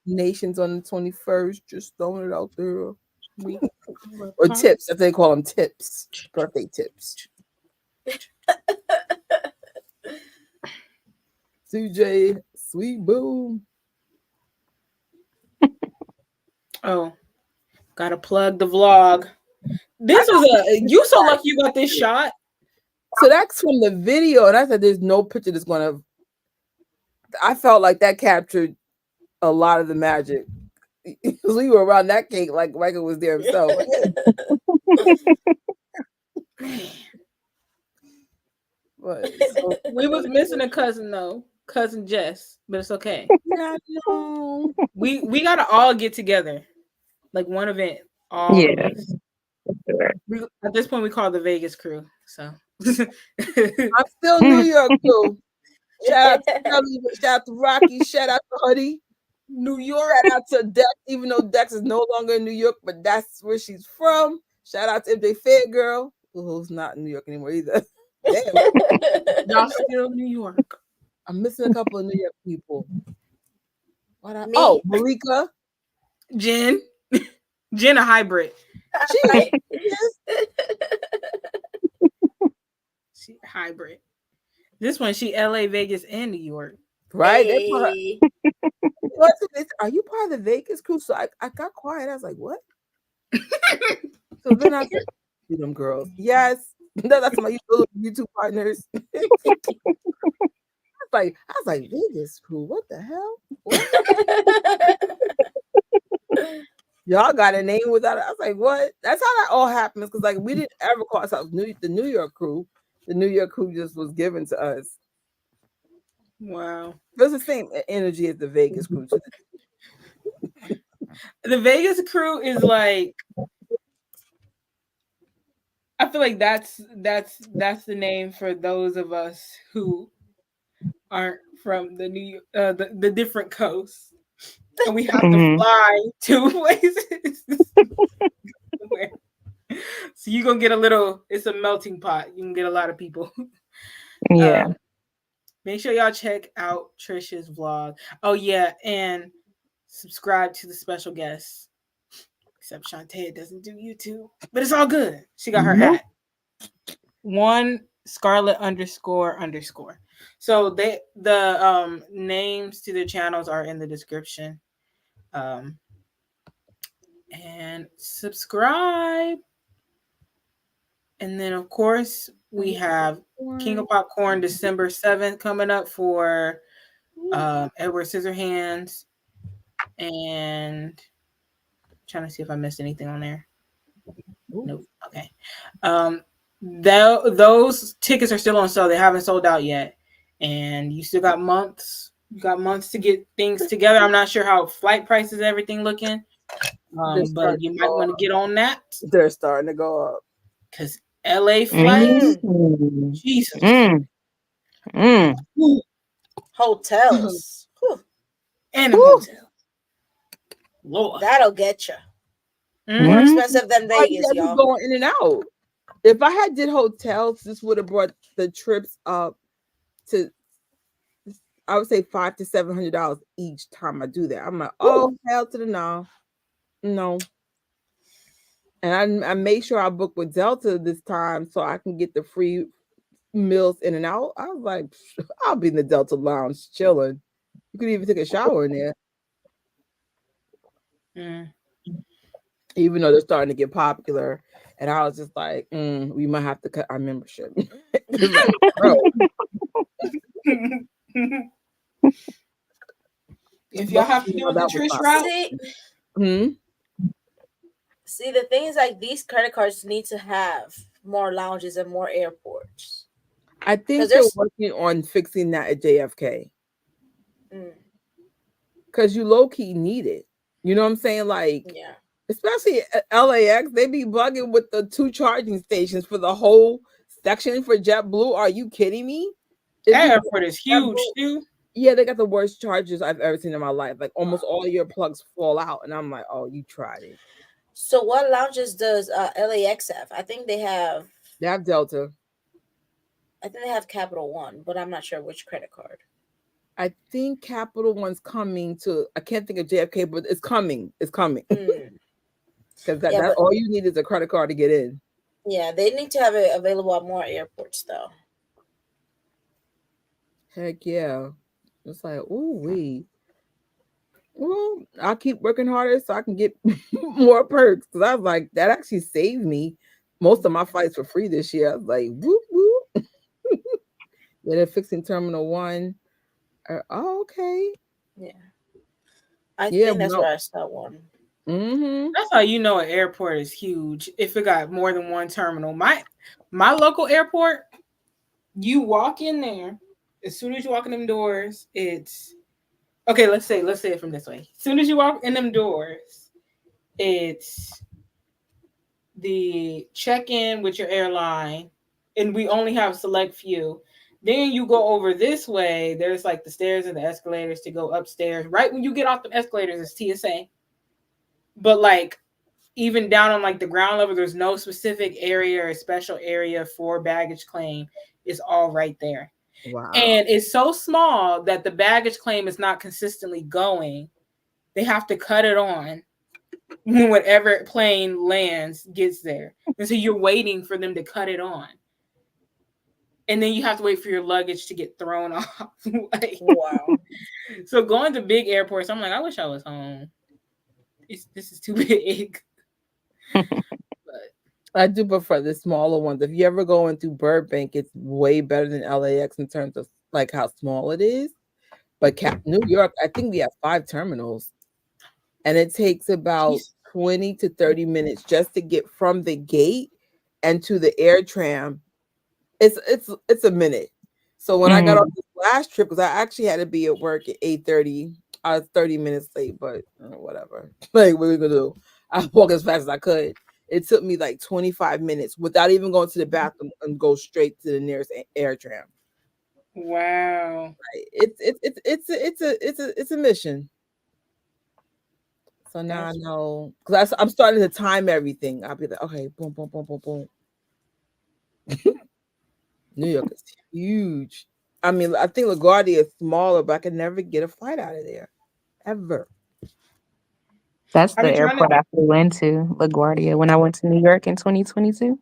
Speaker 4: nations on the 21st. Just throwing it out there. Or tips, if they call them tips. Birthday tips. CJ, sweet boom.
Speaker 1: Oh, gotta plug the vlog. This was you so lucky you got this shot.
Speaker 4: So that's from the video, and I said there's no picture that's gonna. I felt like that captured a lot of the magic. Because we were around that cake like Michael was there himself.
Speaker 1: We was missing a cousin though, cousin Jess, but it's okay.
Speaker 4: Yeah, no.
Speaker 1: We gotta all get together, like one event. All of us. At this point, we call it the Vegas crew. So
Speaker 4: I'm still New York crew. Shout out to Kelly, shout out to Rocky, shout out to Huddy. New York. Shout out to Dex, even though Dex is no longer in New York, but that's where she's from. Shout out to MJ Fair Girl, who's not in New York anymore either. Damn.
Speaker 1: Y'all still New York.
Speaker 4: I'm missing a couple of New York people. Malika.
Speaker 1: Jen a hybrid. She hybrid. This one, she LA, Vegas, and New York.
Speaker 4: Right? Hey. Are you part of the Vegas crew? So I got quiet. I was like, what? So then I said, them girls. Yes. That's my YouTube partners. I was like, Vegas crew, what the hell? What? Y'all got a name without it. I was like, what? That's how that all happens. Because like we didn't ever call ourselves the New York crew. The New York crew just was given to us.
Speaker 1: Wow.
Speaker 4: It was the same energy as the Vegas crew.
Speaker 1: The Vegas crew is like, I feel like that's the name for those of us who aren't from the New York, the different coasts, and we have to fly to places. So you're gonna get it's a melting pot. You can get a lot of people.
Speaker 3: Yeah.
Speaker 1: Make sure y'all check out Trish's vlog. Oh yeah, and subscribe to the special guests. Except Shantae doesn't do YouTube, but it's all good. She got her hat. One Scarlet __. So the names to the channels are in the description. And subscribe. And then of course we have King of Popcorn December 7th coming up for Edward Scissorhands. And trying to see if I missed anything on there. Nope. Okay. Those tickets are still on sale. They haven't sold out yet. And you still got months. You got months to get things together. I'm not sure how flight prices, everything looking. But you might want to get on that.
Speaker 4: They're starting to go up.
Speaker 1: Because LA flights, Jesus.
Speaker 2: Hotels.
Speaker 1: And a hotel. Lord.
Speaker 2: That'll get you.
Speaker 1: Mm-hmm.
Speaker 2: More expensive than Vegas,
Speaker 4: Be
Speaker 2: y'all.
Speaker 4: going in and out. If I had did hotels, this would have brought the trips up to, I would say $500 to $700 each time I do that. I'm like, oh, hell to the no. And I made sure I booked with Delta this time so I can get the free meals in and out. I was like, I'll be in the Delta lounge chilling. You could even take a shower in there. Even though they're starting to get popular. And I was just like, we might have to cut our membership. Like, bro.
Speaker 1: If y'all have to do it the Trish route.
Speaker 2: See, the thing is, like, these credit cards need to have more lounges and more airports.
Speaker 4: I think they're working on fixing that at JFK. Because you low-key need it. You know what I'm saying? Like,
Speaker 2: yeah.
Speaker 4: Especially at LAX, they be bugging with the 2 charging stations for the whole section for JetBlue. Are you kidding me?
Speaker 1: That airport is huge, too.
Speaker 4: Yeah, they got the worst chargers I've ever seen in my life. Like, almost all your plugs fall out. And I'm like, oh, you tried it.
Speaker 2: So what lounges does LAX have? I think they have...
Speaker 4: They have Delta.
Speaker 2: I think they have Capital One, but I'm not sure which credit card.
Speaker 4: I think Capital One's coming to... I can't think of JFK, but it's coming. It's coming. Because that all you need is a credit card to get in.
Speaker 2: Yeah, they need to have it available at more airports, though.
Speaker 4: Heck yeah. It's like, ooh, well, I'll keep working harder so I can get more perks. Because I was like, that actually saved me most of my flights for free this year. I was like, whoop, whoop. Yeah, they're fixing Terminal 1. Oh, okay.
Speaker 2: Yeah. I think that's where I saw one.
Speaker 1: That's how you know an airport is huge if it got more than one terminal. My local airport, you walk in there, as soon as you walk in them doors, it's okay. Let's say it from this way. As soon as you walk in them doors, it's the check-in with your airline, and we only have a select few. Then you go over this way. There's like the stairs and the escalators to go upstairs. Right when you get off the escalators, it's TSA. But like even down on like the ground level, there's no specific area or special area for baggage claim. It's all right there.
Speaker 4: Wow.
Speaker 1: And it's so small that the baggage claim is not consistently going. They have to cut it on when whatever plane lands gets there. And so you're waiting for them to cut it on. And then you have to wait for your luggage to get thrown off. Like,
Speaker 2: wow.
Speaker 1: So going to big airports, I'm like, I wish I was home. This is too big.
Speaker 4: But I do prefer the smaller ones. If you ever go into Burbank, it's way better than LAX in terms of like how small it is. But New York, I think we have 5 terminals, and it takes about 20 to 30 minutes just to get from the gate and to the air tram. It's a minute. So when I got off this last trip, because I actually had to be at work at 8:30. I was 30 minutes late, but whatever. Like, what are we gonna do? I walked as fast as I could. It took me like 25 minutes without even going to the bathroom and go straight to the nearest air tram.
Speaker 1: Wow.
Speaker 4: It's a mission. So now I know, because I'm starting to time everything. I'll be like, okay, boom, boom, boom, boom, boom. New York is huge. I mean, I think LaGuardia is smaller, but I could never get a flight out of there. Ever.
Speaker 3: That's the airport I flew into, LaGuardia, when I went to New York in 2022.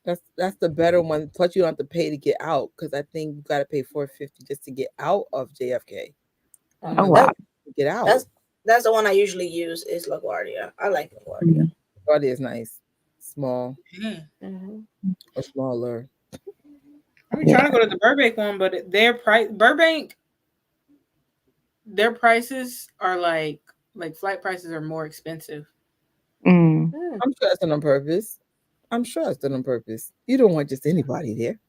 Speaker 4: That's the better one. Plus, you don't have to pay to get out, because I think you got to pay $450 just to get out of JFK.
Speaker 3: Oh wow!
Speaker 4: Get out.
Speaker 2: That's the one I usually use is LaGuardia. I like LaGuardia.
Speaker 4: LaGuardia is nice, small, or smaller.
Speaker 1: I'm trying to go to the Burbank one, but their prices are like flight prices are more expensive.
Speaker 4: I'm sure that's done on purpose. You don't want just anybody there.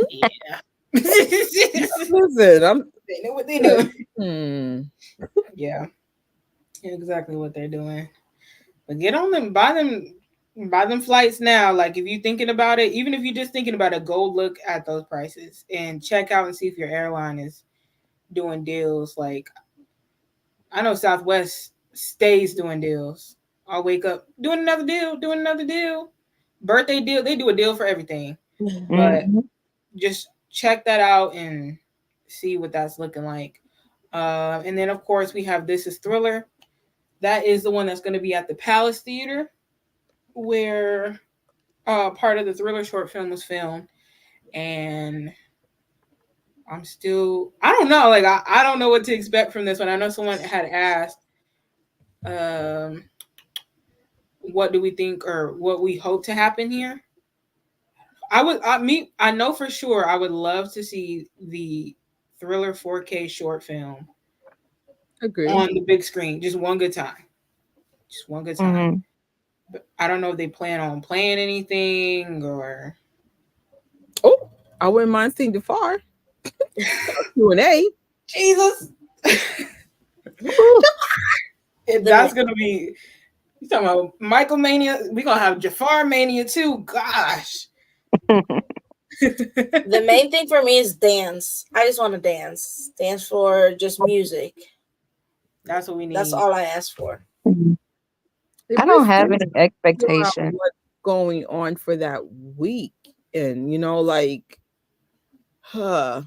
Speaker 1: Yeah.
Speaker 4: Listen,
Speaker 1: they know what they're doing. Yeah. Exactly what they're doing. But get on them, buy them flights now. Like if you're thinking about it, even if you're just thinking about it, go look at those prices and check out and see if your airline is doing deals. Like I know Southwest stays doing deals. I'll wake up doing another deal, birthday deal. They do a deal for everything. But just check that out and see what that's looking like. And then, of course, we have This Is Thriller. That is the one that's going to be at the Palace Theater, where part of the Thriller short film was filmed. And I don't know. Like, I don't know what to expect from this one. I know someone had asked, what do we think or what we hope to happen here? I know for sure I would love to see the Thriller 4K short film on the big screen. Just one good time. But I don't know if they plan on playing anything or.
Speaker 4: Oh, I wouldn't mind seeing Jafar. Q&A.
Speaker 1: Jesus. That's going to be. You talking about Michael Mania? We're going to have Jafar Mania too. Gosh.
Speaker 2: The main thing for me is dance. I just want to dance. Dance for just music.
Speaker 1: That's what we need.
Speaker 2: That's all I ask for.
Speaker 3: I don't have any expectation.
Speaker 4: What's going on for that week? And like I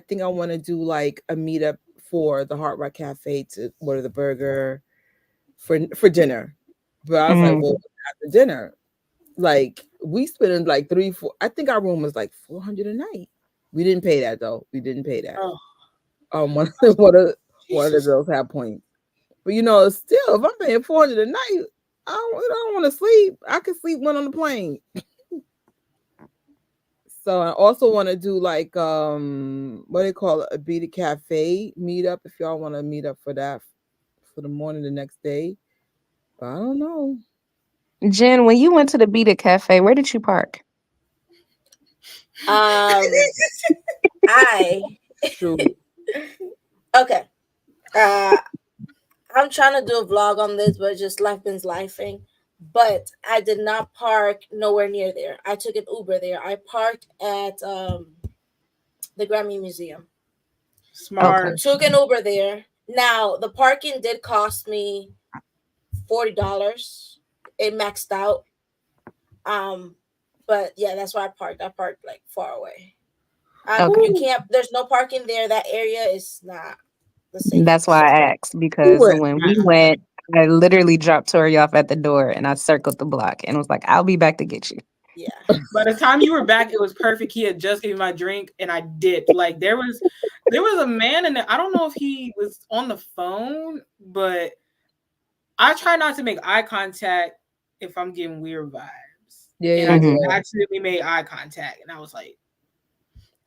Speaker 4: think I want to do like a meetup for the Hard Rock Cafe to order the burger for dinner. But I was like, well, after dinner, like we spent like 3-4. I think our room was like $400 a night. We didn't pay that though. We didn't pay that. One of the girls had points. But still, if I'm paying $400 a night, I don't want to sleep. I can sleep when on the plane. So I also want to do like what they call it, a Be the Cafe meetup. If y'all want to meet up for that for the morning the next day. But I don't know.
Speaker 3: Jen, when you went to the Be the Cafe, where did you park?
Speaker 2: Okay. I'm trying to do a vlog on this, but just life been lifing. But I did not park nowhere near there. I took an Uber there. I parked at the Grammy Museum.
Speaker 1: Smart.
Speaker 2: Okay. Took an Uber there. Now the parking did cost me $40. It maxed out. But yeah, that's why I parked. I parked like far away. You can't. There's no parking there. That area is not the same.
Speaker 3: That's why I asked, because when we went, I literally dropped Tori off at the door and I circled the block and was like, "I'll be back to get you."
Speaker 2: Yeah.
Speaker 1: By the time you were back, it was perfect. He had just gave me my drink and I dipped. Like there was a man in there. I don't know if he was on the phone, but I try not to make eye contact if I'm getting weird vibes.
Speaker 4: Yeah,
Speaker 1: and I accidentally made eye contact, and I was like,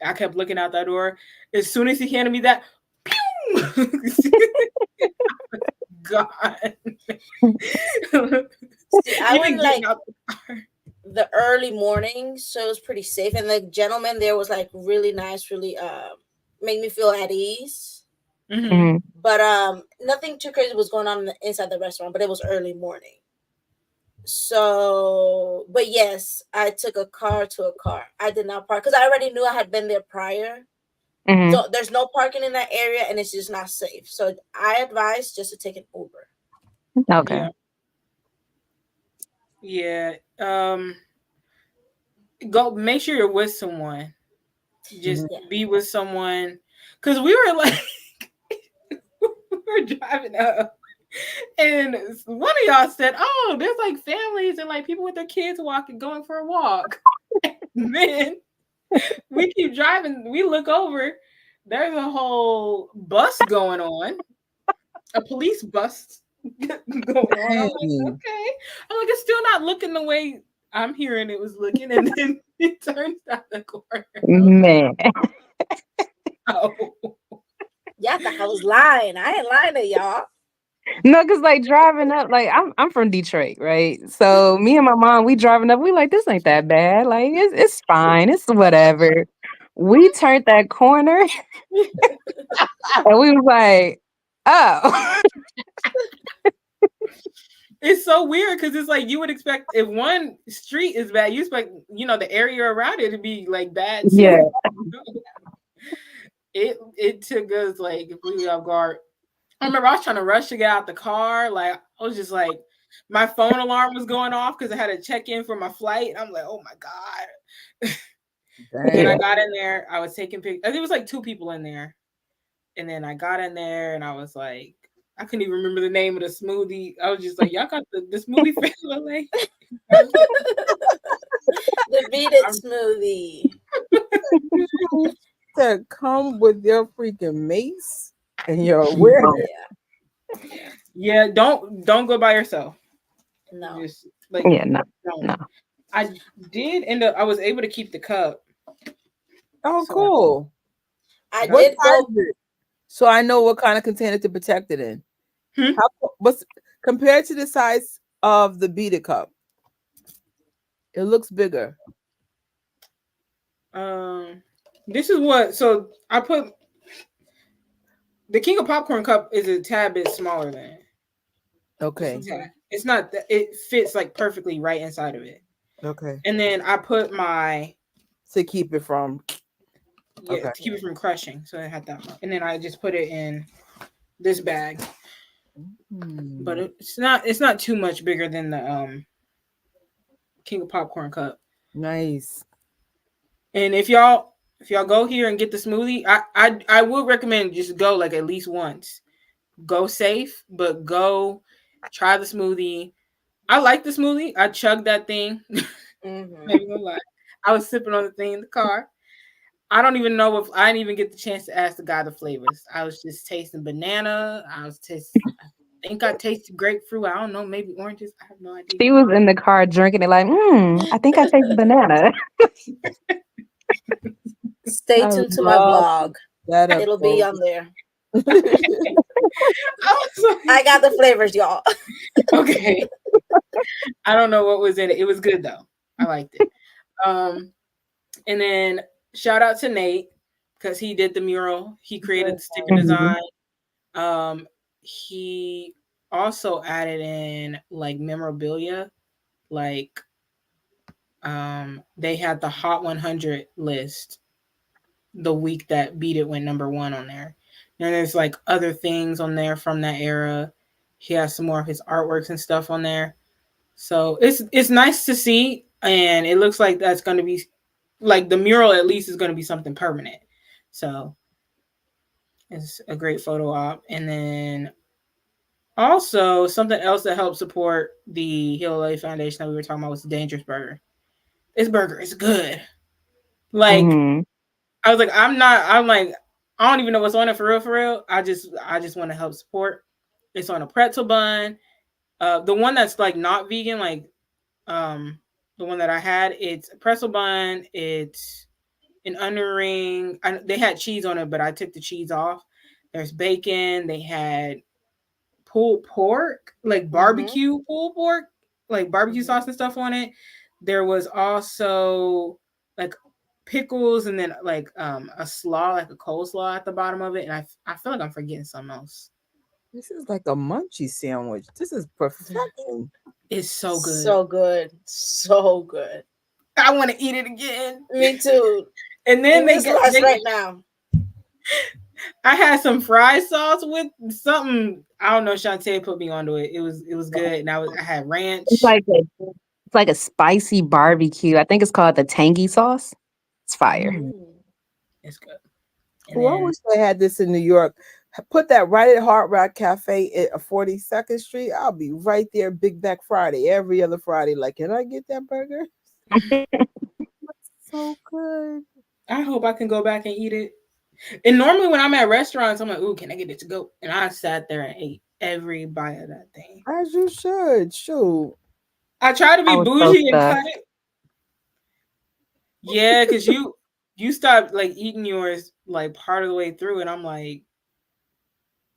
Speaker 1: I kept looking out that door. As soon as he handed me that, God.
Speaker 2: See, I went like the early morning, so it was pretty safe. And the gentleman there was like really nice, really made me feel at ease.
Speaker 1: Mm-hmm.
Speaker 2: But nothing too crazy was going on inside the restaurant, but it was early morning. So, but yes, I took a car to a car. I did not park because I already knew I had been there prior. So there's no parking in that area and it's just not safe. So I advise just to take an Uber.
Speaker 3: Okay.
Speaker 1: Yeah. Go make sure you're with someone. Just be with someone. Cause we were like we were driving up. And one of y'all said, "Oh, there's like families and like people with their kids going for a walk." And then we keep driving. We look over. There's a whole bus going on, a police bus going on. I'm like, okay. I'm like, it's still not looking the way I'm hearing it was looking. And then it turns out the corner.
Speaker 3: Man.
Speaker 2: Oh. Y'all thought I was lying. I ain't lying to y'all.
Speaker 3: No, because like driving up, like I'm from Detroit, right? So me and my mom, we driving up, we like, this ain't that bad. Like it's fine, it's whatever. We turned that corner and we was like, oh.
Speaker 1: It's so weird because it's like you would expect if one street is bad, you expect the area around it to be like bad too.
Speaker 3: Yeah.
Speaker 1: It took us like completely off guard. I remember I was trying to rush to get out the car. Like I was just like, my phone alarm was going off because I had to check in for my flight. I'm like, oh my God. And I got in there. I was taking pictures. There was like 2 people in there. And then I got in there and I was like, I couldn't even remember the name of the smoothie. I was just like, y'all got the smoothie family.
Speaker 2: The Beat It smoothie.
Speaker 4: To come with your freaking mace and your awareness.
Speaker 1: Yeah, don't go by yourself.
Speaker 2: No.
Speaker 1: Just like
Speaker 3: no.
Speaker 1: I did end up. I was able to keep the cup.
Speaker 4: Oh, so, cool.
Speaker 2: I did go.
Speaker 4: So I know what kind of container to protect it in. What's compared to the size of the Beat It cup? It looks bigger.
Speaker 1: This is what. So I put the King of Popcorn cup is a tad bit smaller than it.
Speaker 4: Okay.
Speaker 1: It's not that it fits like perfectly right inside of it.
Speaker 4: Okay.
Speaker 1: And then I put my
Speaker 4: to keep it from
Speaker 1: to keep it from crushing. So I had that one. And then I just put it in this bag. But it's not too much bigger than the King of Popcorn cup.
Speaker 4: Nice.
Speaker 1: And if y'all go here and get the smoothie, I would recommend just go like at least once. Go safe, but go try the smoothie. I like the smoothie. I chugged that thing. Maybe no lie. I was sipping on the thing in the car. I don't even know if I didn't even get the chance to ask the guy the flavors. I was just tasting banana. I think I tasted grapefruit. I don't know, maybe oranges. I have no idea.
Speaker 3: She was in the car drinking it like, I think I taste banana.
Speaker 2: Stay tuned to my blog. It'll be on there. I got the flavors, y'all.
Speaker 1: Okay. I don't know what was in it. It was good though. I liked it. And then shout out to Nate because he did the mural. He created the sticker design. He also added in like memorabilia, like they had the Hot 100 list the week that Beat It went number 1 on there. And there's like other things on there from that era. He has some more of his artworks and stuff on there. So it's nice to see, and it looks like that's going to be like the mural at least is going to be something permanent. So it's a great photo op. And then also something else that helps support the Heal LA Foundation that we were talking about was the Dangerous Burger. This burger is good. Like I was like, I'm like, I don't even know what's on it for real. I just want to help support. It's on a pretzel bun. The one that's like not vegan, like the one that I had, it's a pretzel bun. It's an onion ring. They had cheese on it, but I took the cheese off. There's bacon. They had pulled pork, like barbecue pulled pork, like barbecue sauce and stuff on it. There was also like pickles and then like a slaw, like a coleslaw at the bottom of it. And I feel like I'm forgetting something else.
Speaker 4: This is like a munchie sandwich. This is perfection.
Speaker 1: It's so good.
Speaker 2: So good. So good.
Speaker 1: I want to eat it again.
Speaker 2: Me too.
Speaker 1: And then they
Speaker 2: right now.
Speaker 1: I had some fried sauce with something. I don't know. Shantae put me onto it. It was good. And I had ranch.
Speaker 3: It's like a spicy barbecue. I think it's called the tangy sauce. It's fire.
Speaker 1: It's good.
Speaker 4: Well, I wish they had this in New York. Put that right at Hard Rock Cafe at 42nd Street. I'll be right there, Big Back Friday, every other Friday. Like, can I get that burger? So good.
Speaker 1: I hope I can go back and eat it. And normally when I'm at restaurants, I'm like, ooh, can I get it to go? And I sat there and ate every bite of that thing.
Speaker 4: As you should. Shoot.
Speaker 1: I try to be bougie and cut it. Yeah, because you stopped like eating yours like part of the way through, and I'm like,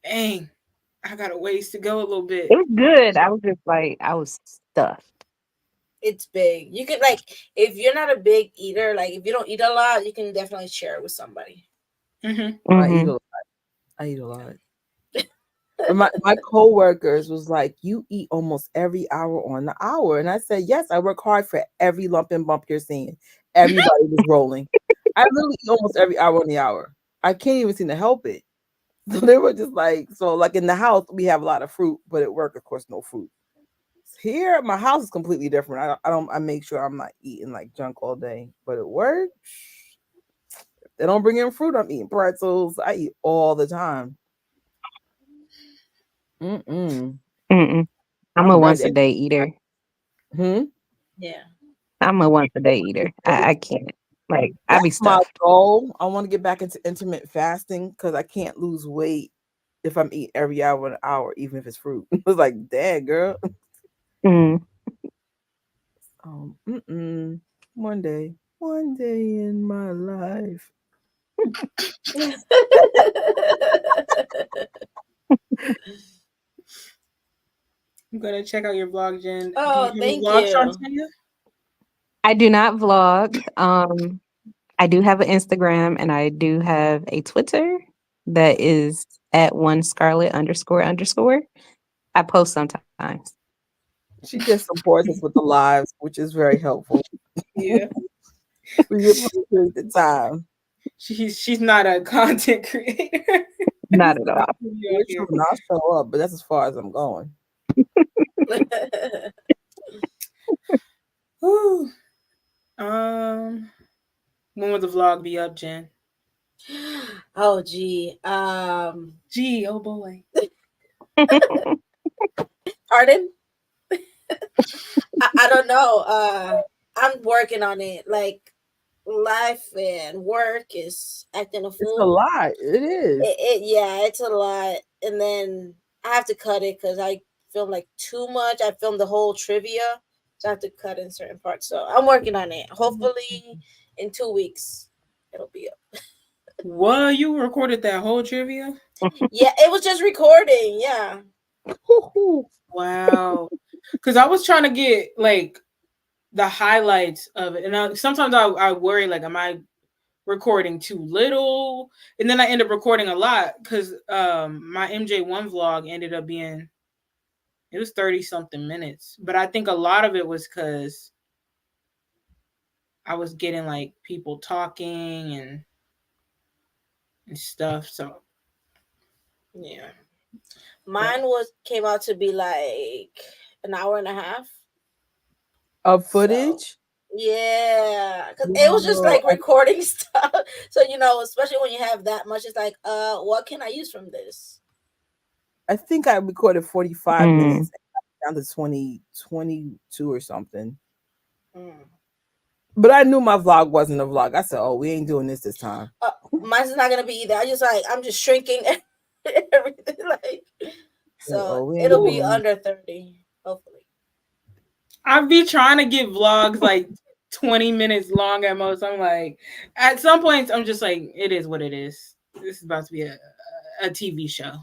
Speaker 1: dang, I got a ways to go a little bit.
Speaker 3: It was good. I was just like, I was stuffed.
Speaker 2: It's big. You could like, if you're not a big eater, like if you don't eat a lot, you can definitely share it with somebody.
Speaker 4: I eat a lot. My co-workers was like, you eat almost every hour on the hour. And I said, yes, I work hard for every lump and bump you're seeing. Everybody was rolling. I literally eat almost every hour on the hour. I can't even seem to help it. So they were just like, so like in the house, we have a lot of fruit, but at work, of course, no fruit. Here, my house is completely different. I make sure I'm not eating like junk all day. But at work, they don't bring in fruit. I'm eating pretzels. I eat all the time.
Speaker 3: I'm a once a day eater.
Speaker 2: Yeah.
Speaker 3: I'm a once a day eater. I can't. Like, I be
Speaker 4: That's my
Speaker 3: stuffed.
Speaker 4: goal. I want to get back into intermittent fasting because I can't lose weight if I'm eating every hour an hour, even if it's fruit. It's like, dang, girl. One day in my life.
Speaker 1: I'm gonna check out your vlog, Jen.
Speaker 2: Oh,
Speaker 1: Do you
Speaker 2: thank
Speaker 1: vlog,
Speaker 2: you.
Speaker 1: Shantae?
Speaker 3: I do not vlog. I do have an Instagram and I do have a Twitter that is at @1scarlet__. I post sometimes.
Speaker 4: She just supports us with the lives, which is very helpful.
Speaker 1: Yeah.
Speaker 4: We appreciate the time.
Speaker 1: She's not a content creator.
Speaker 3: Not at all.
Speaker 4: I'll show up, but that's as far as I'm going.
Speaker 1: Whew. When will the vlog be up, Jen?
Speaker 2: Oh gee.
Speaker 1: Oh boy.
Speaker 2: Pardon? I don't know. I'm working on it. Like life and work is acting a fool.
Speaker 4: It's a lot. It is.
Speaker 2: Yeah, it's a lot. And then I have to cut it because I film like too much. I filmed the whole trivia, so I have to cut in certain parts. So I'm working on it. Hopefully, in 2 weeks, it'll be up.
Speaker 1: What? You recorded that whole trivia?
Speaker 2: Yeah, it was just recording. Yeah.
Speaker 1: Wow. Because I was trying to get like the highlights of it, and sometimes I worry like, am I recording too little? And then I end up recording a lot because my MJ1 vlog ended up being, it was 30 something minutes, but I think a lot of it was because I was getting like people talking and stuff. So
Speaker 2: yeah, mine came out to be like an hour and a half
Speaker 4: of footage.
Speaker 2: Yeah, because it was just like recording stuff. So especially when you have that much, it's like, what can I use from this?
Speaker 4: I think I recorded 45 minutes down to 22 or something. But I knew my vlog wasn't a vlog. I said, "Oh, we ain't doing this time."
Speaker 2: Mine's not gonna be either. I'm just shrinking everything. So it'll be under 30, hopefully.
Speaker 1: I'd be trying to get vlogs like 20 minutes long at most. I'm like, at some points, I'm just like, it is what it is. This is about to be a TV show.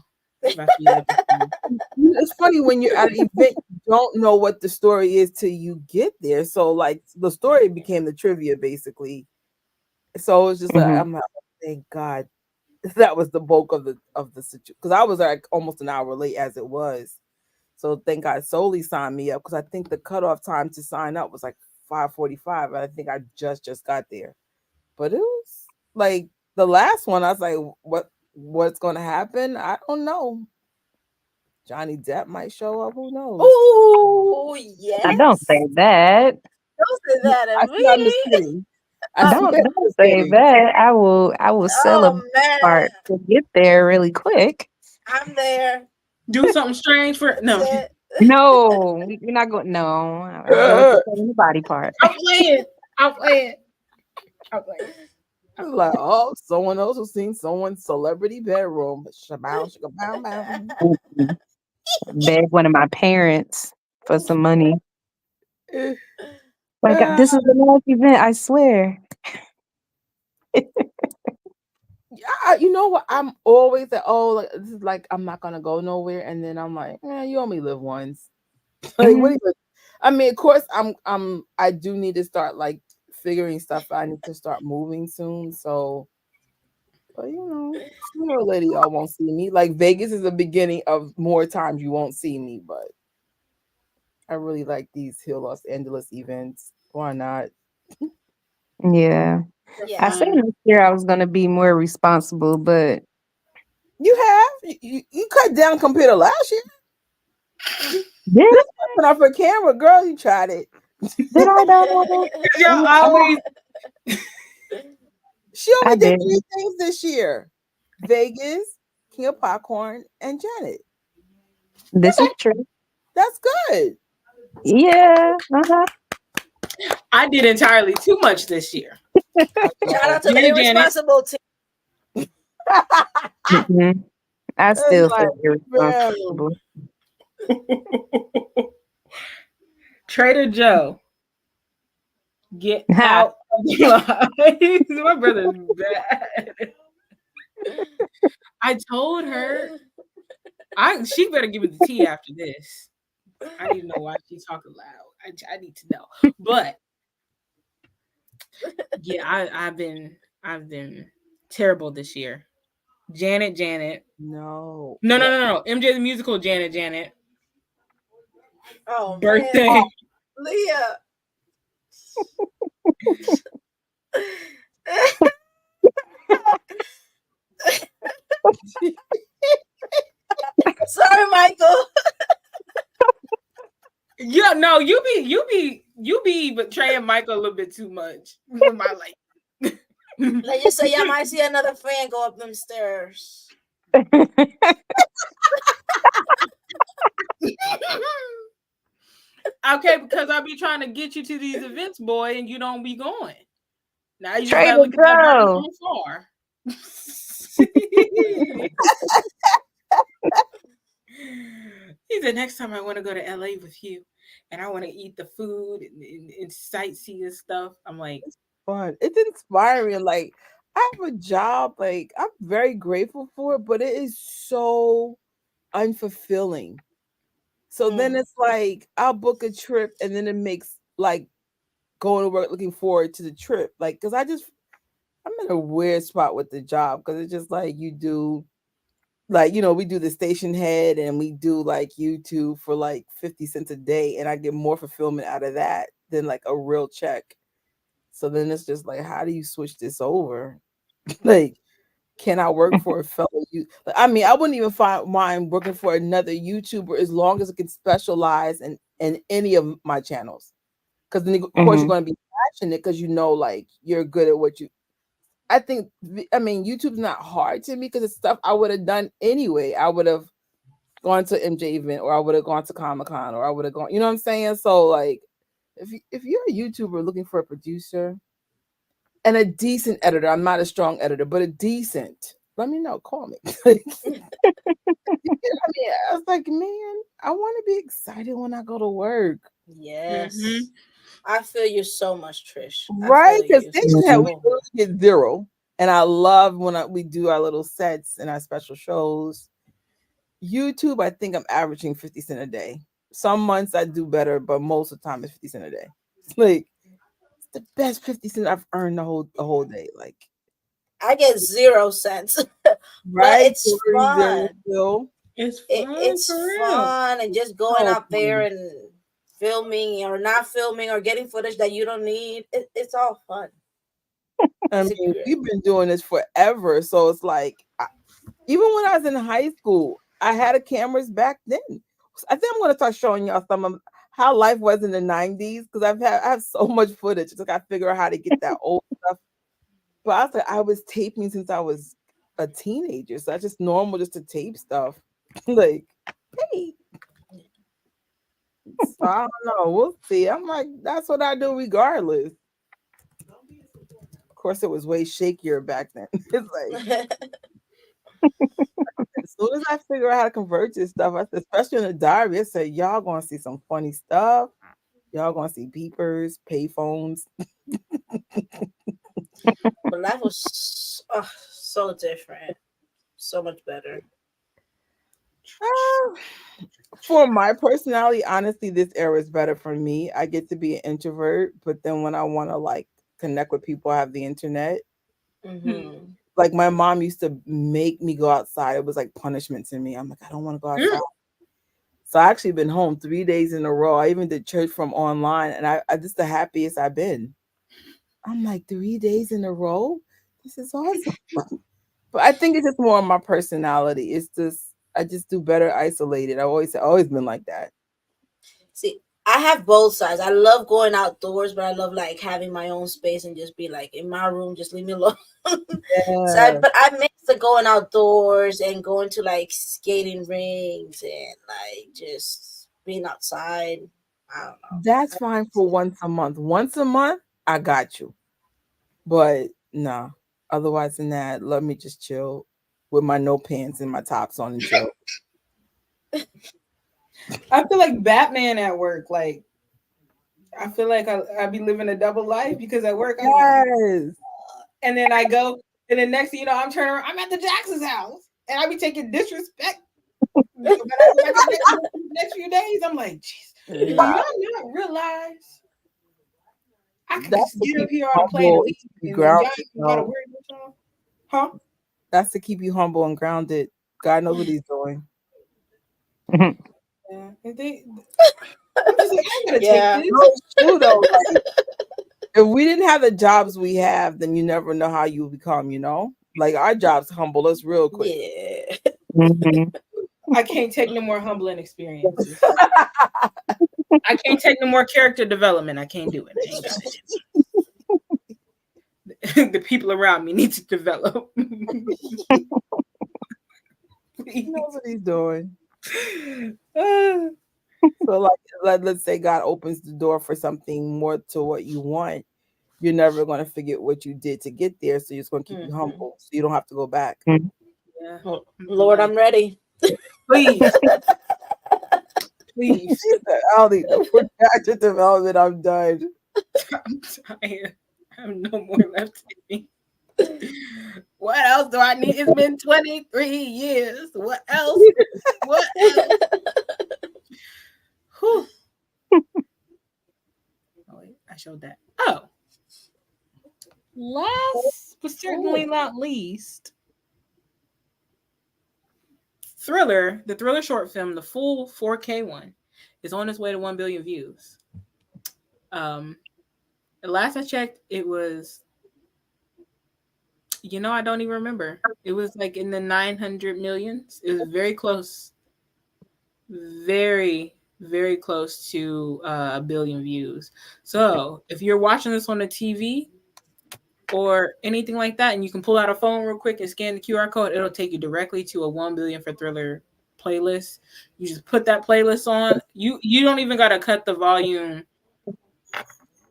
Speaker 4: It's funny when you're at an event, you don't know what the story is till you get there. So like the story became the trivia basically. So it's just like, I'm like, thank God that was the bulk of the situation, because I was like almost an hour late as it was. So thank God Solely signed me up, because I think the cutoff time to sign up was like 5:45, and I think I just got there. But it was like the last one, I was like, what's going to happen? I don't know. Johnny Depp might show up. Who knows?
Speaker 2: Oh, yes.
Speaker 3: I don't say that.
Speaker 2: Don't say that at me.
Speaker 4: I'm just kidding.
Speaker 3: Don't say that. I will sell a part to get there really quick.
Speaker 2: I'm there.
Speaker 1: Do something strange for no.
Speaker 3: No, you're not going. No, I'm going the body part.
Speaker 1: I'm playing.
Speaker 4: I'm like, oh, someone else has seen someone's celebrity bedroom.
Speaker 3: Beg one of my parents for some money. Like, this is the last event, I swear.
Speaker 4: Yeah, you know what? I'm always like, this is like, I'm not gonna go nowhere, and then I'm like, you only live once. Like, what do you? I mean, of course, I do need to start like figuring stuff out. I need to start moving soon, so. But sooner or later, y'all won't see me. Like Vegas is the beginning of more times you won't see me, but I really like these Hill Los Angeles events. Why not?
Speaker 3: Yeah. I said this year I was gonna be more responsible, but
Speaker 4: You have? You cut down compared to last year?
Speaker 3: Yeah.
Speaker 4: Put off her camera, girl. You tried it.
Speaker 3: Did I know?
Speaker 1: Y'all always.
Speaker 4: She only
Speaker 3: I
Speaker 4: did
Speaker 3: did.
Speaker 4: 3 things this year: Vegas, King of Popcorn, and Janet.
Speaker 3: This is true.
Speaker 4: That's good.
Speaker 3: Yeah. Uh-huh.
Speaker 1: I did entirely too much this year.
Speaker 2: Shout out to the
Speaker 1: Janet.
Speaker 2: irresponsible team.
Speaker 3: Mm-mm. I still
Speaker 4: like,
Speaker 3: feel irresponsible.
Speaker 1: Trader Joe, get out of the lives. My brother's bad. I told her, she better give me the tea after this. I need to know why she's talking loud. I need to know. But yeah, I've been terrible this year. Janet.
Speaker 4: No.
Speaker 1: MJ the musical, Janet.
Speaker 2: Oh,
Speaker 1: birthday.
Speaker 2: Man. Leah. Sorry, Michael.
Speaker 1: Yeah, no, you be betraying Michael a little bit too much with my like.
Speaker 2: Let's just say y'all might see another fan go up them stairs.
Speaker 1: Okay, because I be trying to get you to these events, boy, and you don't be going. Now you just
Speaker 3: Trader
Speaker 1: gotta look at that body
Speaker 3: Joe.
Speaker 1: from afar. He said, next time I want to go to LA with you and I want to eat the food and sightsee and stuff. I'm like,
Speaker 4: fun. It's inspiring. Like, I have a job, like, I'm very grateful for it, but it is so unfulfilling. So then it's like I'll book a trip and then it makes like going to work looking forward to the trip. Like, because I'm in a weird spot with the job because it's just like you do, like, we do the station head and we do like YouTube for like 50 cents a day, and I get more fulfillment out of that than like a real check. So then it's just like, how do you switch this over? Like, can I work for a fellow? I mean, I wouldn't even mind working for another YouTuber as long as it can specialize in any of my channels. Because then, of course, you're going to be passionate because like you're good at what you. I mean, YouTube's not hard to me because it's stuff I would have done anyway. I would have gone to MJ event, or I would have gone to Comic-Con, or I would have gone. You know what I'm saying? So like, if you're a YouTuber looking for a producer and a decent editor, I'm not a strong editor, but a decent, let me know. Call me. I was like, man, I want to be excited when I go to work.
Speaker 2: Yes. I feel you so much, Trish.
Speaker 4: Right? Because we get 0. And I love when we do our little sets and our special shows. YouTube, I think I'm averaging 50 cents a day. Some months I do better, but most of the time it's 50 cents a day. It's like, it's the best 50 cents I've earned the whole day. Like,
Speaker 2: I get 0 cents.
Speaker 4: Right?
Speaker 2: It's fun.
Speaker 1: It's fun.
Speaker 2: It's fun, and just going out there and filming or not filming or getting footage that you don't need. It's all fun.
Speaker 4: I mean, we've been doing this forever. So it's like, even when I was in high school, I had cameras back then. I think I'm going to start showing y'all some of how life was in the 90s, because I have so much footage. It's like I figure out how to get that old stuff. But I was taping since I was a teenager, so that's just normal just to tape stuff. Like, hey. So I don't know. We'll see. I'm like, that's what I do regardless. Of course, it was way shakier back then. It's like, as soon as I figure out how to convert this stuff, especially in the diary, I said, y'all gonna see some funny stuff. Y'all gonna see beepers, payphones.
Speaker 2: But life was so different, so much better.
Speaker 4: For my personality, honestly, this era is better for me. I get to be an introvert, but then when I want to like connect with people, I have the internet.
Speaker 2: Mm-hmm.
Speaker 4: Like, my mom used to make me go outside. It was like punishment to me. I'm like, I don't want to go outside. So I actually been home 3 days in a row. I even did church from online, and I this is the happiest I've been. I'm like, 3 days in a row? This is awesome. But I think it's just more on my personality. It's just I just do better isolated. I've always been like that.
Speaker 2: See, I have both sides. I love going outdoors, but I love like having my own space and just be like in my room, just leave me alone. But I mix the going outdoors and going to like skating rings and like just being outside. I don't know.
Speaker 4: That's fine for once a month. Once a month, I got you. But no, otherwise than that, let me just chill with my no pants and my tops on and chill.
Speaker 1: I feel like Batman at work. Like, I feel like I be living a double life because at work, I'm like, and then I go, and then next thing you know, I'm turning around, I'm at the Jackson's house, and I be taking disrespect. But the next few days, I'm like, jeez, do y'all not realize I could just get up here on a plane and leave, and y'all gotta worry about y'all? Huh?
Speaker 4: That's to keep you humble and grounded. God knows what He's doing.
Speaker 1: Yeah, I'm just like, I gotta take this.
Speaker 4: No, it's true though. Like, if we didn't have the jobs we have, then you never know how you become. You know, like our jobs humble us real quick.
Speaker 2: Yeah.
Speaker 1: I can't take no more humbling experiences. I can't take no more character development. I can't do it. The people around me need to develop.
Speaker 4: He knows what He's doing. So, like, let's say God opens the door for something more to what you want. You're never going to forget what you did to get there. So, it's going to keep you humble. So, you don't have to go back.
Speaker 1: Yeah.
Speaker 2: Lord, I'm ready.
Speaker 1: Please. Please.
Speaker 4: I'll need no more gadget development. I'm done.
Speaker 1: I'm tired. I have no more left in me. What else do I need? It's been 23 years. What else? What else? Whew. Oh, wait, I showed that. Oh. Last but certainly not least, Thriller, the Thriller short film, the full 4K one, is on its way to 1 billion views. The last I checked, it was, I don't even remember. It was like in the 900 millions. It was very close. Very, very close to 1 billion views. So if you're watching this on the TV or anything like that, and you can pull out a phone real quick and scan the QR code, it'll take you directly to a 1 billion for Thriller playlist. You just put that playlist on. You don't even got to cut the volume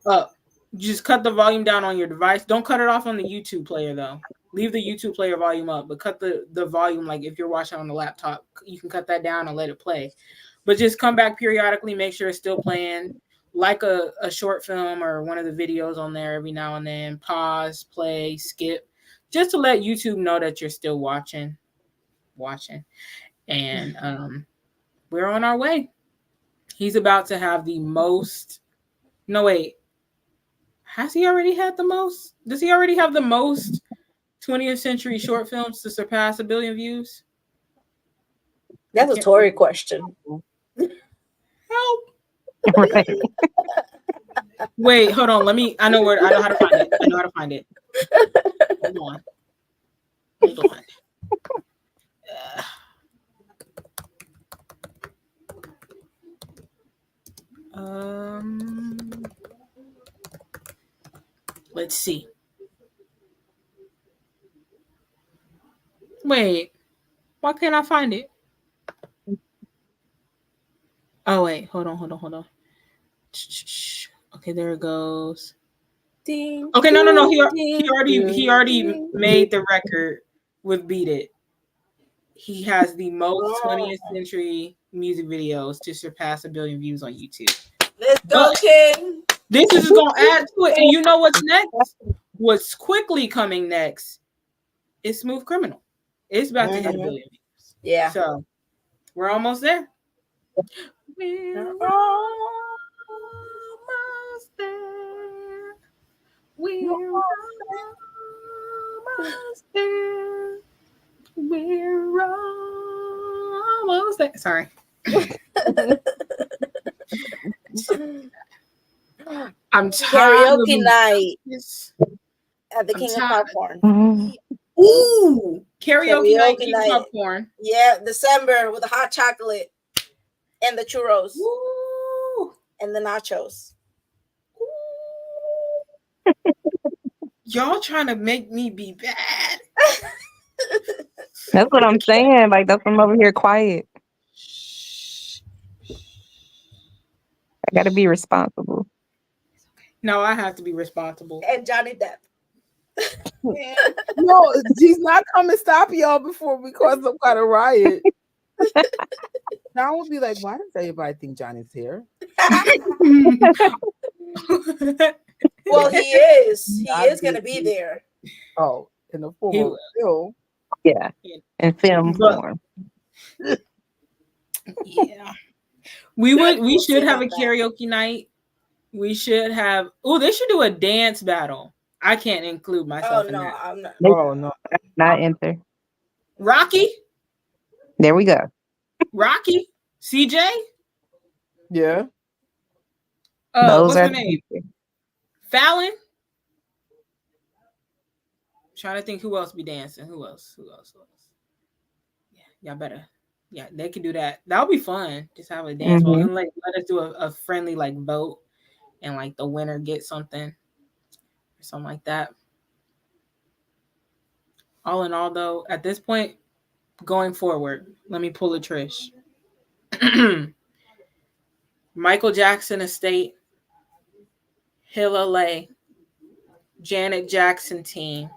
Speaker 1: up. You just cut the volume down on your device. Don't cut it off on the YouTube player though. Leave the YouTube player volume up, but cut the volume. Like if you're watching on the laptop, you can cut that down and let it play. But just come back periodically, make sure it's still playing, like a short film or one of the videos on there every now and then. Pause, play, skip, just to let YouTube know that you're still watching. And we're on our way. He's about to have the most. No, wait. Has he already had the most? Does he already have the most 20th century short films to surpass 1 billion views?
Speaker 2: That's a Tory question.
Speaker 1: Help. Right. Wait, hold on. I know how to find it. Hold on. Let's see. Wait, why can't I find it? Oh wait, hold on. Okay, there it goes.
Speaker 2: Ding,
Speaker 1: okay, no.
Speaker 2: ding,
Speaker 1: He already made the record with Beat It. He has the most 20th century music videos to surpass 1 billion views on YouTube.
Speaker 2: Let's go, King.
Speaker 1: This is going to add to it. And you know what's next? What's quickly coming next is Smooth Criminal. It's about to hit 1 billion views.
Speaker 2: Yeah.
Speaker 1: So we're almost there. We're almost there. We're almost there. We're almost there. Sorry. I'm tired.
Speaker 2: Karaoke night at the King of Popcorn.
Speaker 1: Ooh, Karaoke night, eat popcorn.
Speaker 2: Yeah, December with the hot chocolate and the churros.
Speaker 1: Woo.
Speaker 2: And the nachos.
Speaker 1: Y'all trying to make me be bad.
Speaker 3: That's what I'm saying. Like, that's why I'm over here quiet. I got to be responsible.
Speaker 1: No, I have to be responsible.
Speaker 2: And Johnny Depp.
Speaker 4: No, she's not coming stop y'all before we cause some kind of riot. Now we'll be like, why does everybody think Johnny's here?
Speaker 2: Well, he is. He is going to be there.
Speaker 4: Oh, in the form of film.
Speaker 3: Yeah, in film form.
Speaker 1: Yeah. We should have a karaoke night. We should have. Oh, they should do a dance battle. I can't include myself in that.
Speaker 2: I'm not.
Speaker 4: Oh no,
Speaker 3: not enter.
Speaker 1: Rocky.
Speaker 3: There we go.
Speaker 1: Rocky. CJ.
Speaker 4: Yeah.
Speaker 1: What's her name? Fallon. Trying to think who else be dancing. Who else? Yeah, y'all better. Yeah, they could do that. That'll be fun. Just have a dance ball and like let us do a friendly like vote, and like the winner gets something or something like that. All in all, though, at this point, going forward, let me pull a Trish. Michael Jackson estate, Hill LA, Janet Jackson team.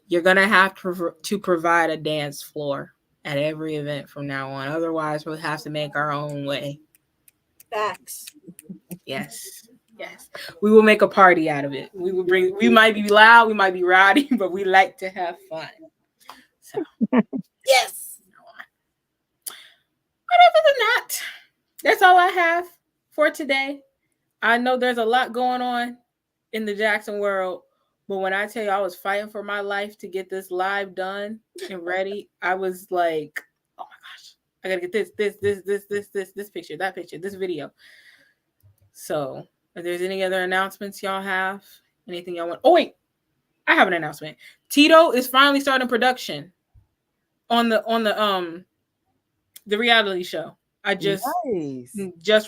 Speaker 1: You're gonna have to provide a dance floor at every event from now on. Otherwise, we'll have to make our own way.
Speaker 2: Facts.
Speaker 1: Yes. We will make a party out of it. We might be loud, we might be rowdy, but we like to have fun. So
Speaker 2: yes.
Speaker 1: But other than that, that's all I have for today. I know there's a lot going on in the Jackson world, but when I tell you I was fighting for my life to get this live done and ready, I was like, oh my gosh, I gotta get this picture, that picture, this video. So if there's any other announcements y'all have, anything y'all want. Oh wait, I have an announcement. Tito is finally starting production on the reality show. I just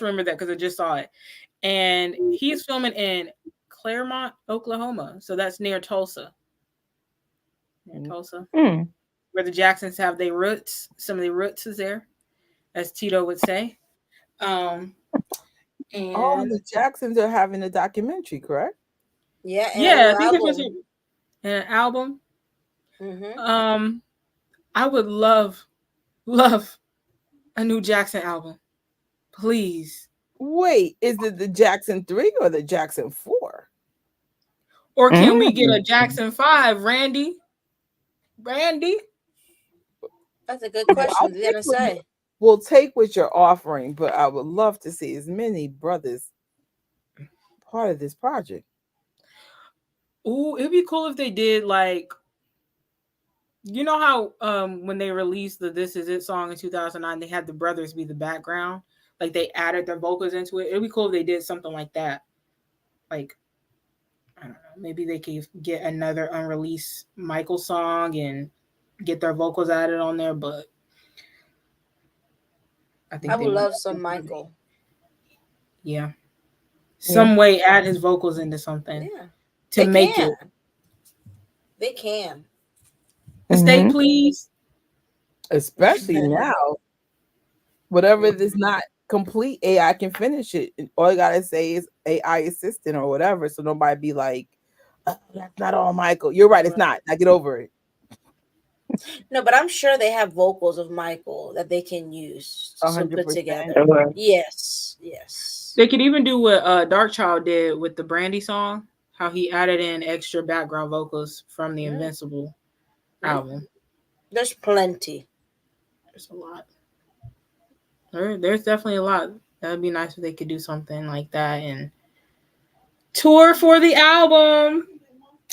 Speaker 1: remembered that because I just saw it. And he's filming in Claremont, Oklahoma. So that's near Tulsa. Where the Jacksons have their roots. Some of their roots is there, as Tito would say. And
Speaker 4: the Jacksons are having a documentary, correct?
Speaker 2: Yeah.
Speaker 1: I think they're just an album. I would love a new Jackson album. Please.
Speaker 4: Wait, is it the Jackson 3 or the Jackson 4?
Speaker 1: Or can we get a Jackson 5, Randy?
Speaker 2: That's a good question. They're gonna say.
Speaker 4: We'll take what you're offering, but I would love to see as many brothers part of this project.
Speaker 1: Ooh, it'd be cool if they did like, you know how when they released the This Is It song in 2009, they had the brothers be the background. Like they added their vocals into it. It'd be cool if they did something like that. Like, I don't know, maybe they could get another unreleased Michael song and get their vocals added on there, but I think
Speaker 2: I would love some Michael.
Speaker 1: Yeah. Some way add his vocals into something.
Speaker 2: Yeah.
Speaker 1: To make it.
Speaker 2: They can.
Speaker 1: Stay please.
Speaker 4: Especially now. Whatever is not complete, AI can finish it. All you gotta say is AI assistant or whatever. So nobody be like, that's not all Michael. You're right, it's not. Now get over it.
Speaker 2: No, but I'm sure they have vocals of Michael that they can use to put together. Yes.
Speaker 1: They could even do what Darkchild did with the Brandy song, how he added in extra background vocals from the Invincible album.
Speaker 2: There's plenty.
Speaker 1: There's a lot. There's definitely a lot. That would be nice if they could do something like that and tour for the album,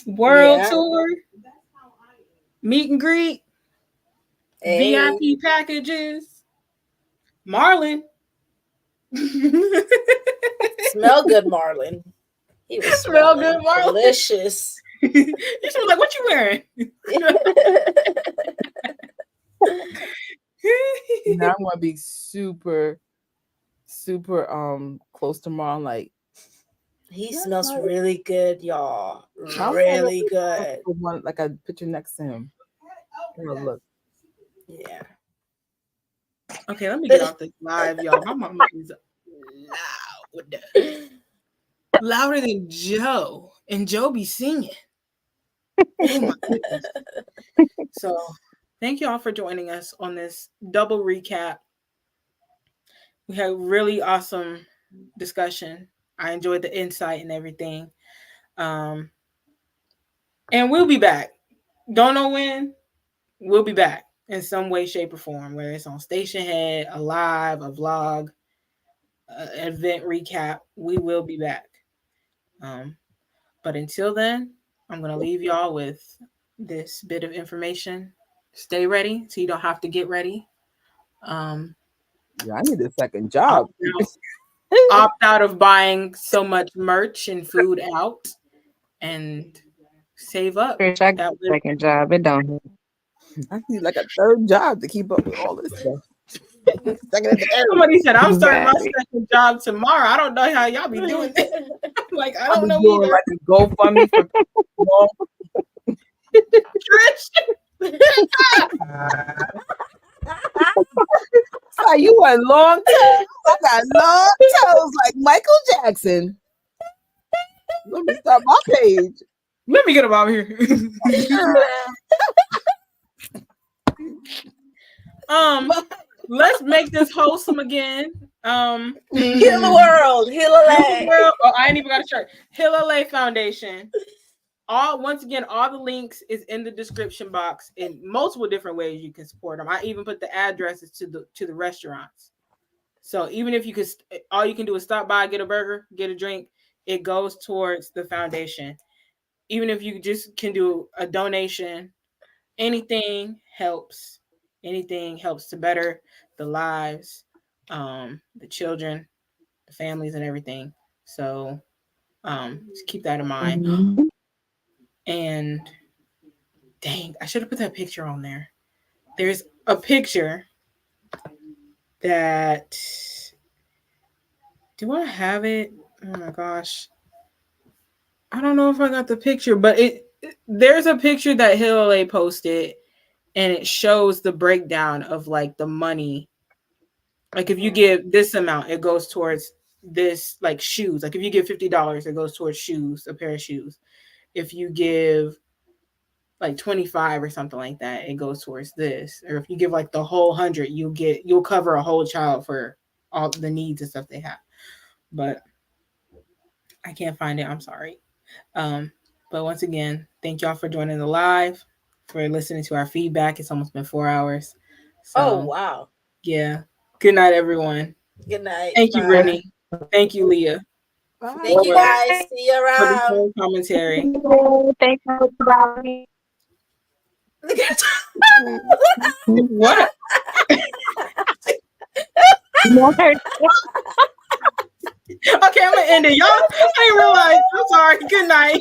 Speaker 1: world tour, meet and greet, VIP packages, Marlon.
Speaker 2: Smell good, Marlon. He was
Speaker 1: smell good, Marlon.
Speaker 2: Delicious.
Speaker 1: She was like, "What you wearing?"
Speaker 4: Now I'm gonna be super close tomorrow. I'm like,
Speaker 2: he smells really good, y'all. Really good.
Speaker 4: One like a picture next to him. Oh, look.
Speaker 2: Yeah.
Speaker 1: Okay, let me get off this live, y'all. My mama is loud. Louder than Joe. And Joe be singing. Oh my goodness. So thank y'all for joining us on this double recap. We had a really awesome discussion. I enjoyed the insight and everything. And we'll be back. Don't know when. We'll be back in some way, shape, or form, whether it's on Station Head, a live, a vlog, an event recap. We will be back. But until then, I'm going to leave y'all with this bit of information. Stay ready so you don't have to get ready.
Speaker 4: Yeah, I need a second job.
Speaker 1: Opt out of buying so much merch and food out and save up.
Speaker 3: Trish, I got a second job. It don't.
Speaker 4: I need like a third job to keep up with all this stuff.
Speaker 1: Somebody said, I'm starting my second job tomorrow. I don't know how y'all be doing it. Like, I don't know either.
Speaker 4: Like a GoFundMe for
Speaker 1: Trish.
Speaker 4: So you want long toes? I got long toes like Michael Jackson. Let me start my page.
Speaker 1: Let me get him out here. Let's make this wholesome again.
Speaker 2: Heal the world. Heal LA.
Speaker 1: Oh, I ain't even got a shirt. Heal LA Foundation. Once again, all the links is in the description box in multiple different ways you can support them. I even put the addresses to the restaurants. So even if you could, all you can do is stop by, get a burger, get a drink. It goes towards the foundation. Even if you just can do a donation, anything helps. Anything helps to better the lives, the children, the families, and everything. So just keep that in mind.
Speaker 3: Mm-hmm.
Speaker 1: And dang, I should have put that picture on there. There's a picture that, do I have it? Oh my gosh. I don't know if I got the picture, but there's a picture that Hill LA posted, and it shows the breakdown of like the money. Like if you give this amount, it goes towards this, like shoes. Like if you give $50, it goes towards shoes, a pair of shoes. If you give like 25 or something like that, it goes towards this. Or if you give like the whole 100, you'll cover a whole child for all the needs and stuff they have. But I can't find it. I'm sorry. But once again, thank y'all for joining the live, for listening to our feedback. It's almost been 4 hours. So,
Speaker 2: oh, wow.
Speaker 1: Yeah. Good night, everyone.
Speaker 2: Good night.
Speaker 1: Thank you, Brittany. Thank you, Leah.
Speaker 2: Thank you, guys. See you around.
Speaker 1: For the commentary.
Speaker 3: Thank you for having me.
Speaker 1: What? Okay, I'm gonna end it. Y'all, I didn't realize. I'm sorry. Good night.